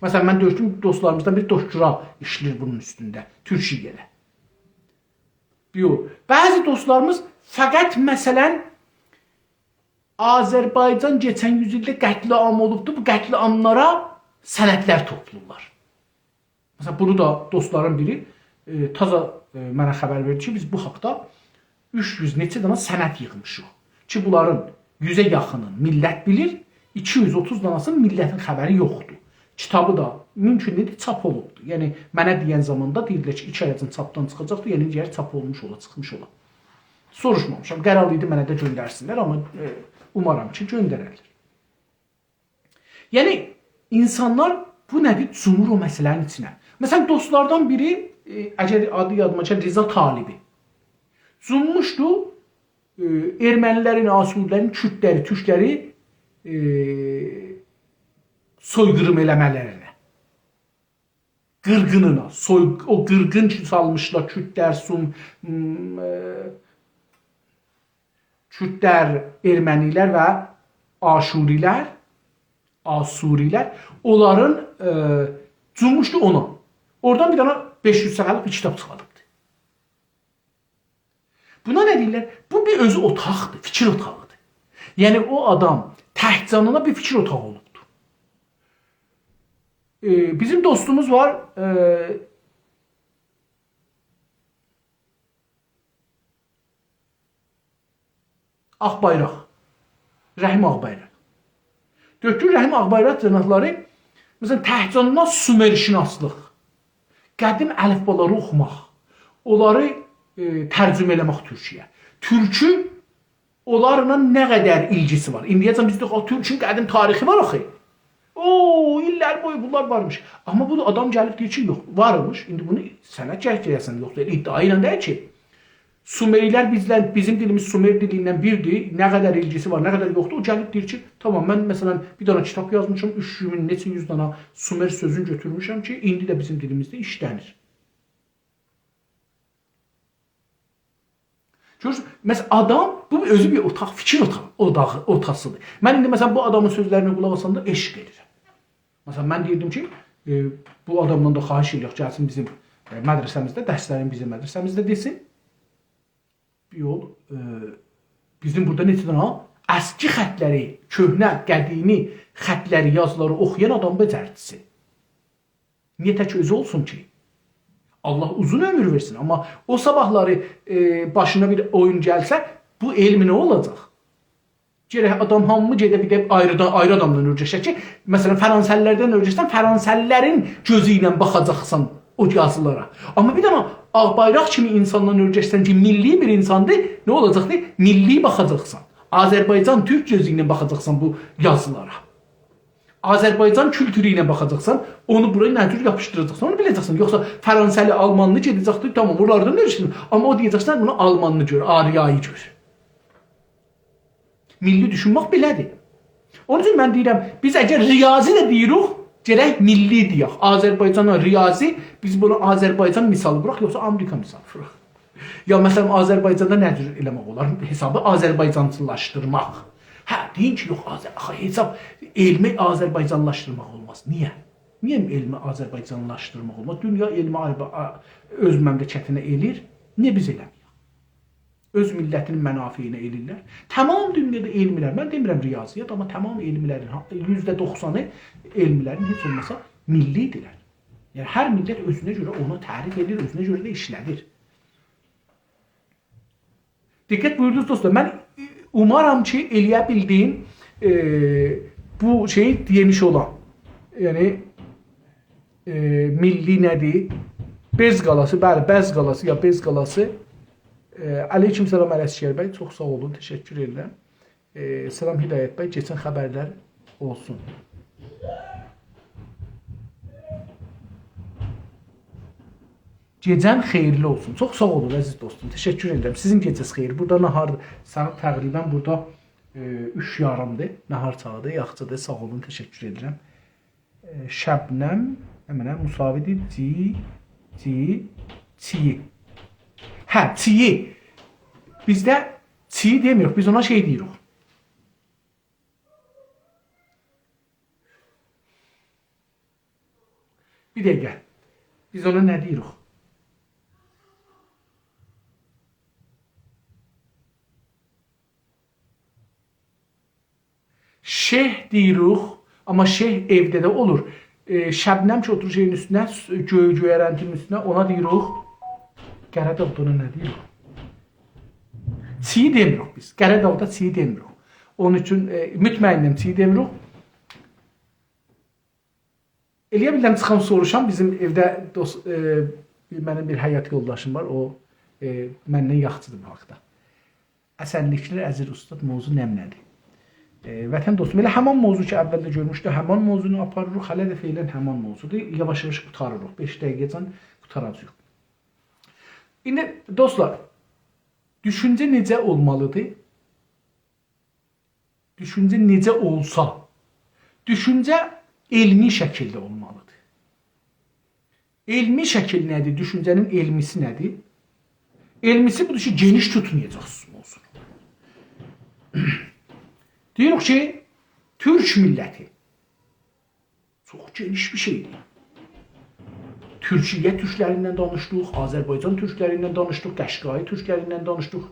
Məsələn, mən gördüm dostlarımızdan biri doktora işləyir bunun üstündə, Türkiyədə. Yox. Bəzi dostlarımız fəqət məsələn Azərbaycan keçən yüzildə qətliam olubdu. Bu qətliamlara sənədlər toplayırlar. Məsələn, bunu da dostların biri taza mənə xəbər verdi ki, biz bu haqda 300 neçə dana sənəd yığmışıq. Ki, bunların 100-ə yaxının millət bilir, 230 danasının millətin xəbəri yoxdur. Kitabı da mümkün deyil, çap olubdur. Yəni, mənə deyən zamanda deyirlər ki, 2 ayacın çapdan çıxacaqdır, yəni deyər çap olmuş ola, çıxmış ola. Soruşmamışam, qərar idi mənə də göndərsinlər, amma umaram ki, göndərərlər. Yəni, insanlar bu nədir? Cumur o məsələnin içinə. Məsələn, dostlardan biri, əgər adı yadıma gəlir, Riza Talibi. Cummuşdu ermənilərin, asurilərin, kürdləri, türkləri soyqırım eləmələrinə. Qırğınına, o qırğın ki salmışlar kürdlər, kürdlər, ermənilər və asurilər, onların cummuşdu ona. Oradan bir dana 500 səhərlik bir kitab çıxardıbdı. Buna nə deyirlər? Bu bir özü otaqdır, fikir otağıdır. Yəni o adam təhcanına bir fikir otağı olubdur. Bizim dostumuz var, Ağbayraq, Rəhim Ağbayraq. Dökür Rəhim Ağbayraq cənabları, məsələn, təhcanına Sümerşünaslıq, qədim əlifbaları oxumaq, onları tərcümə eləmək Türkiyə. Türkü onlarla nə qədər ilgisi var? İndiyəcən bizdə Türkün qədim tarixi var axı. İllər boyu bunlar varmış. Amma bu adam gəlib deyir ki, yox, varmış. İndi bunu sənə cəhcəyəsən, yoxdur. İddia ilə deyir ki, Sumerilər bizim dilimiz Sumer dilindən birdir. Nə qədər ilgisi var, nə qədər yoxdur. O gəlib deyir ki, tamam, mən məsələn bir dana kitab yazmışam, 3000 neçə 100 dana Sumer sözünü götürmüşəm ki, indi də bizim dilimizdə işlənir. Görürsün, məsələn, adam, bu özü bir otaq, fikir otasıdır. Mən indi məsələn bu adamın sözlərinə qulaq asanda eşq edirəm. Məsələn, mən deyirdim ki, bu adamdan da xahiş edirik, gəlsin bizim mədrəsəmizdə, dərslərin bizim mədrəsəmizdə desin. Bir yol, bizim burada neçə dana əski xətləri, köhnə, qədimi xətləri, yazıları oxuyan adam becərçisi. Niyə tək özü olsun ki? Allah uzun ömür versin, amma o sabahları başına bir oyun gəlsə, bu elmi nə olacaq? Gərək adam hamı gedə bir də ayrı adamdan örgəşək ki, məsələn, Fransəllərdən örgəşsən, Fransəllərin gözü ilə baxacaqsan o yazılara. Amma bir dana Ağbayraq kimi insandan örgəşsən ki, milli bir insandır, nə olacaqdır? Milli baxacaqsan. Azərbaycan Türk gözü ilə baxacaqsan bu yazılara. Azərbaycan kültürü ilə baxacaqsan, onu buraya nə cür yapışdıracaqsan, onu biləcəksən. Yoxsa Fransəli, Almanlı gedəcəkdir, tamam, oralardan örgəşsin. Amma o deyəcəksən, bunu Almanlı gör, Ariyayı gör. Milli düşünmək belədir. Onun üçün mən deyirəm, biz əgər riyazi də deyirik, gərək milli deyək. Azərbaycana riyazi, biz bunu Azərbaycan misalı bıraq, yoxsa Amerika misalı bıraq. Ya məsələn, Azərbaycanda nə cür eləmək olar? Hesabı Azərbaycancılaşdırmaq. Hə, deyin ki, yox, hesab, elmi Azərbaycanlaşdırmaq olmaz. Niyə? Niyə elmi Azərbaycanlaşdırmaq olmaz? Dünya elmi öz məmləkətinə elir, niyə biz eləməyək? Öz millətinin mənafeyinə elirlər. Tamam dünyada elmilər, mən demirəm riyaziyyat, amma tamam elmilərin, %90'ı elmilərin heç olmasa millidirlər. Yəni, hər millət özünə görə onu tərif edir, özünə görə də işlədir. Diqqət buyurdunuz dostlar, mən umaram ki, eləyə bildiyim bu şeyi demiş olan, yəni milli nədir? Bez qalası, bəli, Bəz qalası ya Bez qalası. Aleyküm salam Ələsgər bəy, çox sağ olun, təşəkkür edirəm. Salam Hidayət bəy, keçən xəbərlər olsun. Gecən xeyirli olsun. Çox sağ olun əziz dostum, təşəkkür edirəm. Sizin gecəz xeyir. Burada nahar saat təqribən burada 3:30-dır. Nahar çağıdır, yaxşıdır. Sağ olun, təşəkkür edirəm. Şəbnəm, əminəm, musavidir. Çiyi. Hə, çiyi. Bizdə çiyi demirik, biz ona şey deyirik. Bir dəqiqə. Biz ona nə deyirik? Şeyh deyirik, amma şeyh evdə də olur. Şəbnəm ki oturur şeyin üstünə, göyərəntinin üstünə, ona deyirik. Qəradağda ona nə deyirik? Çiğ demirik biz. Qəradağda çiğ demirik. Onun üçün mütməyinnəm çiğ demirik. Eləyə bilirəm çıxan soruşam, bizim evdə mənim bir həyat yoldaşım var, o məndən yaxçıdır bu haqda. Əsənliklər Əzir Ustad mövzu nəmlədir. Vətən dostum, elə həman mövzu ki əvvəldə görmüşdü, həman mövzunu aparırıq, hələ də feylən həman mövzudur. Yavaş-yavaş qutarırıq, 5 dəqiqəcən qutaracaq. İndi dostlar, düşüncə necə olmalıdır? Düşüncə necə olsa, düşüncə elmi şəkildə olmalıdır. Elmi şəkil nədir? Düşüncənin elmisi nədir? Elmisi budur ki, geniş tutmayacaqsınız mövzunu. Deyirik ki, Türk milləti çox geniş bir şeydir. Türkiyə türklərindən danışdıq, Azərbaycan türklərindən danışdıq, Qəşqai türklərindən danışdıq,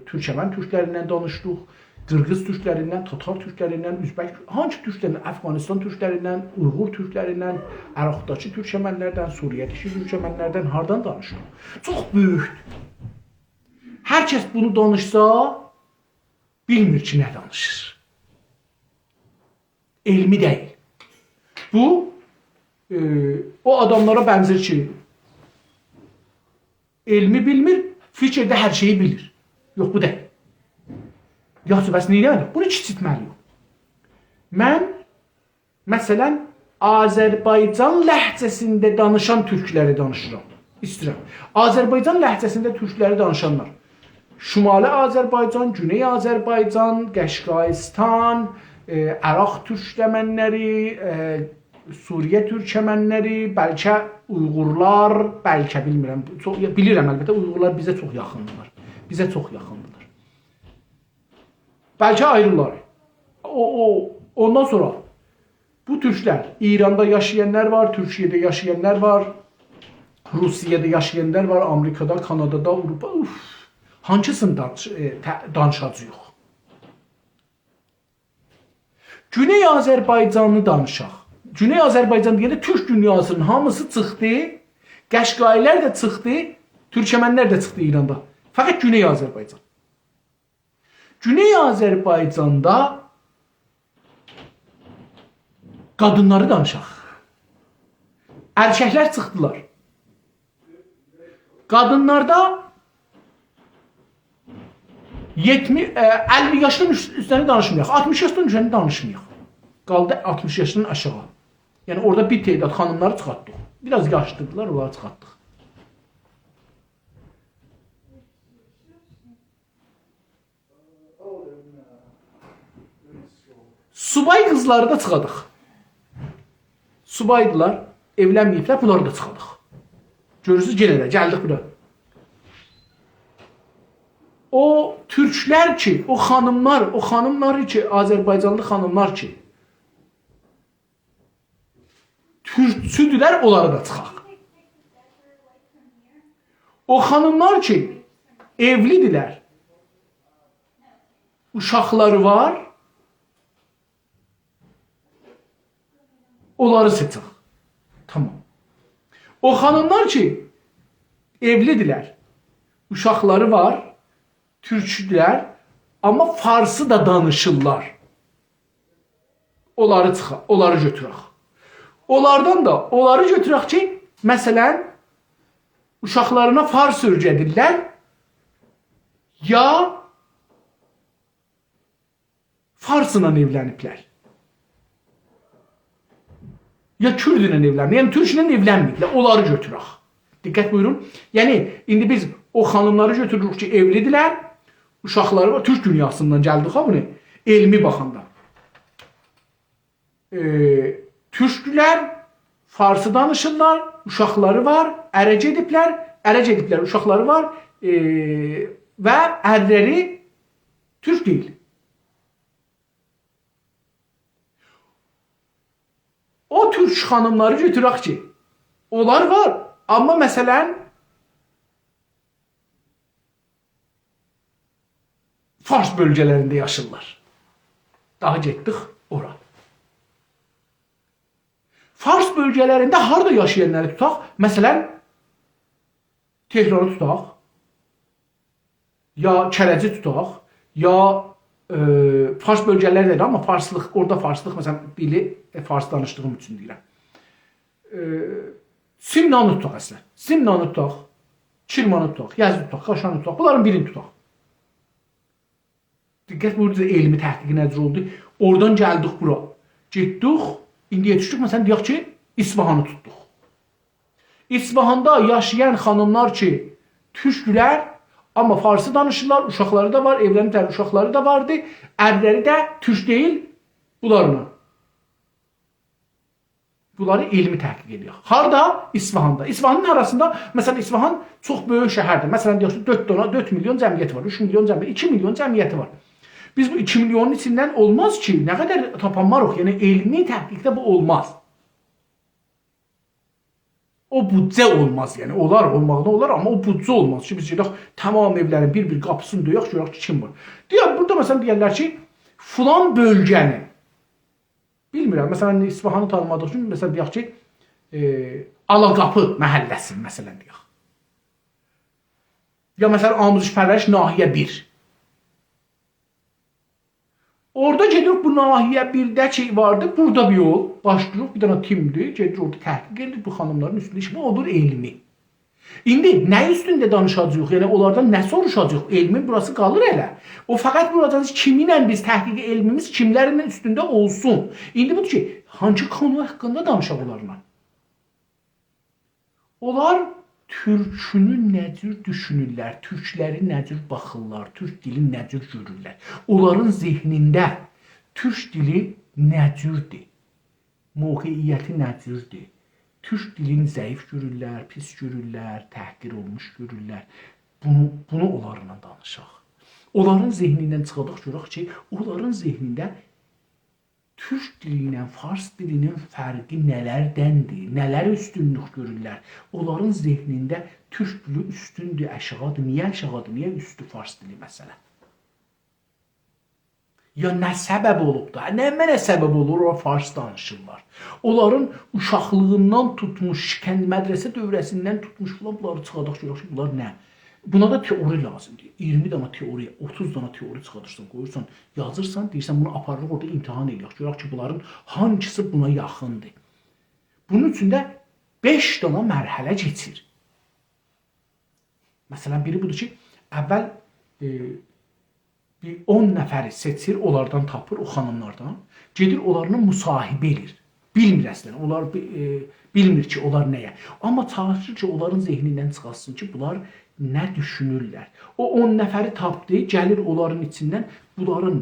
Türkəmən türklərindən danışdıq, Qırğız türklərindən, Tatar türklərindən, Üzbək, hangi türklərindən, Əfqanistan türklərindən, Uyğur türklərindən, Əraqdakı türkəmənlərdən, Suriyədəki türkəmənlərdən hardan danışdıq? Çox böyükdür. Hər kəs bunu danışsa, bilmir ki, nə danışır. Elmi deyil. Bu, o adamlara bənzər ki, elmi bilmir, fikirdə hər şeyi bilir. Yox, bu deyil. Yaxşı, bəs neyə eləməliyik? Bunu kiçiltməliyik. Mən, məsələn, Azərbaycan ləhcəsində danışan türkləri danışıram. İstəyirəm. Azərbaycan ləhcəsində türkləri danışanlar. Şimali Azərbaycan, Güney Azərbaycan, Qəşqaistan, Əraq türkləmənləri, Suriyə türkəmənləri, bəlkə Uyğurlar, bəlkə bilmirəm. Bilirəm əlbəttə, Uyğurlar bizə çox yaxındırlar. Bizə çox yaxındırlar. Bəlkə ayrılar. Ondan sonra bu türklər, İranda yaşayanlar var, Türkiyədə yaşayanlar var, Rusiyada yaşayanlar var, Amerikada, Kanadada, Avropa. Hansını danışacağıq? Güney Azərbaycanını danışaq. Güney Azərbaycan deyəndə Türk dünyasının hamısı çıxdı, Qəşqailər də çıxdı, Türkəmənlər də çıxdı İranda. Fəqət Güney Azərbaycan. Güney Azərbaycanda qadınları danışaq. Erkəklər çıxdılar. Qadınlarda 50 yaşının üstünü danışmayaq, 60 yaşının üzərini danışmayaq. Qaldı 60 yaşının aşağı. Yəni orada bir teydat xanımları çıxartdıq. Biraz yaşlıdırlar, onları çıxartdıq. Subay qızları da çıxadıq. Subaydılar, evlənməyiblər, bunları da çıxadıq. Görürsünüz, yenə də gəldik bura. O türklər ki, o xanımlar ki, Azərbaycanlı xanımlar ki, türkçüdülər, onları da çıxaq. O xanımlar ki, evlidirlər, uşaqları var, onları seçək. Tamam. O xanımlar ki, evlidirlər, uşaqları var, türkçüdülər, amma farsı da danışırlar. Onları çıxaq, onları götürək. Onlardan da onları götürək ki, məsələn, uşaqlarına fars öyrədirlər, ya farsla evləniblər. Ya kürdlə evləniblər, yəni türklə evlənməyiblər, onları götürək. Diqqət buyurun. Yəni, indi biz o xanımları götürürük ki, evlidirlər, uşaqları var, türk dünyasından gəldik ha bunu, elmi baxanda. Türklər, farsı danışırlar, uşaqları var, ərə gediblər, uşaqları var və ərləri türk deyil. O türk xanımları götürək ki, Onlar var. Amma məsələn Fars bölgələrində yaşırlar. Daha getdik ora. Fars bölgələrində harda yaşayanları tutaq? Məsələn, Tehranı tutaq, ya Kərəci tutaq, ya Fars bölgələri deyil, amma farslıq, orada farslıq, məsələn, bili fars danışdığım üçün deyirəm. Simnanı tutaq əslən. Simnanı tutaq, Kirmanı tutaq, Yazı tutaq, Qaşanı tutaq, bunların birini tutaq. Diqqət, burada elmi təhqiqi nəzər oldu. Oradan gəldik bura. Getdik, indiyə düşdük, məsələn, deyək ki, İsfahanı tutduq. İsfahanda yaşayan xanımlar ki, türkdülər, amma farsı danışırlar, uşaqları da var, evlərin tərəf uşaqları da vardı, ərləri də türk deyil, bunlarla. Bunları elmi təhqiq edir. Harada? İsfahanda. İsfahanın arasında, məsələn, İsfahan çox böyük şəhərdir. Məsələn, deyək ki, 4 milyon cəmiyyəti var, 3 milyon cəmiyyəti, 2 milyon cəmiyyəti var. Biz bu 2 milyonun içindən olmaz ki, nə qədər tapanmarıq, yəni elmi təhqiqdə bu olmaz. O büdcə olmaz, yəni olar, olmağına olar, amma o büdcə olmaz ki, biz gedək tamam evlərin bir-bir qapısını döyək, görək ki, kim var. Deyək, burada məsələn deyərlər ki, filan bölgəni, bilmirəm, məsələn, İsfahanı tanımadıq üçün, məsələn deyək ki, Alaqapı məhəlləsi, məsələn deyək. Ya məsələn, Amuzişpərvəriş nahiyə 1. Orada gedirik, bu nahiyə 1-də ki vardı, burada bir yol, başlayırıq, bir dənə timdir, gedirik orada təhqiq edilir, bu xanımların üstündə işi, odur elmi. İndi nə üstündə danışacaq, yəni onlardan nə soruşacaq, elmin burası qalır elə. O fəqət burada kiminlə biz təhqiqi elmimiz kimlərin üstündə olsun. İndi budur ki, hangi konu haqqında danışaq onlarla? Onlar türkünü necür düşünürlər, türkləri necür baxırlar, türk dili necür görürlər. Onların zehnində türk dili necürdür, mövqeyiyyəti necürdür. Türk dilini zəif görürlər, pis görürlər, təhqir olmuş görürlər. Bunu onlarla danışaq. Onların zehnindən çıxadaq görək ki, onların zehnində Türk dili ilə fars dilinin fərqi nələrdəndir, nələr üstünlük görürlər. Onların zehnində türk dili üstündür, aşağıdır. Niyə aşağıdır, niyə üstü fars dili məsələ? Ya nə səbəb olub da, nə səbəb olur, o fars danışırlar. Onların uşaqlığından tutmuş, mədrəsə dövrəsindən tutmuş, bunları çıxadaq görək ki, bunlar nə? Buna da teori lazımdır. 20 dana teori, 30 dana teori çıxadırsan, qoyursan, yazırsan, deyirsən, bunu aparırıq orada imtihan edək. Görək ki, bunların hangisi buna yaxındır. Bunun üçün də 5 dana mərhələ keçir. Məsələn, biri budur ki, əvvəl 10 nəfəri seçir, onlardan tapır, o xanımlardan. Gedir, onlarla müsahibə edir. Bilmir əslən, onlar bilmir ki, onlar nəyə. Amma çalışır ki, onların zehnindən çıxasın ki, bunlar nə düşünürlər. O 10 nəfəri tapdı, gəlir onların içindən bunların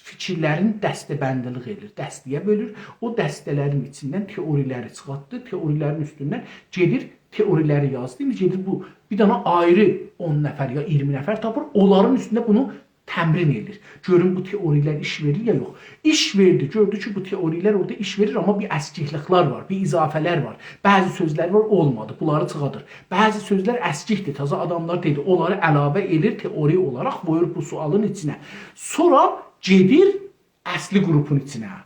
fikirlərini dəstəbəndiliq edir, dəstəyə bölür. O dəstələrin içindən teoriləri çıxartdı, teorilərin üstündən gedir, teoriləri yazdı. İndi gedir bu bir dana ayrı 10 nəfər ya 20 nəfər tapır, onların üstündə bunu təmrin edir. Görün bu teorilər iş verir ya yox. İş verdi, gördü ki bu teorilər orada iş verir, amma bir əskikliklər var, bir izafələr var. Bəzi sözlər var, olmadı, bunları çıxadır. Bəzi sözlər əskikdir, taza adamlar dedi, onları əlavə edir teori olaraq, qoyur bu sualın içinə. Sonra gedir əsli qrupun içinə.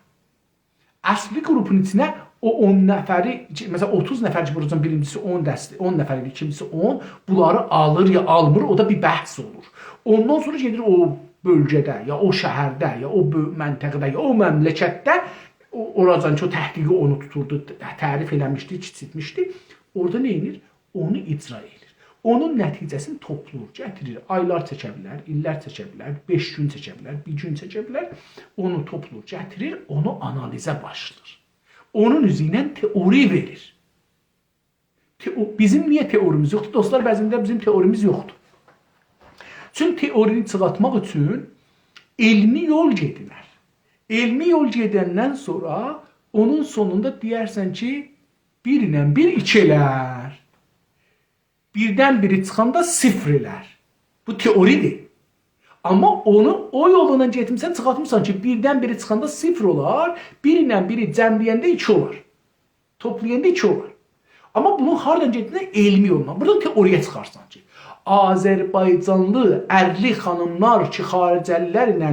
Əsli qrupun içinə o 10 nəfəri, məsələn 30 nəfər ki, buracın birincisi 10 nəfər idi, ikincisi 10, bunları alır ya almır, o da bir bəhs olur. Ondan sonra gedir o bölgədə, ya o şəhərdə, ya o məntəqədə, ya o məmləkətdə, oradan ki, o təhqiqi onu tuturdu, tərif eləmişdi, kiçiltmişdi. Orada nə edir? Onu icra edir. Onun nəticəsini toplur, gətirir. Aylar çəkə bilər, illər çəkə bilər, 5 gün çəkə bilər, 1 gün çəkə bilər. Onu toplur, gətirir, onu analizə başlayır. Onun üzü ilə teori verir. Bizim niyə teorimiz yoxdur? Dostlar, bəzində bizim teorimiz yoxdur. Çünki teorini çıxartmaq üçün elmi yol gedirlər. Elmi yol gedəndən sonra onun sonunda deyərsən ki, 1 ilə 1 2 elər. Birdən biri çıxanda 0 elər. Bu teoridir. Amma onu o yolundan getmirsən, çıxartmırsan ki, birdən biri çıxanda 0 olar, 1 ilə 1-i cəmləyəndə 2 olar. Toplayanda 2 olar. Amma bunun hardan getdiyini elmi yolla. Buradan teoriya çıxarsan ki, Azərbaycanlı ərli xanımlar ki, xaricəlilərlə,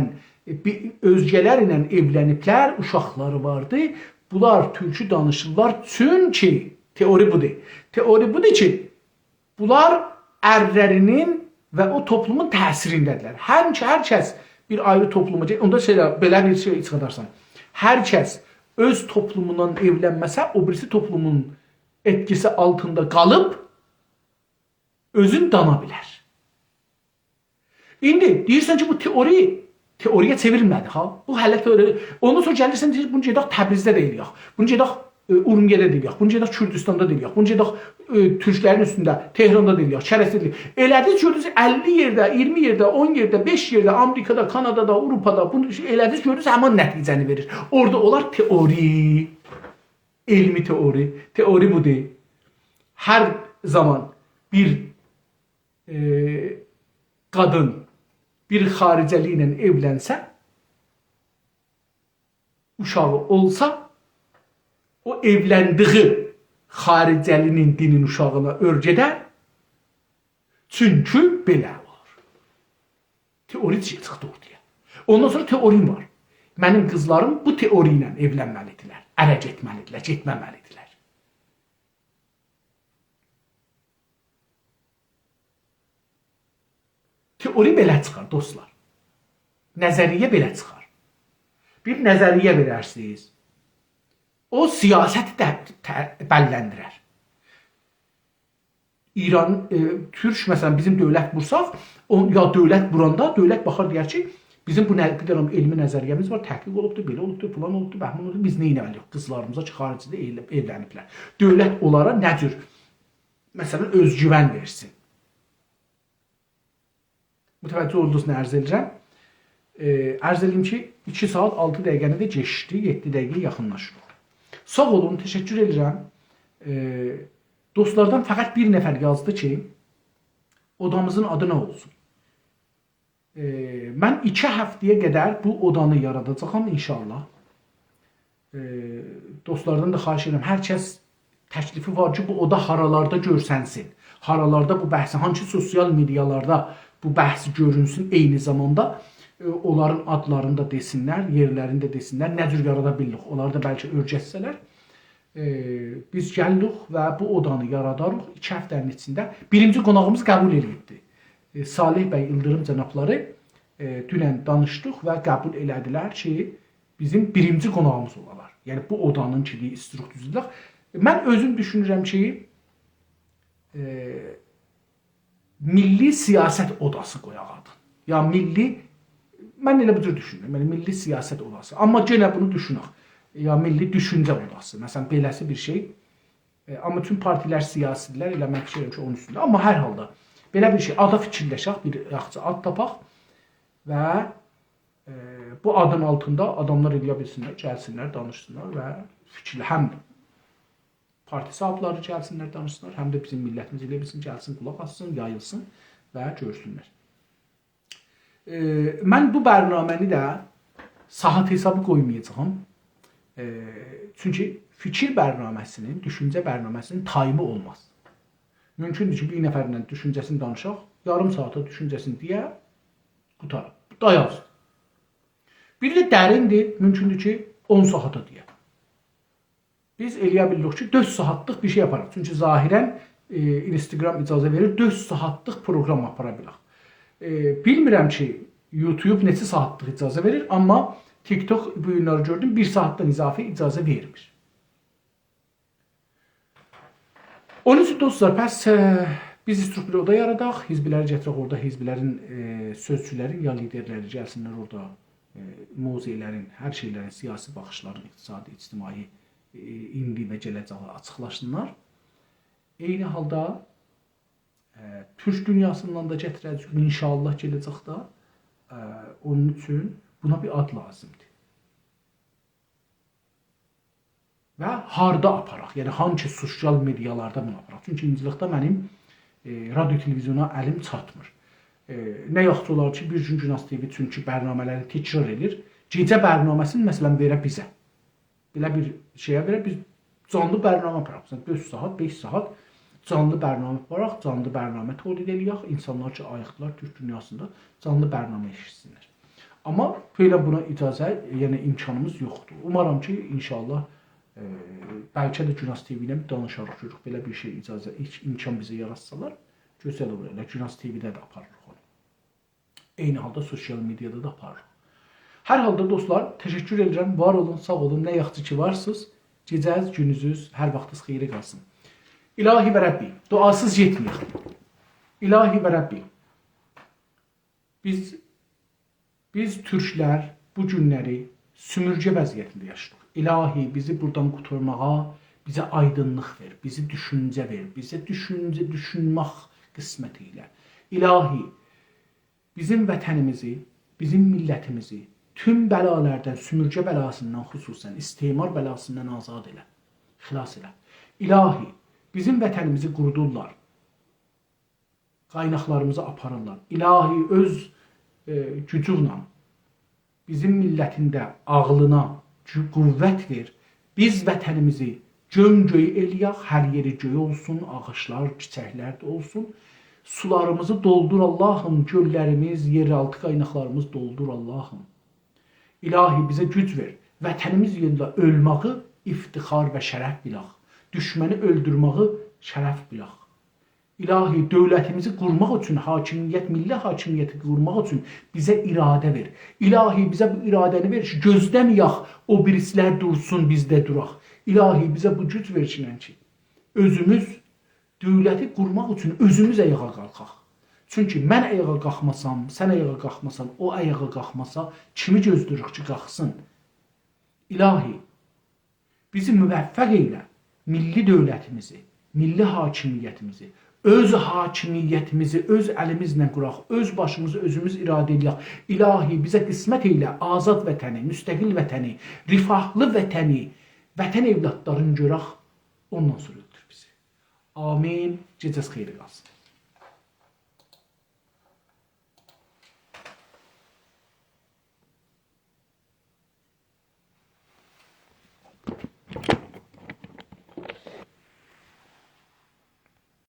özgələrlə evləniblər, uşaqları vardı. Bunlar türkü danışırlar. Çünki teori budur. Teori budur ki, bunlar ərlərinin və o toplumun təsirindədirlər. Hər kəs bir ayrı topluma, onda belə bir şey çıxarsan. Hər kəs öz toplumundan evlənməsə, o birisi toplumun etkisi altında qalıb özün dana bilər. İndi deyirsən ki, bu teoriya çevrilmədi ha. Bu hələ teoriya. Ondan sonra gəlirsən deyir, bunu gedək Təbrizdə də eləyək. Bunu gedək Urumiyədə də eləyək. Bunu gedək Kürdistanda da eləyək. Bunu gedək türklərin üstündə Tehranda da eləyək. Şərəfdə eləyək. Elədiniz gördünüz 50 yerdə, 20 yerdə, 10 yerdə, 5 yerdə, Amerikada, Kanadada, Avropada bunu elədiniz gördünüz həmin nəticəni verir. Orada olar teori. Elmi teori. Teori budur. Hər zaman bir qadın bir xaricəli ilə evlənsə, uşağı olsa, o evləndiği xaricəlinin dinin uşağına örgədər. Çünki belə olur. Teori çıxdı ortaya. Ondan sonra teorim var. Mənim qızlarım bu teori ilə evlənməlidirlər, ərə getməlidirlər, getməməlidirlər. Teori belə çıxar, dostlar. Nəzəriyyə belə çıxar. Bir nəzəriyyə verərsiniz. O siyasəti bəlləndirər. İran, Türk, məsələn, bizim dövlət bursaq, ya dövlət buranda, dövlət baxar deyər ki, bizim bu elmi nəzəriyyəmiz var, təhqiq olubdur, belə olubdur, falan olubdur, bəhman olubdur, biz nə eləməliyik? Qızlarımıza ki, xaricdə evləniblər. Dövlət onlara nə cür, məsələn, özgüvən versin. Mütəvəccüh olduğunuz nə ərz edirəm? Ərz edim ki, 2 saat 6 dəqiqəni də geçdi, 7 dəqiqə yaxınlaşırıq. Sağ olun, təşəkkür edirəm. Dostlardan fəqət bir nəfər yazdı ki, odamızın adı nə olsun? Mən 2 həftəyə qədər bu odanı yaradacağam inşallah. Dostlardan da xahiş edirəm, hər kəs təklifi var ki, bu oda haralarda görsənsin. Haralarda bu bəhsi, hangi sosial medialarda bu bəhsi görünsün, eyni zamanda onların adlarını da desinlər, yerlərini də desinlər, nə cür yarada bilirik, onları da bəlkə örgətsələr. Biz gəlirik və bu odanı yaradarıq 2 həftənin içində. Birinci qonağımız qəbul edildi. Salih bəy İldırım cənabları dünən danışdıq və qəbul elədilər ki, bizim birinci qonağımız olalar. Yəni bu odanın ki, istiruq düzüldük. Mən özüm düşünürəm ki, milli siyasət odası qoyaq adın. Ya milli, mən elə bu cür düşünürəm, yəni milli siyasət odası. Amma yenə bunu düşünək. Ya milli düşüncə odası. Məsələn, beləsi bir şey. Amma tüm partilər, siyasidirlər, eləmək istəyirəm ki, onun üstündə. Amma hər halda belə bir şey, ada fikirləşək, bir yaxşı ad tapaq və bu adın altında adamlar eləyə bilsinlər, gəlsinlər, danışsınlar və fikirlə həm parti sahibləri gəlsinlər, danışsınlar, həm də bizim millətimiz elə bilsin, gəlsin, qulaq assın, yayılsın və görsünlər. Mən bu bərnaməni də saat hesabı qoymayacağım. Çünki fikir bərnaməsinin, düşüncə bərnaməsinin tayımı olmaz. Mümkündür ki, bir nəfərlə düşüncəsini danışaq, yarım saata düşüncəsini deyə qutaraq. Dayaz. Bir də dərindir, mümkündür ki, 10 saata deyə. Biz eləyə bilirik ki, 4 saatlıq bir şey yaparıq. Çünki zahirən Instagram icazə verir, 4 saatlıq proqram apara bilək. Bilmirəm ki, YouTube neçə saatlıq icazə verir, amma TikTok bu günləri gördüm, 1 saatdan izafi icazə vermir. Onun üçün dostlar, bəs biz struktur oda yaradaq, hizbiləri gətirək orada, hizbilərin sözçüləri ya liderləri gəlsinlər orada, muzeylərin, hər şeylərin, siyasi baxışların, iqtisadi, ictimai indi və gələcəyi açıqlaşsınlar. Eyni halda Türk dünyasından da gətirəcək, inşallah gələcəkdə. Onun üçün buna bir ad lazımdır. Və harda aparaq, yəni hangi sosial medialarda bunu aparaq. Çünki incilikdə mənim radio televizyona əlim çatmır. Nə yaxşı olar ki, Bir Gün Günas TV çünki bərnamələri təkrar edir. Gecə bərnaməsini məsələn verə bizə. Belə bir şeyə verə biz Canlı bərnamə aparaq. 4 saat, 5 saat canlı bərnamə aparaq, canlı bərnamə tolid eləyək. İnsanlar ki, ayıqdılar Türk dünyasında canlı bərnamə eşitsinlər. Amma belə buna icazə, yəni imkanımız yoxdur. Umaram ki, inşallah bəlkə də Günas TV ilə danışarıq. Belə bir şey icazə, imkan bizə yaratsalar, gözəl olur. Elə Günas TV-də də aparırıq onu. Eyni halda sosial mediada da aparırıq. Hər halda dostlar, təşəkkür edirəm. Var olun, sağ olun. Nə yaxşı ki varsınız. Gecəniz, gününüz, hər vaxtınız xeyirə qalsın. İlahi və Rəbbi, duasız yetməyək. İlahi və Rəbbi, biz türklər bu günləri sümürgə vəziyyətində yaşayırıq. İlahi, bizi buradan qurtarmağa, bizə aydınlıq ver, bizi düşüncə ver, bizə düşünmək qisməti ilə. İlahi, bizim vətənimizi, bizim millətimizi tüm bəlalərdən, sümürgə bəlasından xüsusən, istimar bəlasından azad elə, xilas elə. İlahi, bizim vətənimizi qurudurlar, qaynaqlarımızı aparırlar. İlahi, öz gücünlə bizim millətində ağlına qüvvət ver. Biz vətənimizi göy eləyək, hər yeri göy olsun, ağaçlar, çiçəklər də olsun. Sularımızı doldur Allahım, göllərimiz, yeraltı qaynaqlarımız doldur Allahım. İlahi, bizə güc ver. Vətənimiz yolunda ölməyi iftixar və şərəf bilək. Düşməni öldürməyi şərəf bilək. İlahi, dövlətimizi qurmaq üçün, hakimiyyət, milli hakimiyyəti qurmaq üçün bizə iradə ver. İlahi, bizə bu iradəni ver ki, gözləməyək, o birisilər dursun, biz də duraq. İlahi, bizə bu güc versinən ki, özümüz dövləti qurmaq üçün özümüz ayağa qalxaq. Çünki mən ayağa qalxmasam, sən ayağa qalxmasan, o ayağa qalxmasa, kimi gözləyirik ki, qalxsın? İlahi, bizi müvəffəq elə, milli dövlətimizi, milli hakimiyyətimizi, öz hakimiyyətimizi öz əlimizlə quraq, öz başımızı özümüz iradə edək. İlahi, bizə qismət elə azad vətəni, müstəqil vətəni, rifahlı vətəni, vətən evlatlarını görək, ondan sonra öldür bizi. Amin. Gecəz xeyri qalsın.